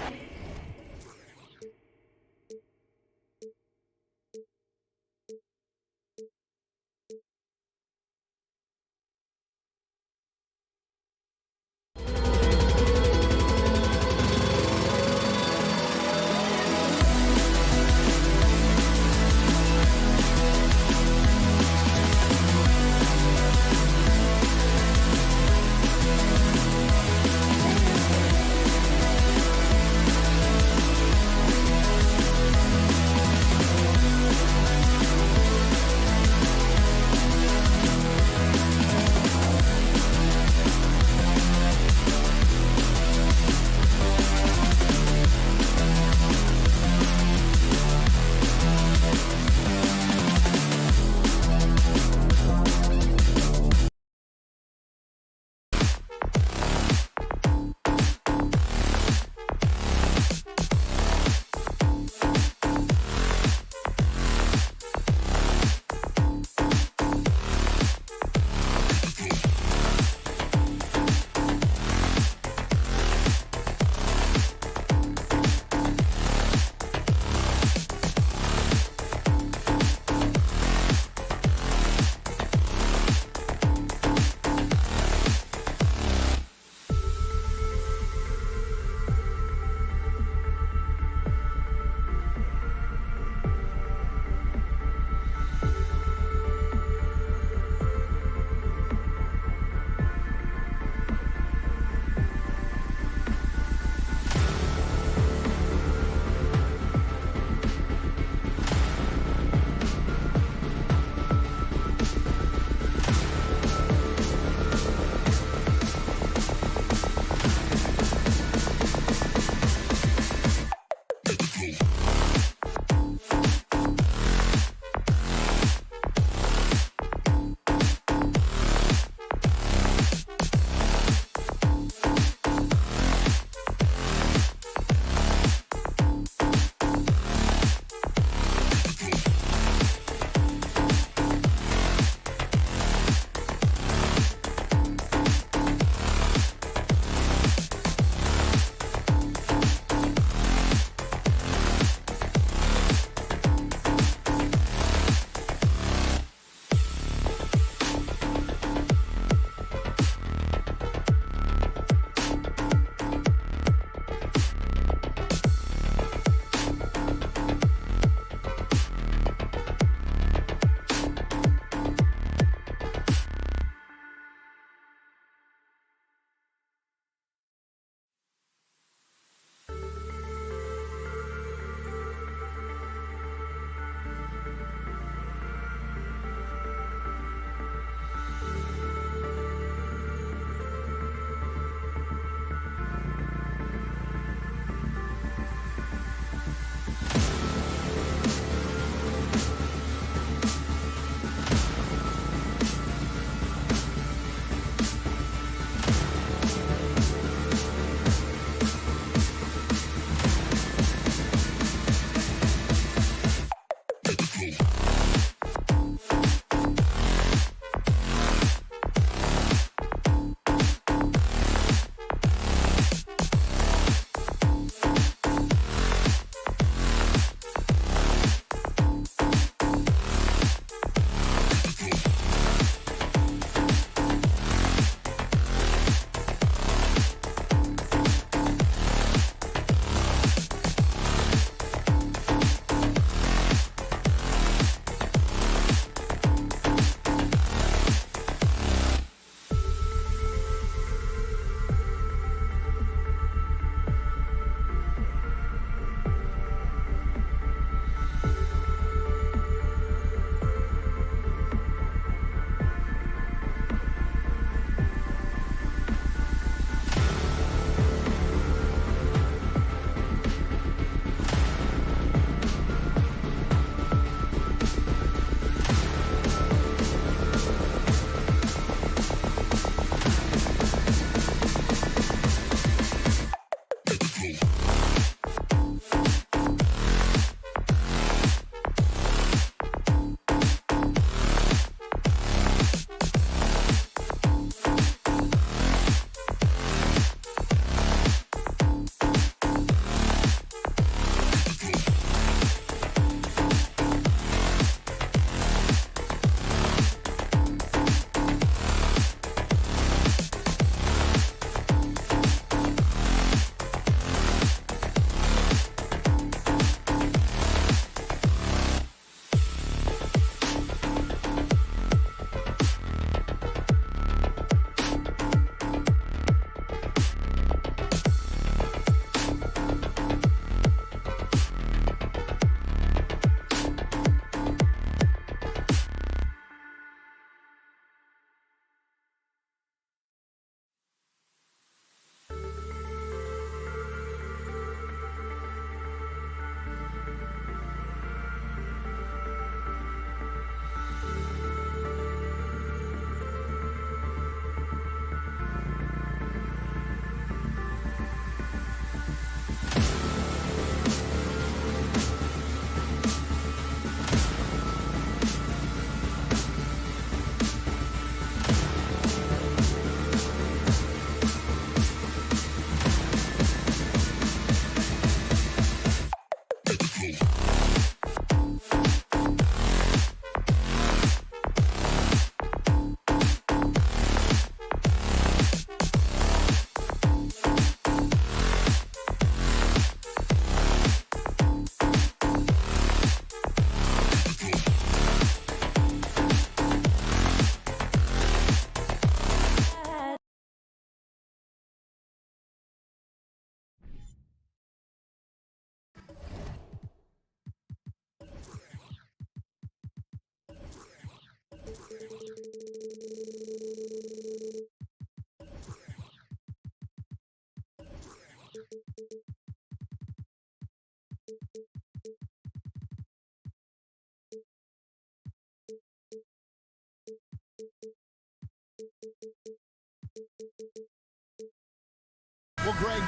Well, Greg.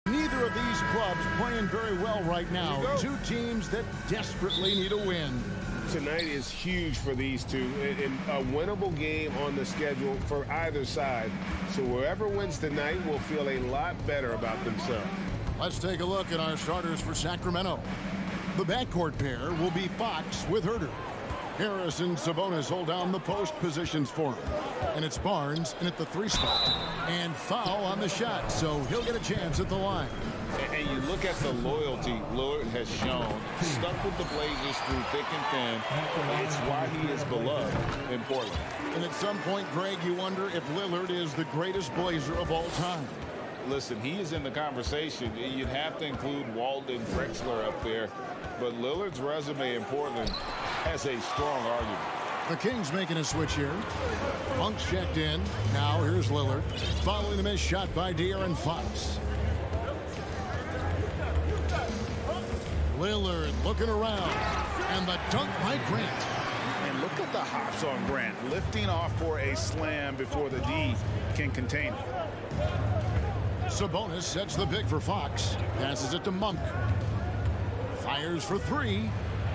Neither of these clubs playing very well right now. Two teams that desperately need a win. Tonight is huge for these two, and a winnable game on the schedule for either side. So whoever wins tonight will feel a lot better about themselves. Let's take a look at our starters for Sacramento. The backcourt pair will be Fox with Herter. Harris and Sabonis hold down the post positions for him. And it's Barnes in at the 3 spot. And foul on the shot, so he'll get a chance at the line. And you look at the loyalty Lillard has shown, stuck with the Blazers through thick and thin. It's why he is beloved in Portland. And at some point, Greg, you wonder if Lillard is the greatest Blazer of all time. Listen, he is in the conversation. You'd have to include Walden Drexler up there. But Lillard's resume in Portland has a strong argument. The Kings making a switch here. Monk's checked in. Now here's Lillard. Following the missed shot by De'Aaron Fox. Lillard looking around. And the dunk by Grant. And look at the hops on Grant. Lifting off for a slam before the D can contain it. Sabonis sets the pick for Fox. Passes it to Monk. Fires for 3.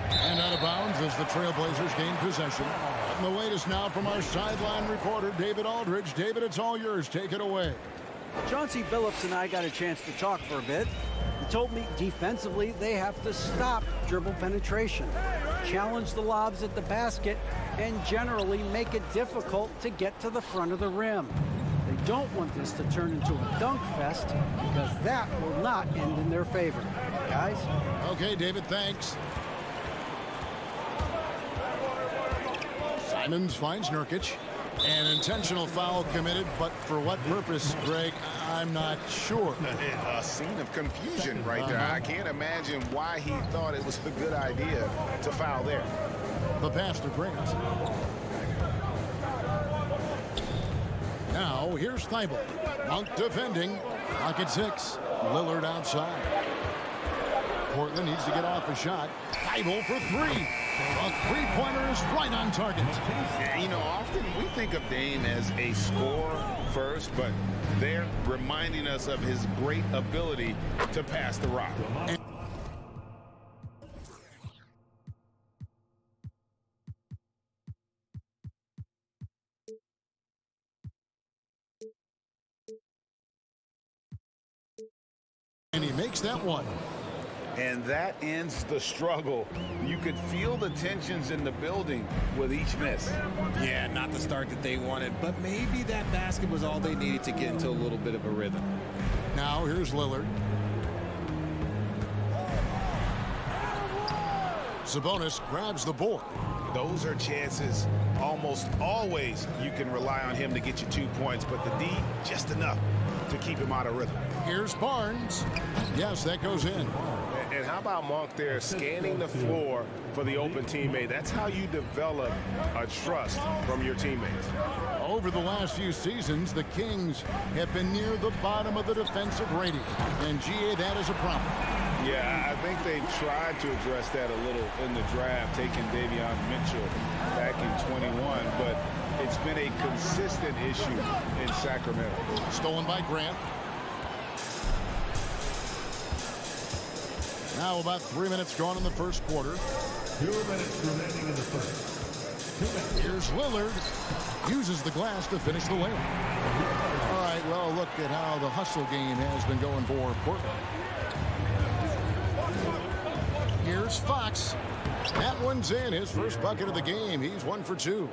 And out of bounds as the Trailblazers gain possession. And the latest now from our sideline reporter, David Aldridge. David, it's all yours. Take it away. Chauncey Billups and I got a chance to talk for a bit. He told me defensively they have to stop dribble penetration, challenge the lobs at the basket, and generally make it difficult to get to the front of the rim. They don't want this to turn into a dunk fest because that will not end in their favor. Guys? Okay, David, thanks. Simons finds Nurkic. An intentional foul committed, but for what purpose, Greg, I'm not sure. A scene of confusion right there. I can't imagine why he thought it was a good idea to foul there. The pass to Grant. Now, here's Thibault. Monk defending. Clock at 6. Lillard outside. Portland needs to get off a shot. Thibault for 3. A three-pointer is right on target. You know, often we think of Dame as a scorer first, but they're reminding us of his great ability to pass the rock. And he makes that one. And that ends the struggle. You could feel the tensions in the building with each miss. Yeah, not the start that they wanted, but maybe that basket was all they needed to get into a little bit of a rhythm. Now here's Lillard. Sabonis grabs the board. Those are chances. Almost always you can rely on him to get you 2 points, but the D, just enough to keep him out of rhythm. Here's Barnes. Yes, that goes in. And how about Monk there scanning the floor for the open teammate? That's how you develop a trust from your teammates. Over the last few seasons, the Kings have been near the bottom of the defensive rating. And, GA, that is a problem. Yeah, I think they've tried to address that a little in the draft, taking Davion Mitchell back in 21, but it's been a consistent issue in Sacramento. Stolen by Grant. Now about 3 minutes gone in the first quarter. 2 minutes remaining in the first. 2 minutes. Here's Lillard. Uses the glass to finish the layup. All right, well, look at how the hustle game has been going for Portland. Here's Fox. That one's in. His first bucket of the game. He's 1 for 2.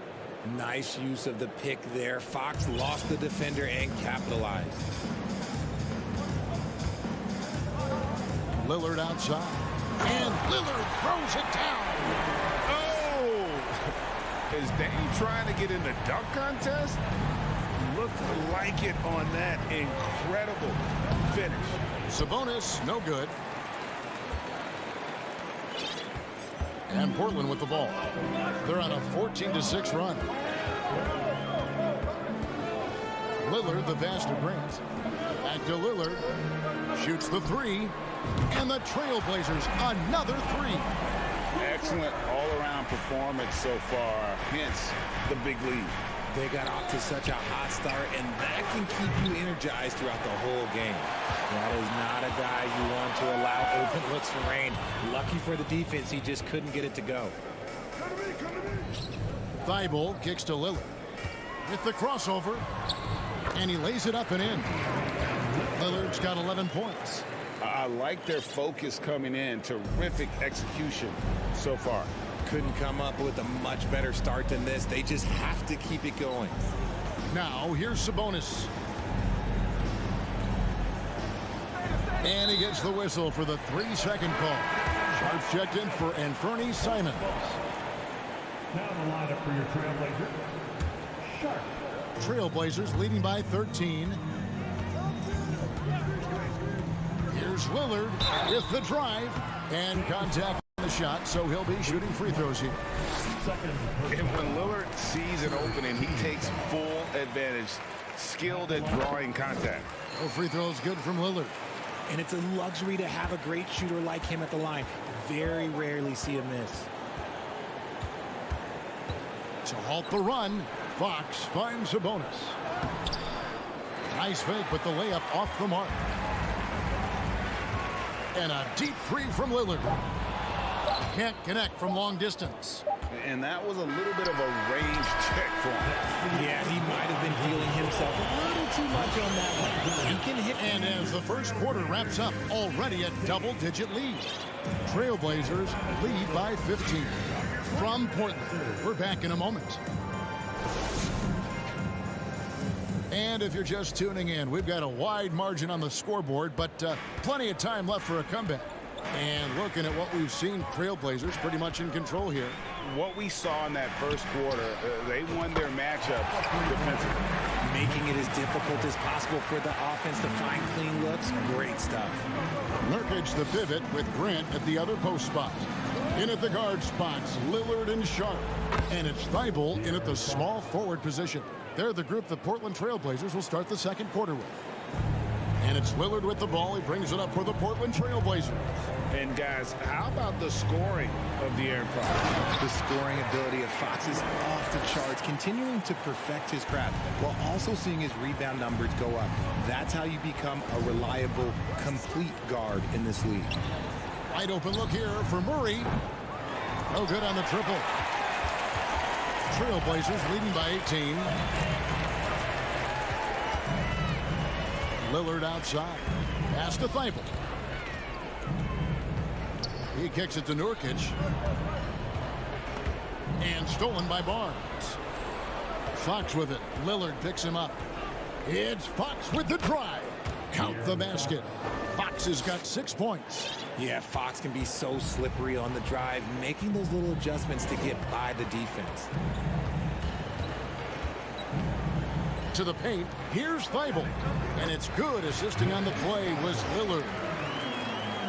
Nice use of the pick there. Fox lost the defender and capitalized. Lillard outside. And Lillard throws it down. Oh! Is Dame trying to get in the dunk contest? Looked like it on that incredible finish. Sabonis, no good. And Portland with the ball. They're on a 14-6 run. Lillard, the pass to Grant. Back to Lillard. Shoots the three. And the Trailblazers, another three. Excellent all-around performance so far, hence the big lead. They got off to such a hot start, and that can keep you energized throughout the whole game. That is not a guy you want to allow open looks for rain. Lucky for the defense, he just couldn't get it to go. Thibault kicks to Lillard. With the crossover. And he lays it up and in. Lillard's got 11 points. I like their focus coming in. Terrific execution so far. Couldn't come up with a much better start than this. They just have to keep it going. Now, here's Sabonis. And he gets the whistle for the 3-second call. Sharps checked in for Anthony Simons. Now the lineup for your Trailblazers. Sharp. Trailblazers leading by 13. Here's Lillard with the drive. And contact on the shot, so he'll be shooting free throws here. And when Lillard sees an opening, he takes full advantage. Skilled at drawing contact. No free throws good from Lillard. And it's a luxury to have a great shooter like him at the line. Very rarely see a miss. To halt the run, Fox finds Sabonis. Nice fake, but the layup off the mark. And a deep three from Lillard. Can't connect from long distance. And that was a little bit of a range check for him. Yeah, he might have been feeling himself a little too much on that one. He can hit. And as the first quarter wraps up, already a double-digit lead. Trailblazers lead by 15. From Portland, we're back in a moment. And if you're just tuning in, we've got a wide margin on the scoreboard, but plenty of time left for a comeback. And looking at what we've seen, Trailblazers pretty much in control here. What we saw in that first quarter, they won their matchup defensively. Making it as difficult as possible for the offense to find clean looks. Great stuff. Nurkic the pivot with Grant at the other post spot. In at the guard spots, Lillard and Sharp. And it's Thibault in at the small forward position. They're the group the Portland Trailblazers will start the second quarter with. And it's Lillard with the ball. He brings it up for the Portland Trailblazers. And guys, how about the scoring of De'Aaron Fox? The scoring ability of Fox is off the charts, continuing to perfect his craft while also seeing his rebound numbers go up. That's how you become a reliable, complete guard in this league. Wide open look here for Murray. No good on the triple. Trailblazers leading by 18. Lillard outside. Pass to Thibault. He kicks it to Nurkic. And stolen by Barnes. Fox with it. Lillard picks him up. It's Fox with the drive. Count the basket. Fox has got 6 points. Yeah, Fox can be so slippery on the drive, making those little adjustments to get by the defense. To the paint, here's Thibault. And it's good. Assisting on the play was Lillard.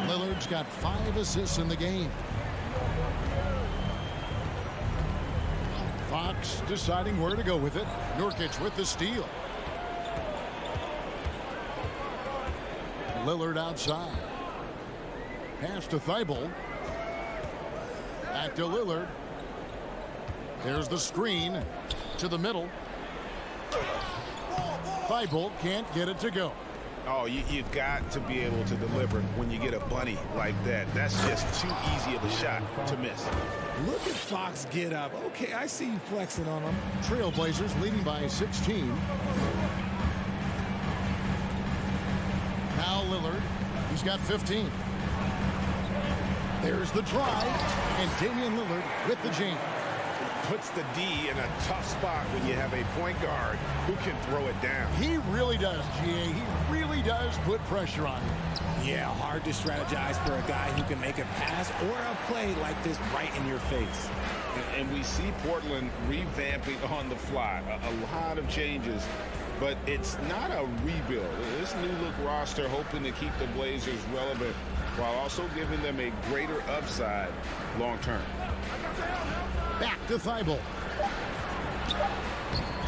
Lillard's got 5 assists in the game. Fox deciding where to go with it. Nurkic with the steal. Lillard outside. Pass to Thibault. Back to Lillard. There's the screen to the middle. Thibault can't get it to go. Oh, you've got to be able to deliver when you get a bunny like that. That's just too easy of a shot to miss. Look at Fox get up. Okay, I see you flexing on him. Trailblazers leading by 16. Now Lillard. He's got 15. There's the drive. And Damian Lillard with the jam. puts the D in a tough spot when you have a point guard who can throw it down. He really does, GA. He really does put pressure on him. Yeah, hard to strategize for a guy who can make a pass or a play like this right in your face. And we see Portland revamping on the fly. A lot of changes, but it's not a rebuild. This new look roster hoping to keep the Blazers relevant while also giving them a greater upside long term. Back to Thibault.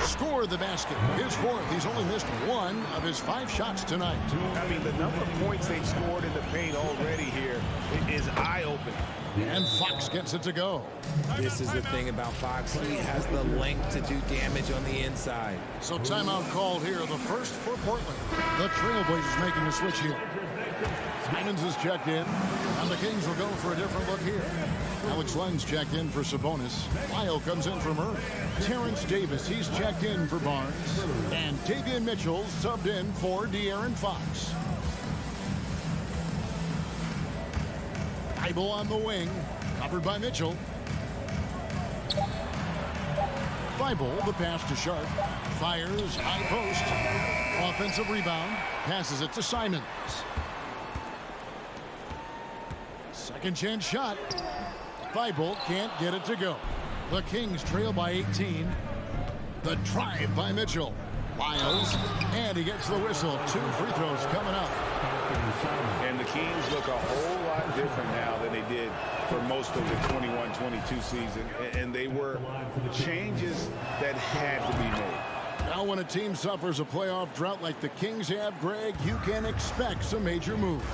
Score the basket. His fourth. He's only missed one of his 5 shots tonight. I mean, the number of points they've scored in the paint already here is eye-opening. And Fox gets it to go. This is the thing about Fox. He has the length to do damage on the inside. So timeout called here. The first for Portland. The Trailblazers making a switch here. Simons is checked in, and the Kings will go for a different look here. Alex Len's checked in for Sabonis. Lyle comes in for Murray. Terrence Davis, he's checked in for Barnes. And Davion Mitchell subbed in for De'Aaron Fox. Thibault on the wing, covered by Mitchell. Thibault, the pass to Sharp. Fires, high post. Offensive rebound, passes it to Simons. Second chance shot. Thibault can't get it to go. The Kings trail by 18. The drive by Mitchell. Lyles, and he gets the whistle. 2 free throws coming up. And the Kings look a whole lot different now than they did for most of the 21-22 season. And they were changes that had to be made. Now when a team suffers a playoff drought like the Kings have, Greg, you can expect some major moves.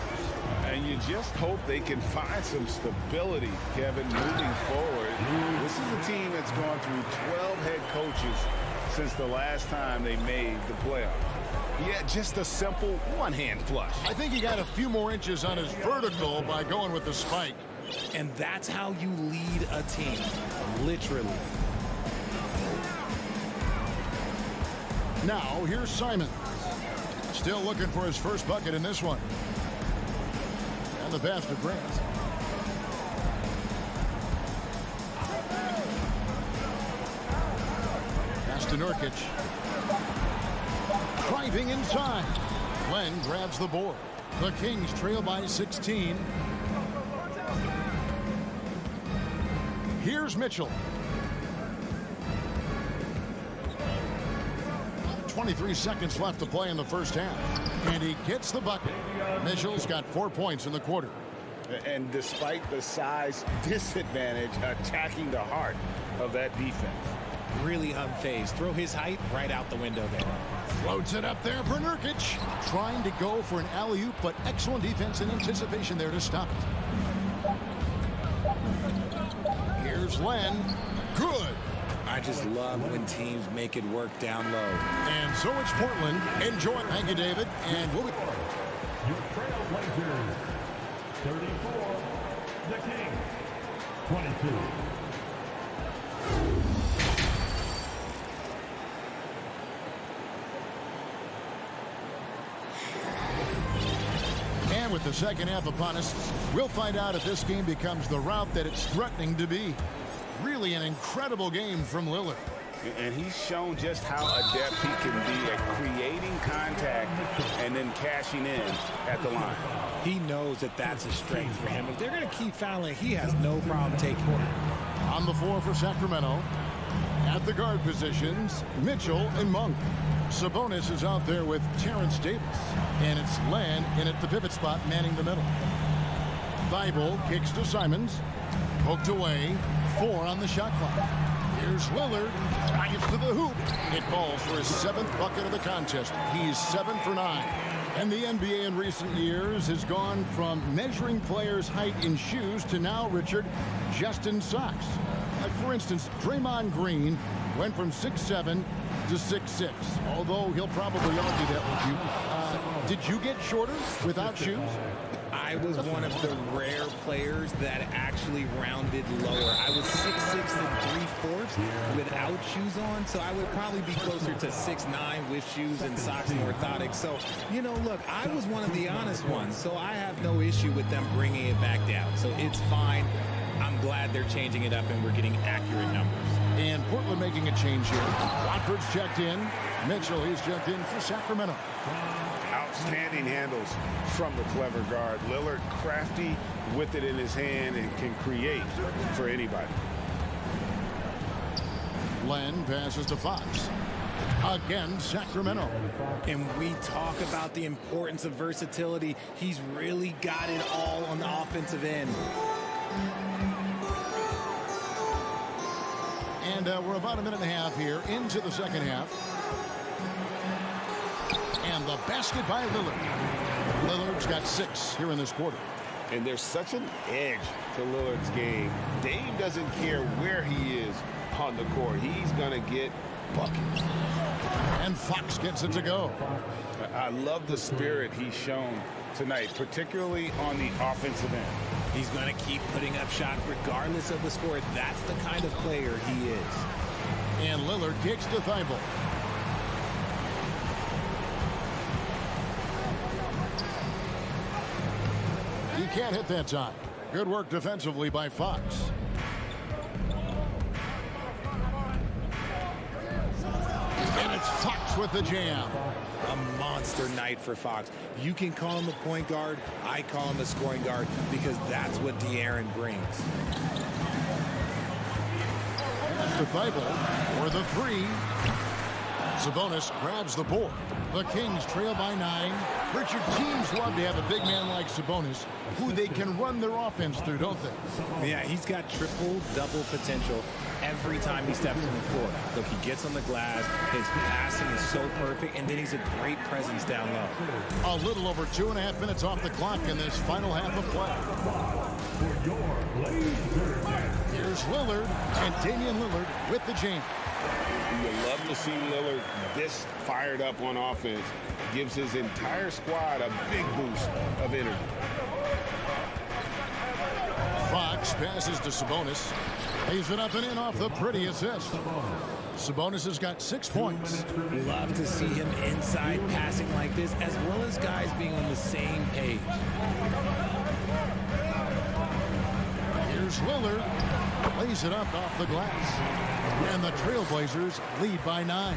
And you just hope they can find some stability, Kevin, moving forward. This is a team that's gone through 12 head coaches since the last time they made the playoffs. Yeah, just a simple one-hand flush. I think he got a few more inches on his vertical by going with the spike. And that's how you lead a team, literally. Now, here's Simons. Still looking for his first bucket in this one. And the pass to Grant. Pass to Nurkic. Driving inside. Glenn grabs the board. The Kings trail by 16. Here's Mitchell. 23 seconds left to play in the first half. And he gets the bucket. Mitchell's got 4 points in the quarter. And despite the size disadvantage, attacking the heart of that defense. Really unfazed. Throw his height right out the window there. Floats it up there for Nurkic. Trying to go for an alley-oop, but excellent defense and anticipation there to stop it. Here's Len. Good. I just love when teams make it work down low. And so it's Portland. Enjoy. Thank you, David. And we'll be back. Your Trailblazers, 34. The Kings, 22. And with the second half upon us, we'll find out if this game becomes the route that it's threatening to be. Really an incredible game from Lillard. And he's shown just how adept he can be at creating contact and then cashing in at the line. He knows that that's a strength for him. If they're going to keep fouling, he has no problem taking it. On the floor for Sacramento. At the guard positions, Mitchell and Monk. Sabonis is out there with Terrence Davis. And it's Len in at the pivot spot, manning the middle. Thibault kicks to Simons. Poked away. 4 on the shot clock. Here's Lillard. Drives to the hoop. It falls for his 7th bucket of the contest. He's 7 for 9. And the NBA in recent years has gone from measuring players' height in shoes to now, Richard, just in socks. Like, for instance, Draymond Green went from 6'7" to 6'6", although he'll probably argue that with you. Did you get shorter without shoes? I was one of the rare players that actually rounded lower. I was 6'6" and 3/4 without shoes on, so I would probably be closer to 6'9" with shoes and socks and orthotics. So, you know, look, I was one of the honest ones, so I have no issue with them bringing it back down. So it's fine. I'm glad they're changing it up and we're getting accurate numbers. making a change here. Watford's checked in. Mitchell, he's checked in for Sacramento. Outstanding handles from the clever guard. Lillard crafty with it in his hand and can create for anybody. Len passes to Fox. Again, Sacramento. And we talk about the importance of versatility. He's really got it all on the offensive end. And we're about a minute and a half here into the second half. And the basket by Lillard. Lillard's got 6 here in this quarter. And there's such an edge to Lillard's game. Dame doesn't care where he is on the court. He's going to get buckets. And Fox gets it to go. I love the spirit he's shown tonight, particularly on the offensive end. He's going to keep putting up shots regardless of the score. That's the kind of player he is. And Lillard kicks to Thibault. He can't hit that time. Good work defensively by Fox. And it's Fox with the jam. A monster night for Fox. You can call him a point guard. I call him a scoring guard because that's what De'Aaron brings. Pass to Thibault for the 3. Sabonis grabs the board. The Kings trail by 9. Richard, teams love to have a big man like Sabonis who they can run their offense through, don't they? Yeah, he's got triple-double potential every time he steps on the floor. Look, he gets on the glass, his passing is so perfect, and then he's a great presence down low. A little over 2.5 minutes off the clock in this final half of play. Here's Lillard, and Damian Lillard with the jam. You would love to see Lillard this fired up on offense. Gives his entire squad a big boost of energy. Fox passes to Sabonis. Lays it up and in off the pretty assist. Sabonis has got 6 points. Love to see him inside passing like this, as well as guys being on the same page. Here's Lillard. Lays it up off the glass. And the Trailblazers lead by 9.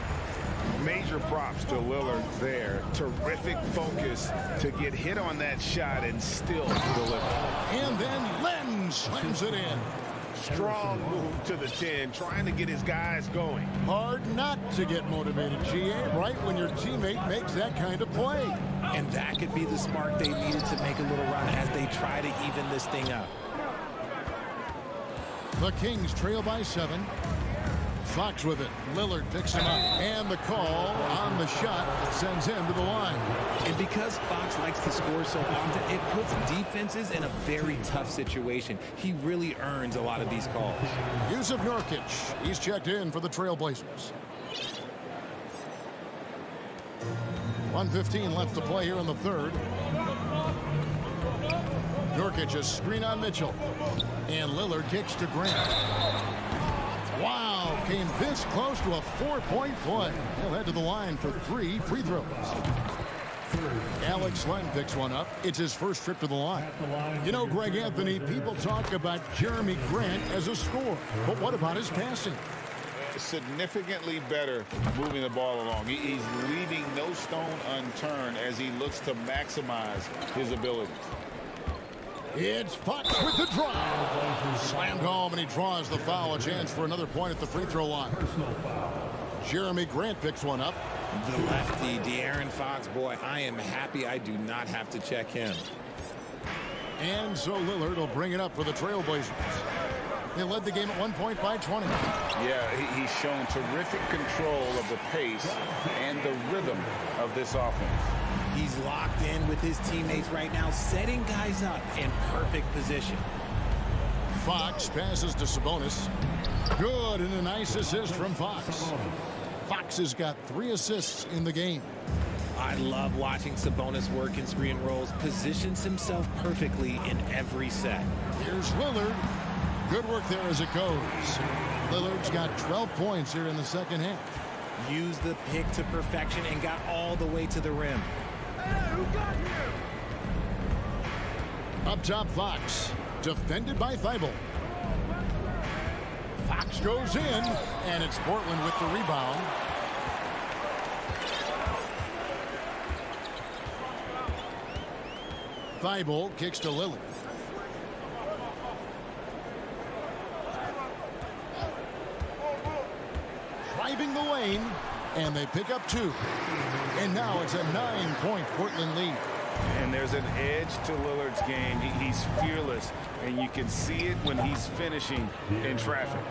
Major props to Lillard there. Terrific focus to get hit on that shot and still deliver. And then Len slams it in. Strong move to the 10, trying to get his guys going. Hard not to get motivated, GA, right when your teammate makes that kind of play. And that could be the spark they needed to make a little run as they try to even this thing up. The Kings trail by 7. Fox with it. Lillard picks him up. And the call on the shot sends him to the line. And because Fox likes to score so often, it puts defenses in a very tough situation. He really earns a lot of these calls. Yusuf Nurkic. He's checked in for the Trailblazers. 1:15 left to play here in the third. Nurkic a screen on Mitchell. And Lillard kicks to Grant. Wow, came this close to a 4-point play. He'll head to the line for 3 free throws. Alex Len picks one up. It's his first trip to the line. You know, Greg Anthony, people talk about Jeremy Grant as a scorer. But what about his passing? Significantly better moving the ball along. He's leaving no stone unturned as he looks to maximize his abilities. It's Fox with the drive. Slammed home, and he draws the foul. A chance for another point at the free throw line. Jeremy Grant picks one up. The lefty, De'Aaron Fox, boy, I am happy I do not have to check him. And so Lillard will bring it up for the Trailblazers. They led the game at 1 point by 20. Yeah, he's shown terrific control of the pace and the rhythm of this offense. He's locked in with his teammates right now, setting guys up in perfect position. Fox passes to Sabonis. Good, and a nice assist from Fox. Fox has got 3 assists in the game. I love watching Sabonis work in screen rolls. Positions himself perfectly in every set. Here's Lillard. Good work there as it goes. Lillard's got 12 points here in the second half. Used the pick to perfection and got all the way to the rim. Up top, Fox. Defended by Thibault. Fox goes in, and it's Portland with the rebound. Thibault kicks to Lillard. Driving the lane, and they pick up 2. And now it's a 9-point Portland lead. And there's an edge to Lillard's game. He's fearless, and you can see it when he's finishing in traffic.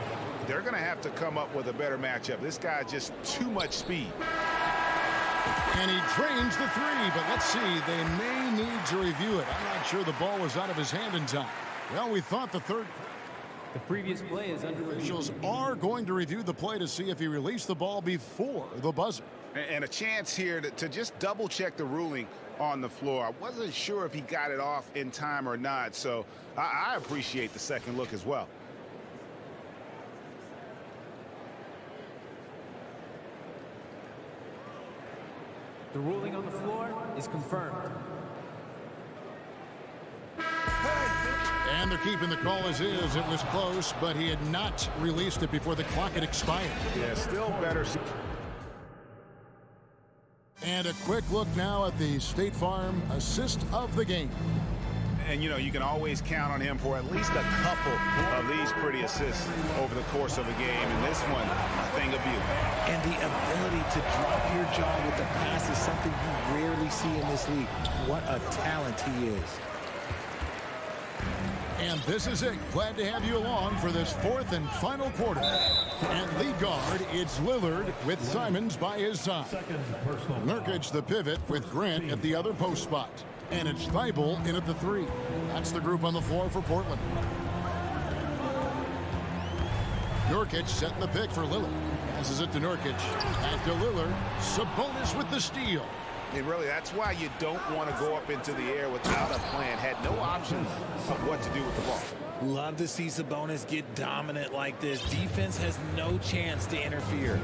They're going to have to come up with a better matchup. This guy just too much speed. And he drains the 3, but let's see. They may need to review it. I'm not sure the ball was out of his hand in time. Well, we thought the third. The previous play is under review. Officials are going to review the play to see if he released the ball before the buzzer. And a chance here to just double-check the ruling on the floor. I wasn't sure if he got it off in time or not, so I appreciate the second look as well. The ruling on the floor is confirmed. And they're keeping the call as is. It was close, but he had not released it before the clock had expired. Yeah, still better. And a quick look now at the State Farm assist of the game. And, you know, you can always count on him for at least a couple of these pretty assists over the course of a game. And this one, a thing of beauty. And the ability to drop your jaw with the pass is something you rarely see in this league. What a talent he is. And this is it. Glad to have you along for this fourth and final quarter. And lead guard, it's Lillard with Simons by his side. Nurkic the pivot with Grant at the other post spot. And it's Thibault in at the 3. That's the group on the floor for Portland. Nurkic setting the pick for Lillard. Passes it to Nurkic. Back to Lillard. Sabonis with the steal. And really, that's why you don't want to go up into the air without a plan. Had no option of what to do with the ball. Love to see Sabonis get dominant like this. Defense has no chance to interfere.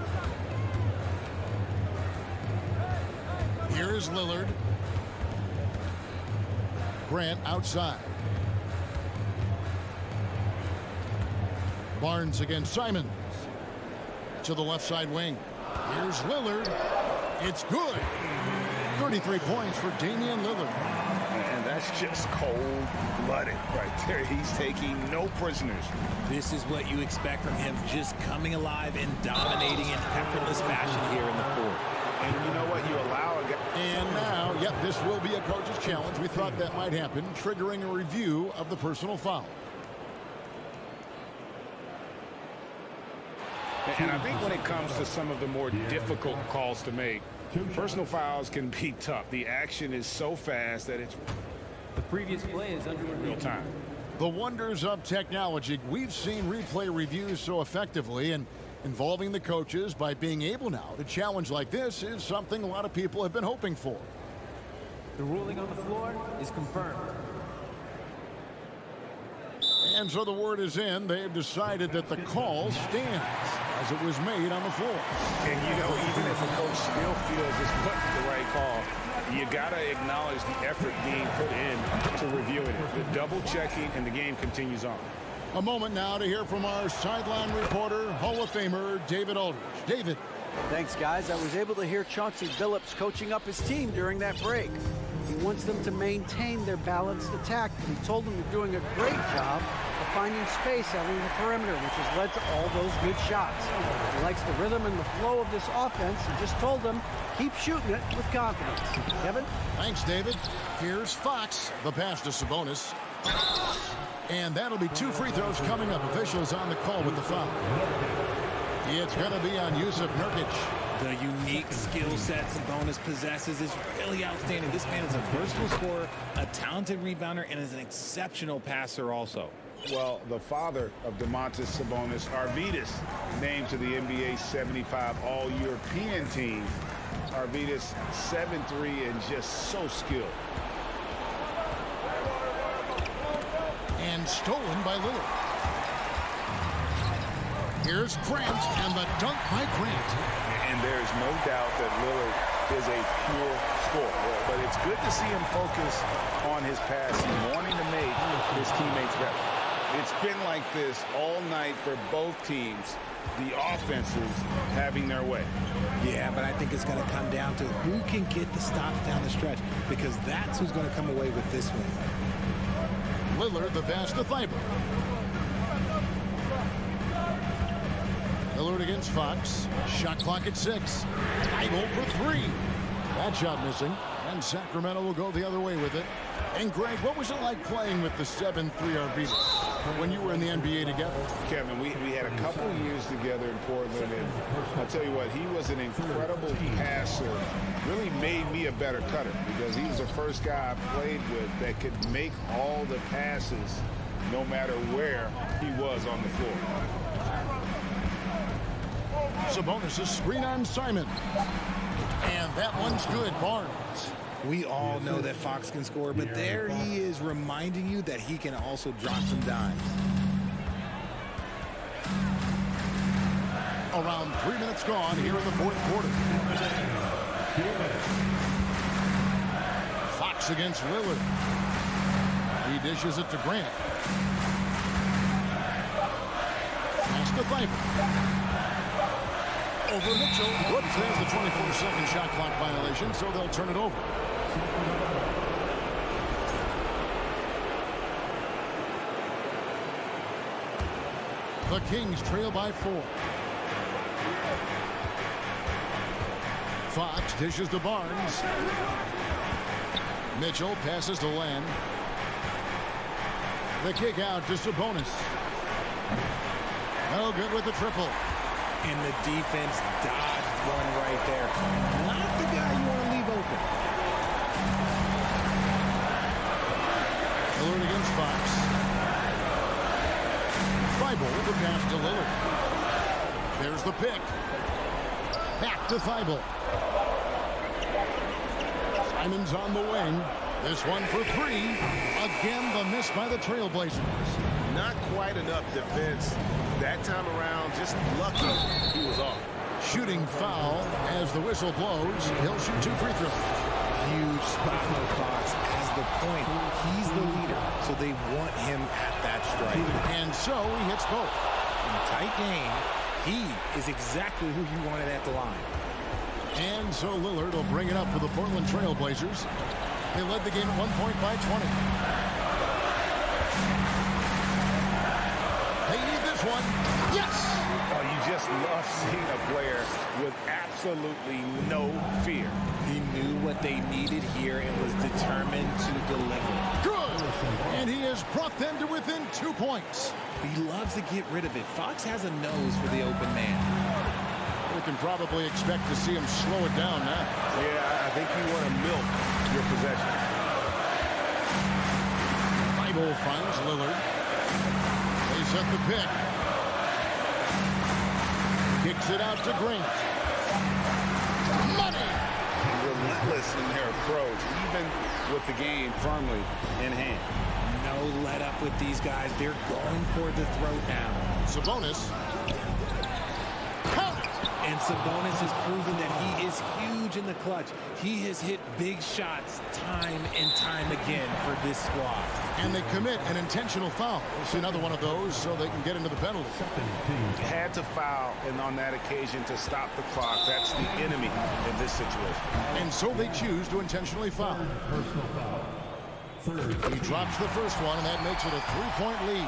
Here is Lillard. Grant outside. Barnes against Simons. To the left side wing. Here's Lillard. It's good. 33 points for Damian Lillard. And that's just cold-blooded right there. He's taking no prisoners. This is what you expect from him, just coming alive and dominating in effortless fashion here in the fourth. And you know what? You allow a guy. And now, yep, this will be a coach's challenge. We thought that might happen, triggering a review of the personal foul. And I think when it comes to some of the more difficult calls to make, personal fouls can be tough. The action is so fast that it's the previous play is under real time. The wonders of technology. We've seen replay reviews so effectively, and involving the coaches by being able now to challenge like this is something a lot of people have been hoping for. The ruling on the floor is confirmed. And so the word is in. They have decided that the call stands as it was made on the floor. And, you know, even if a coach still feels this wasn't the right call, you got to acknowledge the effort being put in to reviewing it. The double checking, and the game continues on. A moment now to hear from our sideline reporter, Hall of Famer David Aldridge. David. Thanks, guys. I was able to hear Chauncey Billups coaching up his team during that break. He wants them to maintain their balanced attack. He told them they're doing a great job of finding space out in the perimeter, which has led to all those good shots. He likes the rhythm and the flow of this offense. He just told them, keep shooting it with confidence. Kevin? Thanks, David. Here's Fox. The pass to Sabonis. And that'll be 2 free throws coming up. Officials on the call with the foul. It's going to be on Yusuf Nurkic. The unique skill set Sabonis possesses is really outstanding. This man is a versatile scorer, a talented rebounder, and is an exceptional passer also. Well, the father of Domantas Sabonis, Arvydas, named to the NBA 75 All-European team. Arvydas 7'3" and just so skilled. And stolen by Lillard. Here's Grant, and the dunk by Grant. And there's no doubt that Lillard is a pure scorer. But it's good to see him focus on his passing, wanting to make his teammates better. It's been like this all night for both teams. The offenses having their way. Yeah, but I think it's going to come down to who can get the stops down the stretch, because that's who's going to come away with this one. Lillard, the pass to Thibault. Lillard against Fox. Shot clock at 6. Thibault for 3. That shot missing. And Sacramento will go the other way with it. And Greg, what was it like playing with the 7-3 Arvidas when you were in the NBA together? Kevin, we had a couple years together in Portland, and I'll tell you what, he was an incredible passer. Really made me a better cutter because he was the first guy I played with that could make all the passes no matter where he was on the floor. Sabonis' screen on Simon. And that one's good. Barnes. We all know that Fox can score, but there he is reminding you that he can also drop some dimes. Around 3 minutes gone here in the fourth quarter. Fox against Lillard. He dishes it to Grant. Pass to Thibault. Over Mitchell. Whoops, there's the 24-second shot clock violation, so they'll turn it over. The Kings trail by 4. Fox dishes to Barnes. Mitchell passes to Len. The kick out to Sabonis. No good with the triple. And the defense dodged one right there. Not the guy you want to leave open. Lillard against Fox. Thibault with the pass to Lillard. There's the pick. Back to Thibault. Simon's on the wing. This one for 3. Again, the miss by the Trailblazers. Not quite enough defense that time around. Just lucky he was off. Shooting foul as the whistle blows. He'll shoot 2 free throws. Huge spot for Fox as the point. He's the leader, so they want him at that strike. And so he hits both. In a tight game, he is exactly who you wanted at the line. And so Lillard will bring it up for the Portland Trailblazers. They led the game at 1 point by 20. They need this one. Yes! Oh, you just love seeing a player with absolutely no fear. He knew what they needed here and was determined to deliver. Good! And he has brought them to within 2 points. He loves to get rid of it. Fox has a nose for the open man. We can probably expect to see him slow it down now. Yeah, I think you want to milk your possession. Thibault finds Lillard. They set the pick. Kicks it out to Grant. Money! Relentless in their approach, even with the game firmly in hand. No let up with these guys. They're going for the throat now. Sabonis. Count! And Sabonis has proven that he is huge in the clutch. He has hit big shots time and time again for this squad. And they commit an intentional foul. We'll see another one of those so they can get into the penalty. Had to foul, and on that occasion to stop the clock. That's the enemy in this situation. And so they choose to intentionally foul. He drops the first one, and that makes it a 3-point lead.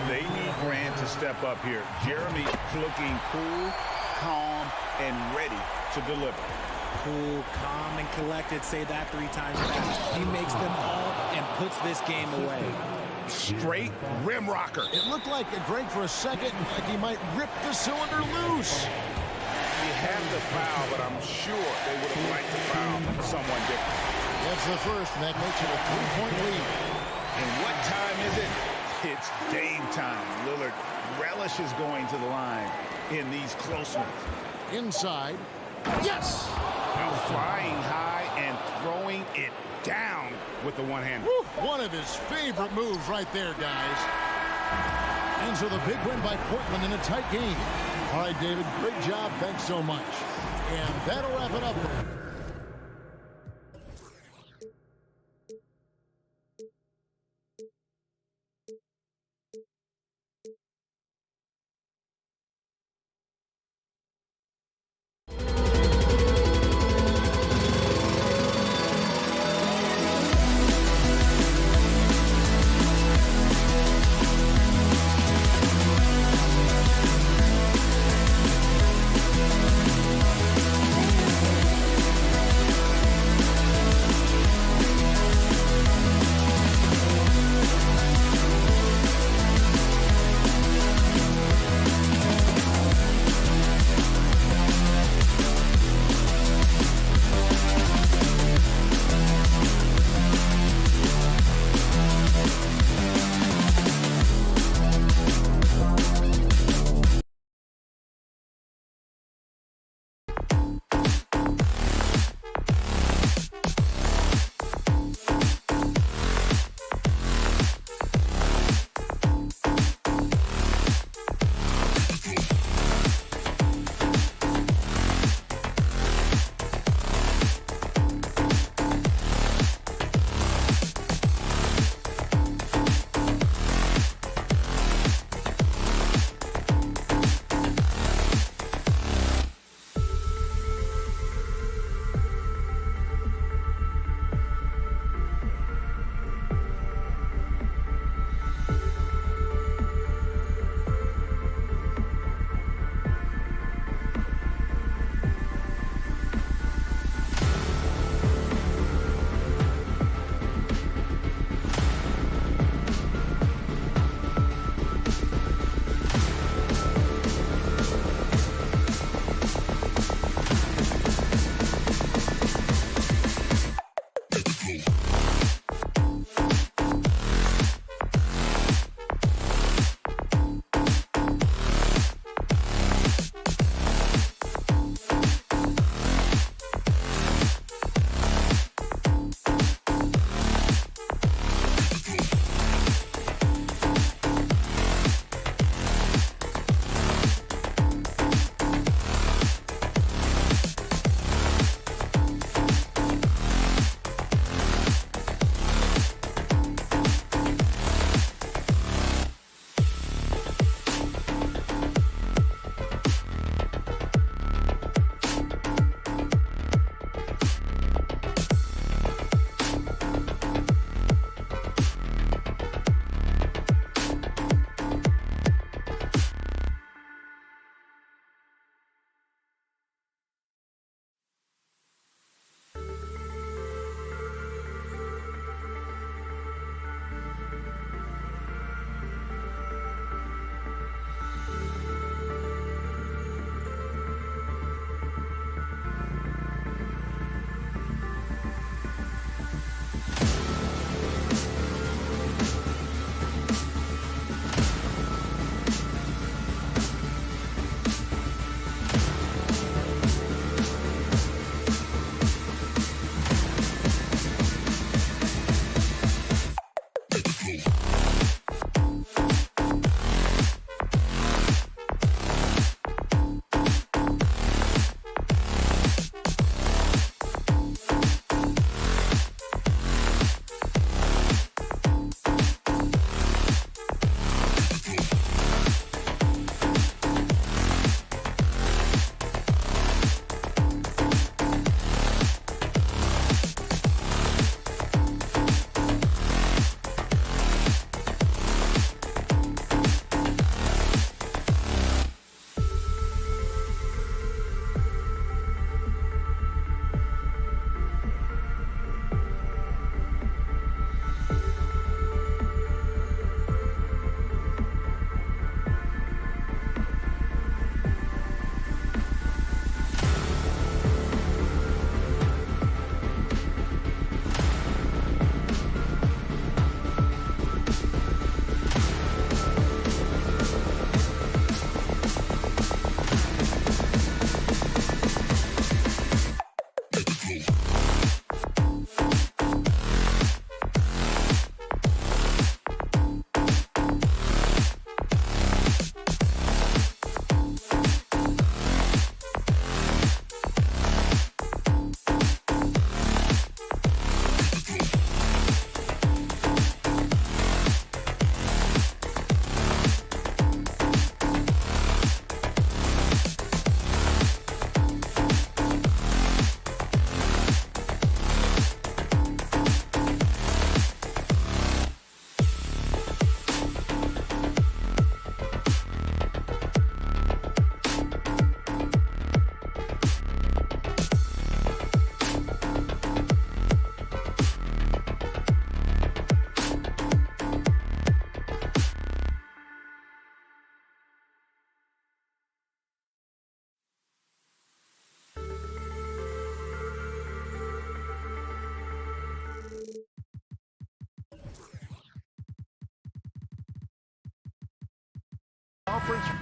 They need Grant to step up here. Jeremy looking cool, calm, and ready to deliver. Cool, calm, and collected. Say that 3 times fast. He makes them all and puts this game away. Straight rim rocker. It looked like Greg for a second, like he might rip the cylinder loose. You have the foul, but I'm sure they would have liked to foul someone different. That's the first, and that makes it a 3-point lead. And what time is it? It's game time. Lillard relishes going to the line in these close ones. Inside. Yes! Flying high and throwing it down with the one-hander. One of his favorite moves right there, guys. And so the big win by Portland in a tight game. All right, David, great job. Thanks so much. And that'll wrap it up. conference.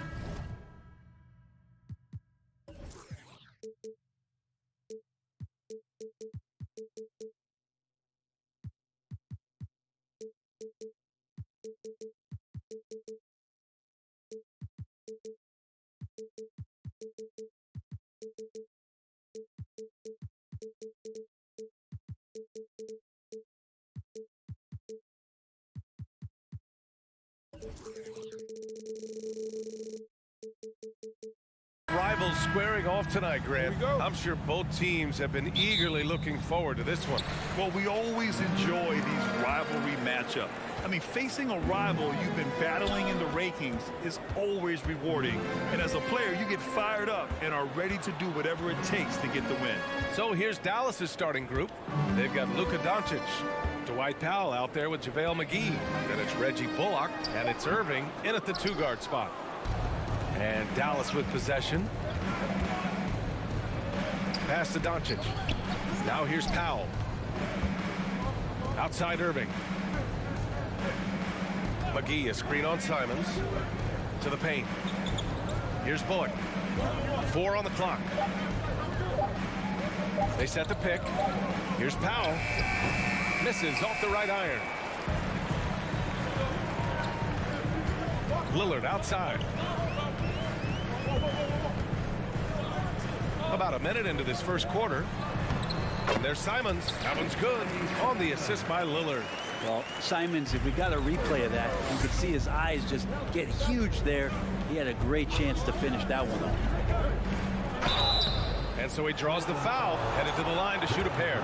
Rivals squaring off tonight, Grant. I'm sure both teams have been eagerly looking forward to this one. Well, we always enjoy these rivalry matchups. I mean, facing a rival you've been battling in the rankings is always rewarding. And as a player, you get fired up and are ready to do whatever it takes to get the win. So here's Dallas's starting group. They've got Luka Doncic, Dwight Powell out there with JaVale McGee. Then it's Reggie Bullock, and it's Irving in at the 2-guard spot. And Dallas with possession. Pass to Doncic. Now here's Powell. Outside Irving. McGee, a screen on Simons. To the paint. Here's Bullock. 4 on the clock. They set the pick. Here's Powell. Misses off the right iron. Lillard outside. About a minute into this first quarter. And there's Simons. That one's good. On the assist by Lillard. Well, Simons, if we got a replay of that, you could see his eyes just get huge there. He had a great chance to finish that one off. And so he draws the foul, headed to the line to shoot a pair.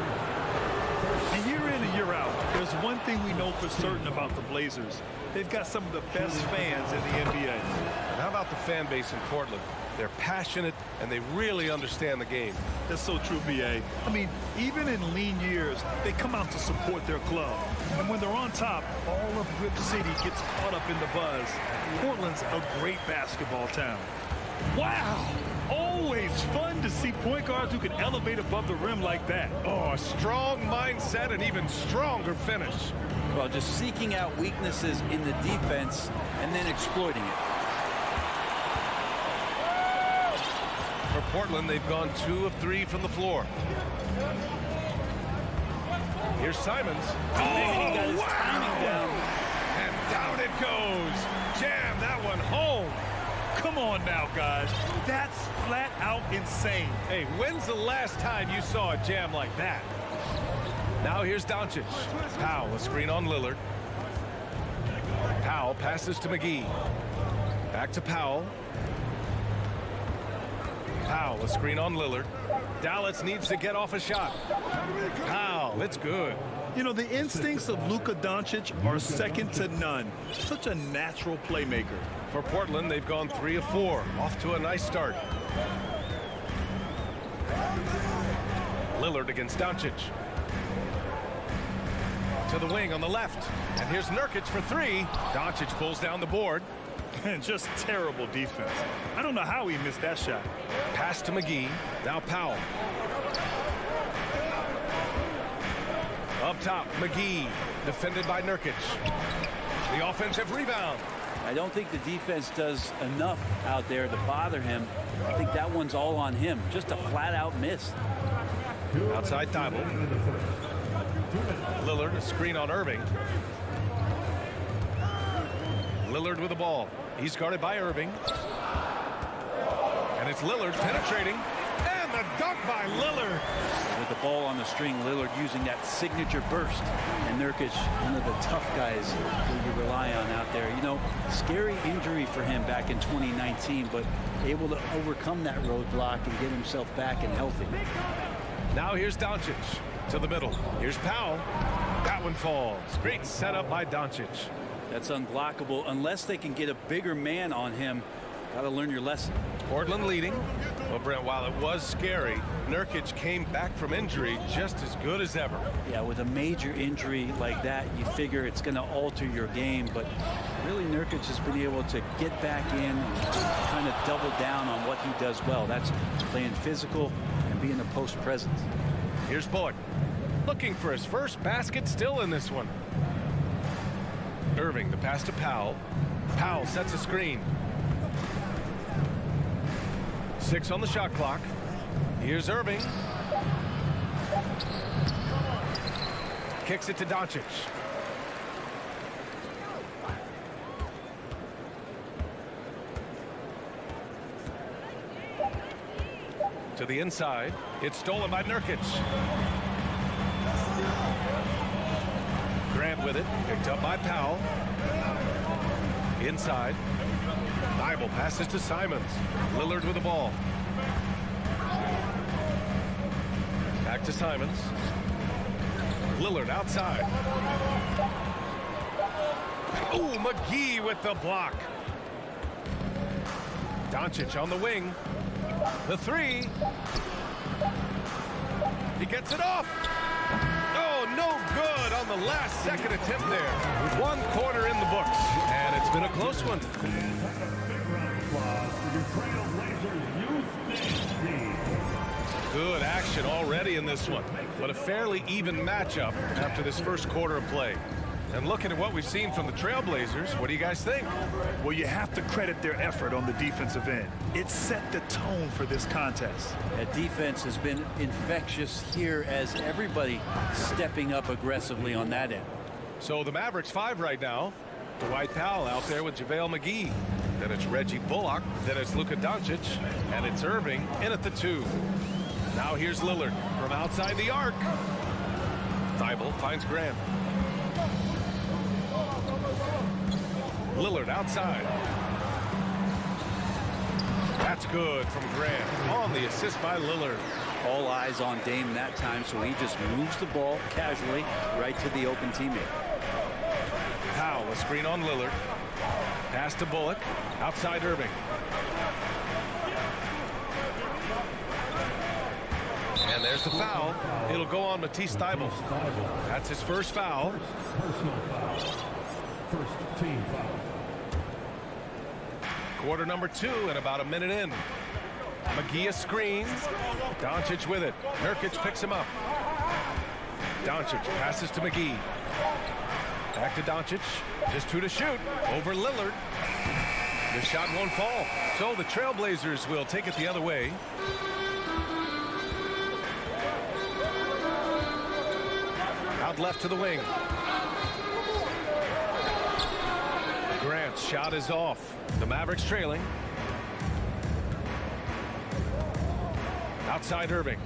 And year in and year out, there's one thing we know for certain about the Blazers. They've got some of the best fans in the NBA. And how about the fan base in Portland? They're passionate, and they really understand the game. That's so true, B.A. I mean, even in lean years, they come out to support their club. And when they're on top, all of Rip City gets caught up in the buzz. Portland's a great basketball town. Wow! Always fun to see point guards who can elevate above the rim like that. Oh, a strong mindset and even stronger finish. Well, just seeking out weaknesses in the defense and then exploiting it. For Portland, they've gone 2 of 3 from the floor. Here's Simons. Oh, he got his timing down. And down it goes. Jam that one home. Come on now, guys. That's flat out insane. Hey, when's the last time you saw a jam like that? Now here's Doncic. Powell, a screen on Lillard. Powell passes to McGee. Back to Powell. Powell, a screen on Lillard. Dallas needs to get off a shot. Powell, it's good. You know, the instincts of Luka Doncic are second to none. Such a natural playmaker. For Portland, they've gone 3 of 4. Off to a nice start. Lillard against Doncic. To the wing on the left. And here's Nurkic for 3. Doncic pulls down the board. And just terrible defense. I don't know how he missed that shot. Pass to McGee. Now Powell. Up top, McGee. Defended by Nurkic. The offensive rebound. I don't think the defense does enough out there to bother him. I think that one's all on him. Just a flat-out miss. Outside Thibault. Lillard, a screen on Irving. Lillard with the ball. He's guarded by Irving. And it's Lillard penetrating. And the dunk by Lillard. With the ball on the string, Lillard using that signature burst. And Nurkic, one of the tough guys who you rely on out there. You know, scary injury for him back in 2019, but able to overcome that roadblock and get himself back and healthy. Now here's Doncic to the middle. Here's Powell. That one falls. Great setup by Doncic. That's unblockable unless they can get a bigger man on him. Got to learn your lesson. Portland leading. Well, Brent, while it was scary, Nurkic came back from injury just as good as ever. Yeah, with a major injury like that, you figure it's going to alter your game. But really, Nurkic has been able to get back in and kind of double down on what he does well. That's playing physical and being a post presence. Here's Bullock. Looking for his first basket, still in this one. Irving, the pass to Powell. Powell sets a screen. 6 on the shot clock. Here's Irving. Kicks it to Doncic. To the inside. It's stolen by Nurkic. Grant with it. Picked up by Powell. Inside. Bible passes to Simons. Lillard with the ball. Back to Simons. Lillard outside. Oh, McGee with the block. Doncic on the wing. The three. He gets it off. Oh, no good on the last second attempt there. 1 quarter in the books. And it's been a close one. Good action already in this one. But a fairly even matchup after this first quarter of play. And looking at what we've seen from the Trailblazers, what do you guys think? Well, you have to credit their effort on the defensive end. It set the tone for this contest. That defense has been infectious here as everybody stepping up aggressively on that end. So the Mavericks 5 right now. Dwight Powell out there with JaVale McGee. Then it's Reggie Bullock. Then it's Luka Doncic. And it's Irving in at the 2. Now here's Lillard from outside the arc. Thibault finds Grant. Lillard outside. That's good from Grant on the assist by Lillard. All eyes on Dame that time, so he just moves the ball casually right to the open teammate. Powell, a screen on Lillard. Pass to Bullock. Outside Irving. And there's the foul. It'll go on Matisse Thybulle. That's his first foul. First team foul. Quarter number 2 and about a minute in. McGee a screen. Doncic with it. Nurkic picks him up. Doncic passes to McGee. Back to Doncic. Just 2 to shoot. Over Lillard. The shot won't fall. So the Trailblazers will take it the other way. Out left to the wing. Grant's shot is off. The Mavericks trailing. Outside Irving.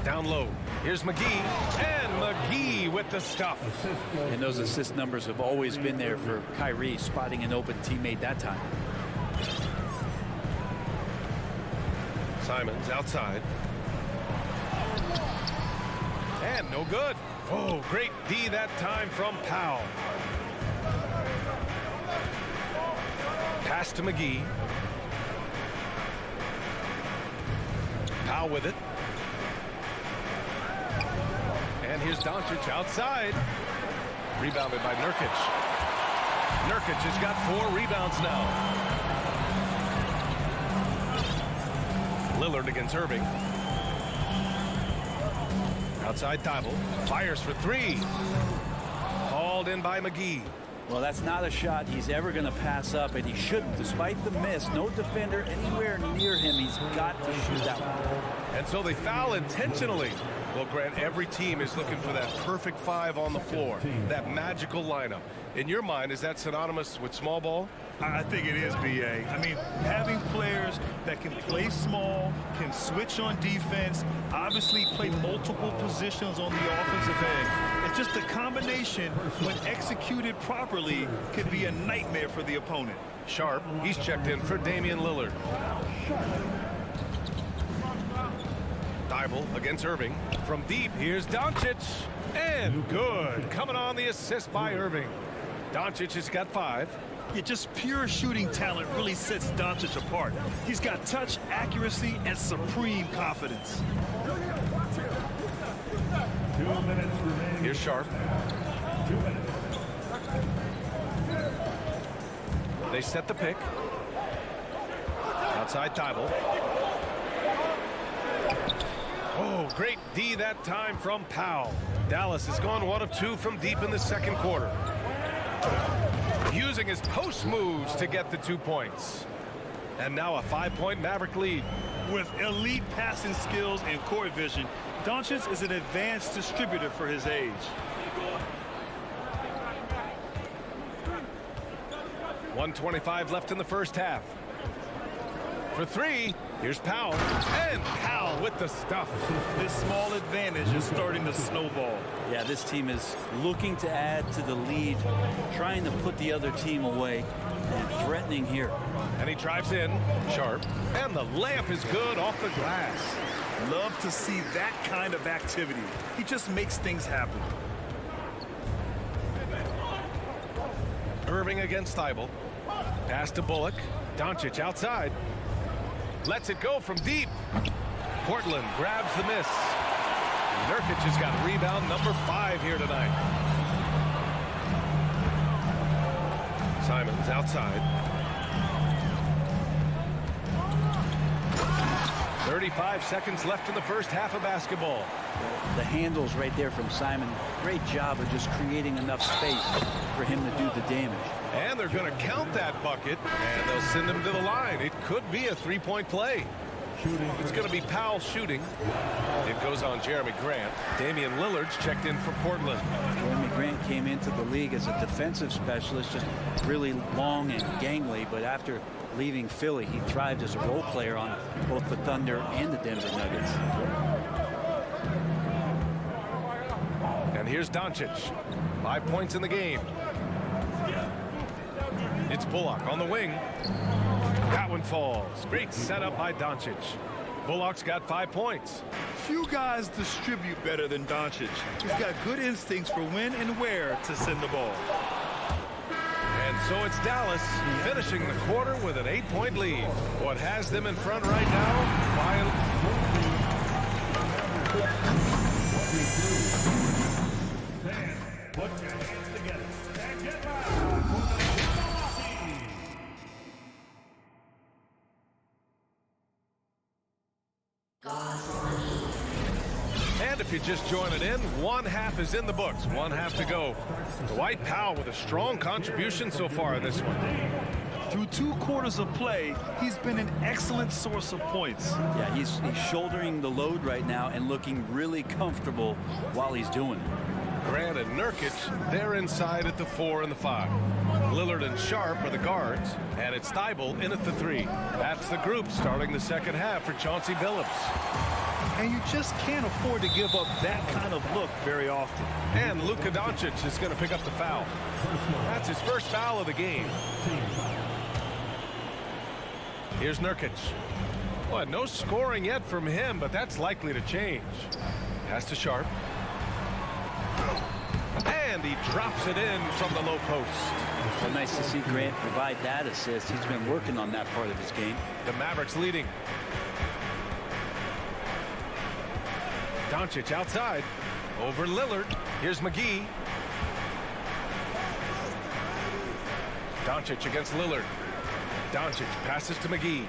Down low. Here's McGee. And McGee with the stuff. And those assist numbers have always been there for Kyrie, spotting an open teammate that time. Simons outside. And no good. Oh, great D that time from Powell. Pass to McGee. Powell with it. And here's Doncic outside. Rebounded by Nurkic. Nurkic has got 4 rebounds now. Lillard against Irving. Outside Thibault. Fires for 3. Hauled in by McGee. Well, that's not a shot he's ever going to pass up, and he shouldn't. Despite the miss, no defender anywhere near him. He's got to shoot that one. And so they foul intentionally. Well, Grant, every team is looking for that perfect 5 on the floor, that magical lineup. In your mind, is that synonymous with small ball? I think it is, B.A. I mean, having players that can play small, can switch on defense, obviously play multiple positions on the offensive end. It's just a combination, when executed properly, could be a nightmare for the opponent. Sharp, he's checked in for Damian Lillard. Thibault against Irving. From deep, here's Doncic. And good. Coming on the assist by Irving. Doncic has got 5. Yeah, just pure shooting talent really sets Doncic apart. He's got touch, accuracy, and supreme confidence. 2 minutes remaining. Here's Sharp. 2 minutes. They set the pick. Outside Thibault. Oh, great D that time from Powell. Dallas has gone 1 of 2 from deep in the second quarter. Using his post moves to get the 2 points. And now a 5-point Maverick lead. With elite passing skills and court vision, Doncic is an advanced distributor for his age. .125 left in the first half. For three, here's Powell. And Powell with the stuff. This small advantage is starting to snowball. Yeah, this team is looking to add to the lead, trying to put the other team away, and threatening here. And he drives in, Sharp, and the layup is good off the glass. Love to see that kind of activity. He just makes things happen. Irving against Thibault. Pass to Bullock. Doncic outside. Lets it go from deep. Portland grabs the miss. Nurkic has got rebound number 5 here tonight. Simons outside. 35 seconds left in the first half of basketball. The handles right there from Simon. Great job of just creating enough space for him to do the damage. And they're going to count that bucket, and they'll send him to the line. It could be a 3-point play. It's going to be Powell shooting. It goes on Jeremy Grant. Damian Lillard's checked in for Portland. Jeremy Grant came into the league as a defensive specialist, just really long and gangly, but after leaving Philly, he thrived as a role player on both the Thunder and the Denver Nuggets. And here's Doncic. 5 points in the game. It's Bullock on the wing. That one falls. Great setup by Doncic. Bullock's got 5 points. Few guys distribute better than Doncic. He's got good instincts for when and where to send the ball. And so it's Dallas finishing the quarter with an 8-point lead. What has them in front right now? Put your hands together and get back. And if you just join it in, one half is in the books. One half to go. Dwight Powell with a strong contribution so far in this one. Through 2 quarters of play, he's been an excellent source of points. Yeah, he's shouldering the load right now and looking really comfortable while he's doing it. Grant and Nurkic, they're inside at the 4 and the 5. Lillard and Sharp are the guards, and it's Thibault in at the 3. That's the group starting the second half for Chauncey Billups. And you just can't afford to give up that kind of look very often. And Luka Doncic is going to pick up the foul. That's his first foul of the game. Here's Nurkic. Well, no scoring yet from him, but that's likely to change. Pass to Sharp. And he drops it in from the low post. Well, nice to see Grant provide that assist. He's been working on that part of his game. The Mavericks leading. Doncic outside. Over Lillard. Here's McGee. Doncic against Lillard. Doncic passes to McGee.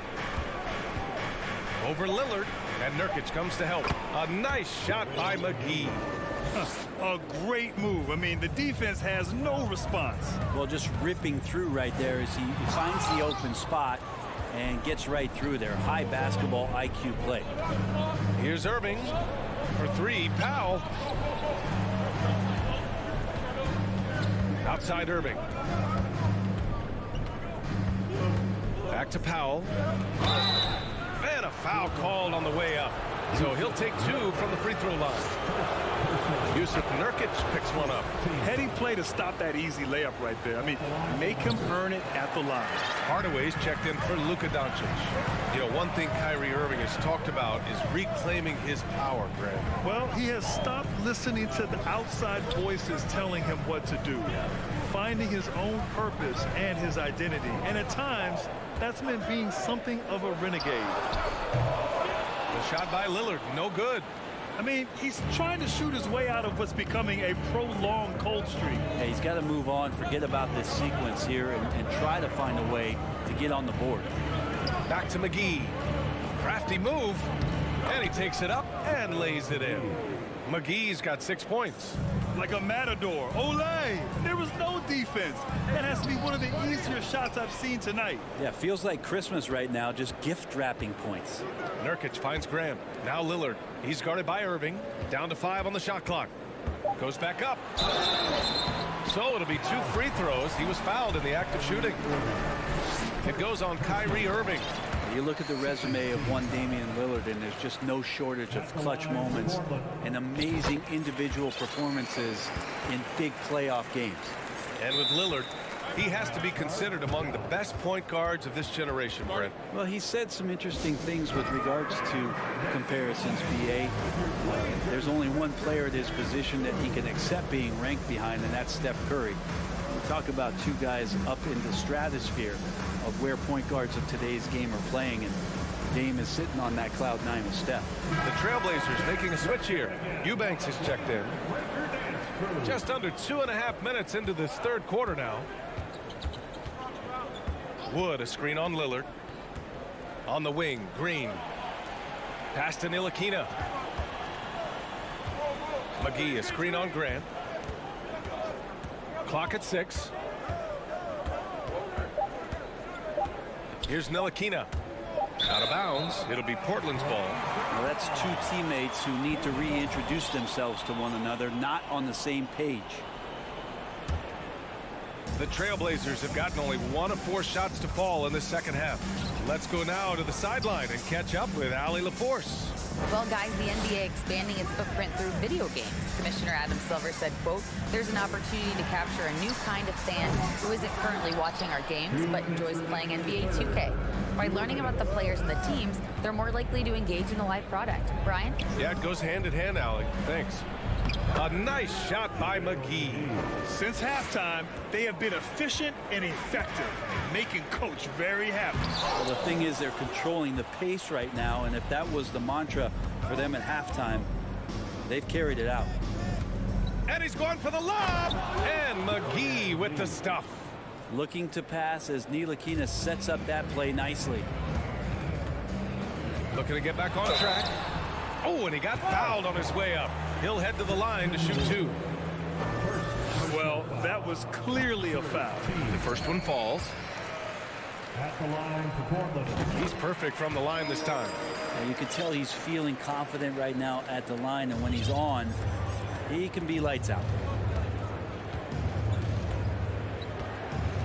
Over Lillard. And Nurkic comes to help. A nice shot by McGee. A great move. I mean, the defense has no response. Well, just ripping through right there as he finds the open spot and gets right through there. High basketball IQ play. Here's Irving for 3. Powell. Outside Irving. Back to Powell. And a foul called on the way up. So he'll take 2 from the free throw line. Yusuf Nurkic picks one up. Heady play to stop that easy layup right there. I mean, make him earn it at the line. Hardaway's checked in for Luka Doncic. You know, one thing Kyrie Irving has talked about is reclaiming his power, Grant. Well, he has stopped listening to the outside voices telling him what to do. Finding his own purpose and his identity. And at times, that's meant being something of a renegade. The shot by Lillard, no good. I mean, he's trying to shoot his way out of what's becoming a prolonged cold streak. Yeah, he's got to move on, forget about this sequence here, and try to find a way to get on the board. Back to McGee. Crafty move. And he takes it up and lays it in. McGee's got 6 points. Like a matador. Olay! There was no defense. That has to be one of the easier shots I've seen tonight. Yeah, feels like Christmas right now, just gift wrapping points. Nurkic finds Graham. Now Lillard. He's guarded by Irving. Down to 5 on the shot clock. Goes back up. So it'll be 2 free throws. He was fouled in the act of shooting. It goes on Kyrie Irving. You look at the resume of one Damian Lillard, and there's just no shortage of clutch moments and amazing individual performances in big playoff games. And with Lillard, he has to be considered among the best point guards of this generation, Brent. Well, he said some interesting things with regards to comparisons, BA. There's only one player at his position that he can accept being ranked behind, and that's Steph Curry. We talk about 2 guys up in the stratosphere of where point guards of today's game are playing, and Dame is sitting on that cloud 9 with Steph. The Trailblazers making a switch here. Eubanks is checked in. Just under 2.5 minutes into this third quarter now. Wood, a screen on Lillard. On the wing, Green. Pass to Ntilikina. McGee, a screen on Grant. Clock at 6. Here's Ntilikina. Out of bounds. It'll be Portland's ball. Well, that's 2 teammates who need to reintroduce themselves to one another, not on the same page. The Trailblazers have gotten only 1 of 4 shots to fall in the second half. Let's go now to the sideline and catch up with Allie LaForce. Well, guys, the NBA expanding its footprint through video games. Commissioner Adam Silver said, quote, there's an opportunity to capture a new kind of fan who isn't currently watching our games but enjoys playing NBA 2K. By learning about the players and the teams, they're more likely to engage in the live product. Brian? Yeah, it goes hand in hand, Allie. Thanks. A nice shot by McGee. Since halftime, they have been efficient and effective, making Coach very happy. Well, the thing is, they're controlling the pace right now, and if that was the mantra for them at halftime, they've carried it out. And he's going for the lob, and McGee with the stuff. Looking to pass as Ntilikina sets up that play nicely. Looking to get back on track. Oh, and he got fouled on his way up. He'll head to the line to shoot 2. Well, that was clearly a foul. The first one falls. At the line for Portland. He's perfect from the line this time. And you can tell he's feeling confident right now at the line, and when he's on, he can be lights out.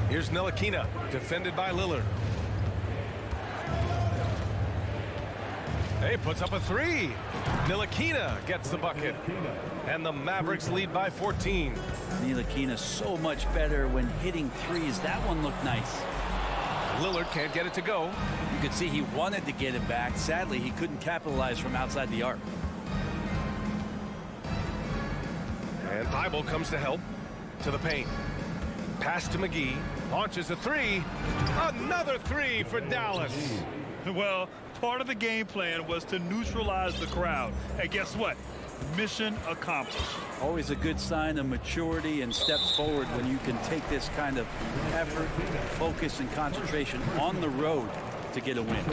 Here's Ntilikina, defended by Lillard. Hey, puts up a 3. Ntilikina gets the bucket. And the Mavericks lead by 14. Ntilikina so much better when hitting threes. That one looked nice. Lillard can't get it to go. You could see he wanted to get it back. Sadly, he couldn't capitalize from outside the arc. And Thibault comes to help. To the paint. Pass to McGee. Launches a 3. Another 3 for Dallas. Well, part of the game plan was to neutralize the crowd. And guess what? Mission accomplished. Always a good sign of maturity and steps forward when you can take this kind of effort, focus, and concentration on the road to get a win.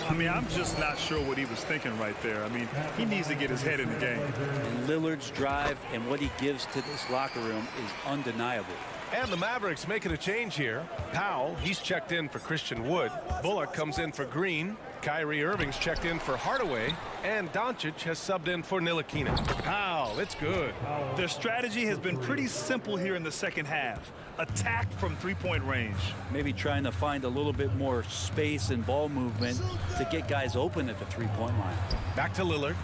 I mean, I'm just not sure what he was thinking right there. I mean, he needs to get his head in the game. And Lillard's drive and what he gives to this locker room is undeniable. And the Mavericks making a change here. Powell, he's checked in for Christian Wood. Bullock comes in for Green. Kyrie Irving's checked in for Hardaway. And Doncic has subbed in for Ntilikina. Powell, it's good. Their strategy has been pretty simple here in the second half. Attack from three-point range. Maybe trying to find a little bit more space and ball movement to get guys open at the three-point line. Back to Lillard.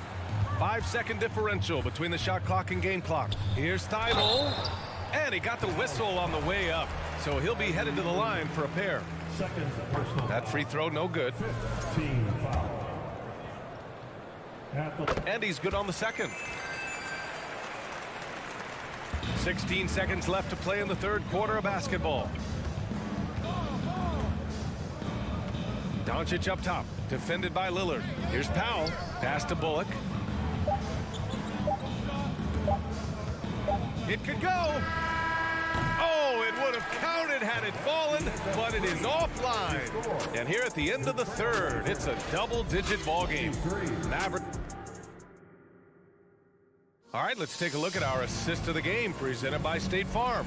5-second differential between the shot clock and game clock. Here's Thibault. And he got the whistle on the way up. So he'll be headed to the line for a pair. That free throw, no good. And he's good on the second. 16 seconds left to play in the third quarter of basketball. Doncic up top, defended by Lillard. Here's Powell, pass to Bullock. It could go. Oh, it would have counted had it fallen, but it is offline. And here at the end of the third, it's a double-digit ball game. Mavericks. All right, let's take a look at our assist of the game presented by State Farm.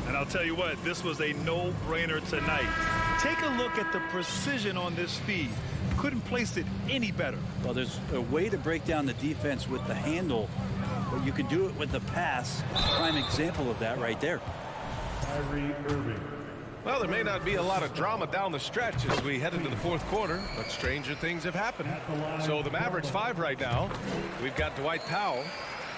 And I'll tell you what, this was a no-brainer tonight. Take a look at the precision on this feed. Couldn't place it any better. Well, there's a way to break down the defense with the handle, but you can do it with the pass. Prime example of that right there. Well, there may not be a lot of drama down the stretch as we head into the fourth quarter, but stranger things have happened. So the Mavericks 5 right now. We've got Dwight Powell,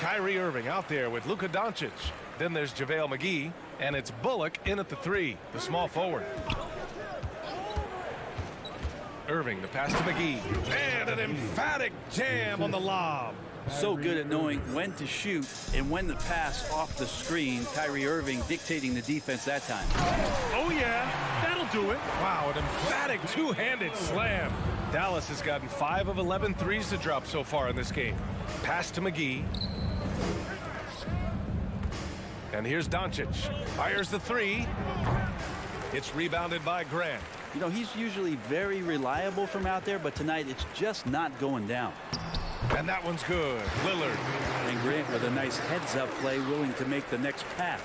Kyrie Irving out there with Luka Doncic. Then there's JaVale McGee, and it's Bullock in at the 3, the small forward. Irving, the pass to McGee, and an emphatic jam on the lob. So good at knowing when to shoot and when to pass off the screen. Kyrie Irving dictating the defense that time. Oh, yeah, that'll do it. Wow, an emphatic two-handed slam. Dallas has gotten 5 of 11 threes to drop so far in this game. Pass to McGee. And here's Doncic. Fires the 3. It's rebounded by Grant. You know, he's usually very reliable from out there, but tonight it's just not going down. And that one's good. Lillard. And Grant with a nice heads-up play, willing to make the next pass.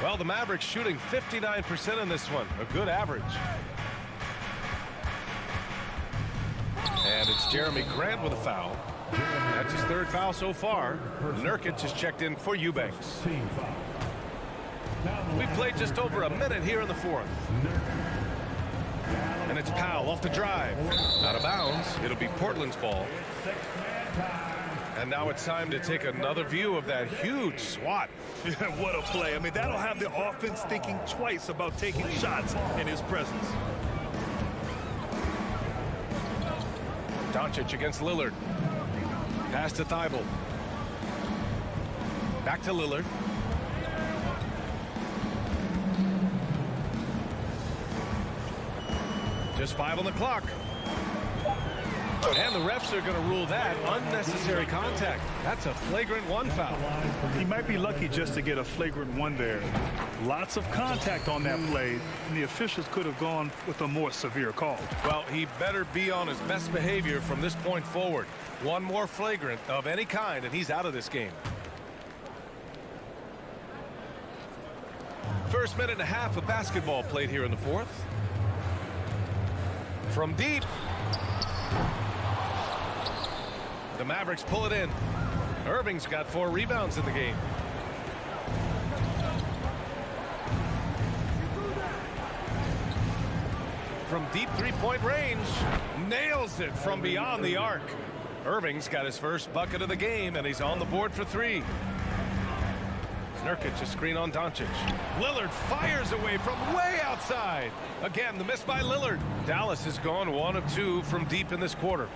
Well, the Mavericks shooting 59% in this one. A good average. And it's Jeremy Grant with a foul. That's his 3rd foul so far. Nurkic has checked in for Eubanks. We've played just over a minute here in the 4th. And it's Powell off the drive. Out of bounds. It'll be Portland's ball. And now it's time to take another view of that huge swat. What a play. I mean, that'll have the offense thinking twice about taking shots in his presence. Doncic against Lillard. Pass to Thibault. Back to Lillard. Just 5 on the clock. And the refs are going to rule that unnecessary contact. That's a flagrant 1 foul. He might be lucky just to get a flagrant 1 there. Lots of contact on that play, and the officials could have gone with a more severe call. Well, he better be on his best behavior from this point forward. 1 more flagrant of any kind, and he's out of this game. First minute and a half of basketball played here in the 4th. From deep. The Mavericks pull it in. Irving's got 4 rebounds in the game. From deep 3-point range. Nails it from beyond the arc. Irving's got his first bucket of the game, and he's on the board for 3. Nurkic, a screen on Doncic. Lillard fires away from way outside. Again, the miss by Lillard. Dallas has gone 1 of 2 from deep in this quarter.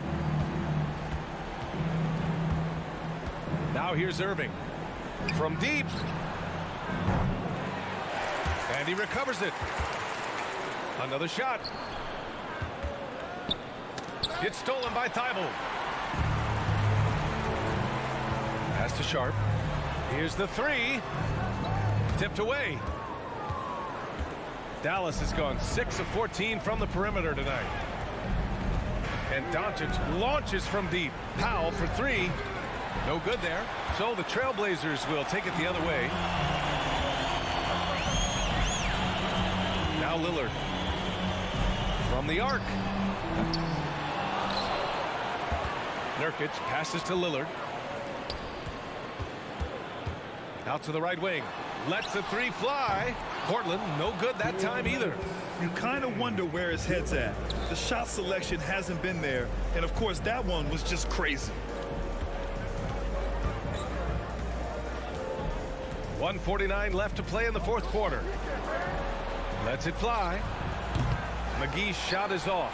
Now here's Irving. From deep. And he recovers it. Another shot. It's stolen by Thibault. Pass to Sharp. Here's the 3. Tipped away. Dallas has gone 6 of 14 from the perimeter tonight. And Doncic launches from deep. Powell for 3. No good there. So the Trailblazers will take it the other way. Now Lillard. From the arc. Nurkic passes to Lillard. Out to the right wing. Lets the 3 fly. Portland, no good that time either. You kind of wonder where his head's at. The shot selection hasn't been there. And, of course, that one was just crazy. 1:49 left to play in the 4th quarter. Lets it fly. McGee's shot is off.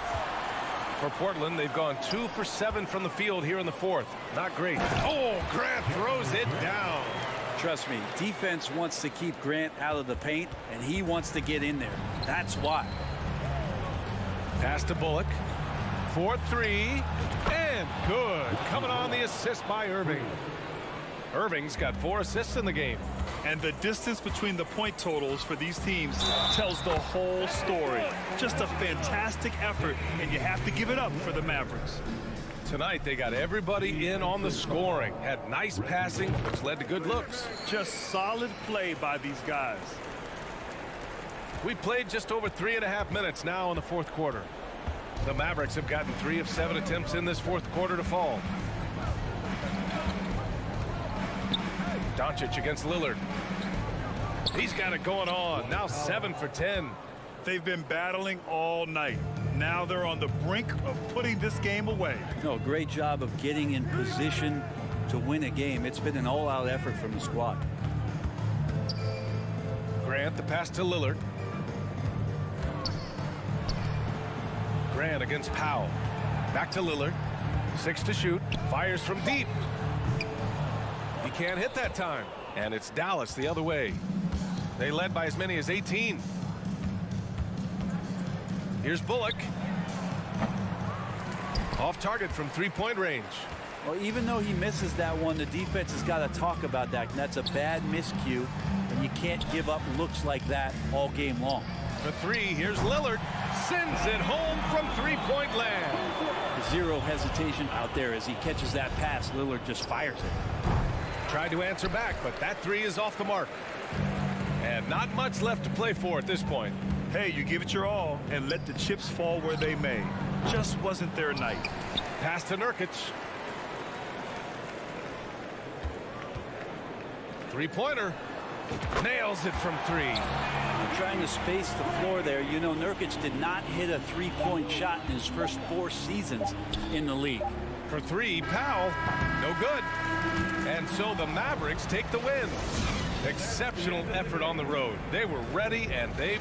For Portland, they've gone 2 for 7 from the field here in the 4th. Not great. Oh, Grant throws it down. Trust me, defense wants to keep Grant out of the paint, and he wants to get in there. That's why. Pass to Bullock. 4-3. And good. Coming on the assist by Irving. Irving's got 4 assists in the game. And the distance between the point totals for these teams tells the whole story. Just a fantastic effort, and you have to give it up for the Mavericks. Tonight, they got everybody in on the scoring. Had nice passing, which led to good looks. Just solid play by these guys. We played just over 3.5 minutes now in the fourth quarter. The Mavericks have gotten 3 of 7 attempts in this fourth quarter to fall. Doncic against Lillard. He's got it going on. Now 7 for 10. They've been battling all night. Now they're on the brink of putting this game away. No, great job of getting in position to win a game. It's been an all-out effort from the squad. Grant, the pass to Lillard. Grant against Powell. Back to Lillard. 6 to shoot. Fires from deep. He can't hit that time. And it's Dallas the other way. They led by as many as 18. Here's Bullock. Off target from three-point range. Well, even though he misses that one, the defense has got to talk about that. That's a bad miscue, and you can't give up looks like that all game long. For 3, here's Lillard. Sends it home from three-point land. Zero hesitation out there as he catches that pass. Lillard just fires it. Tried to answer back, but that 3 is off the mark. And not much left to play for at this point. Hey, you give it your all and let the chips fall where they may. Just wasn't their night. Pass to Nurkic. Three-pointer. Nails it from 3. Trying to space the floor there. You know, Nurkic did not hit a three-point shot in his first 4 seasons in the league. For 3, Powell. No good. And so the Mavericks take the win. Exceptional effort on the road. They were ready, and they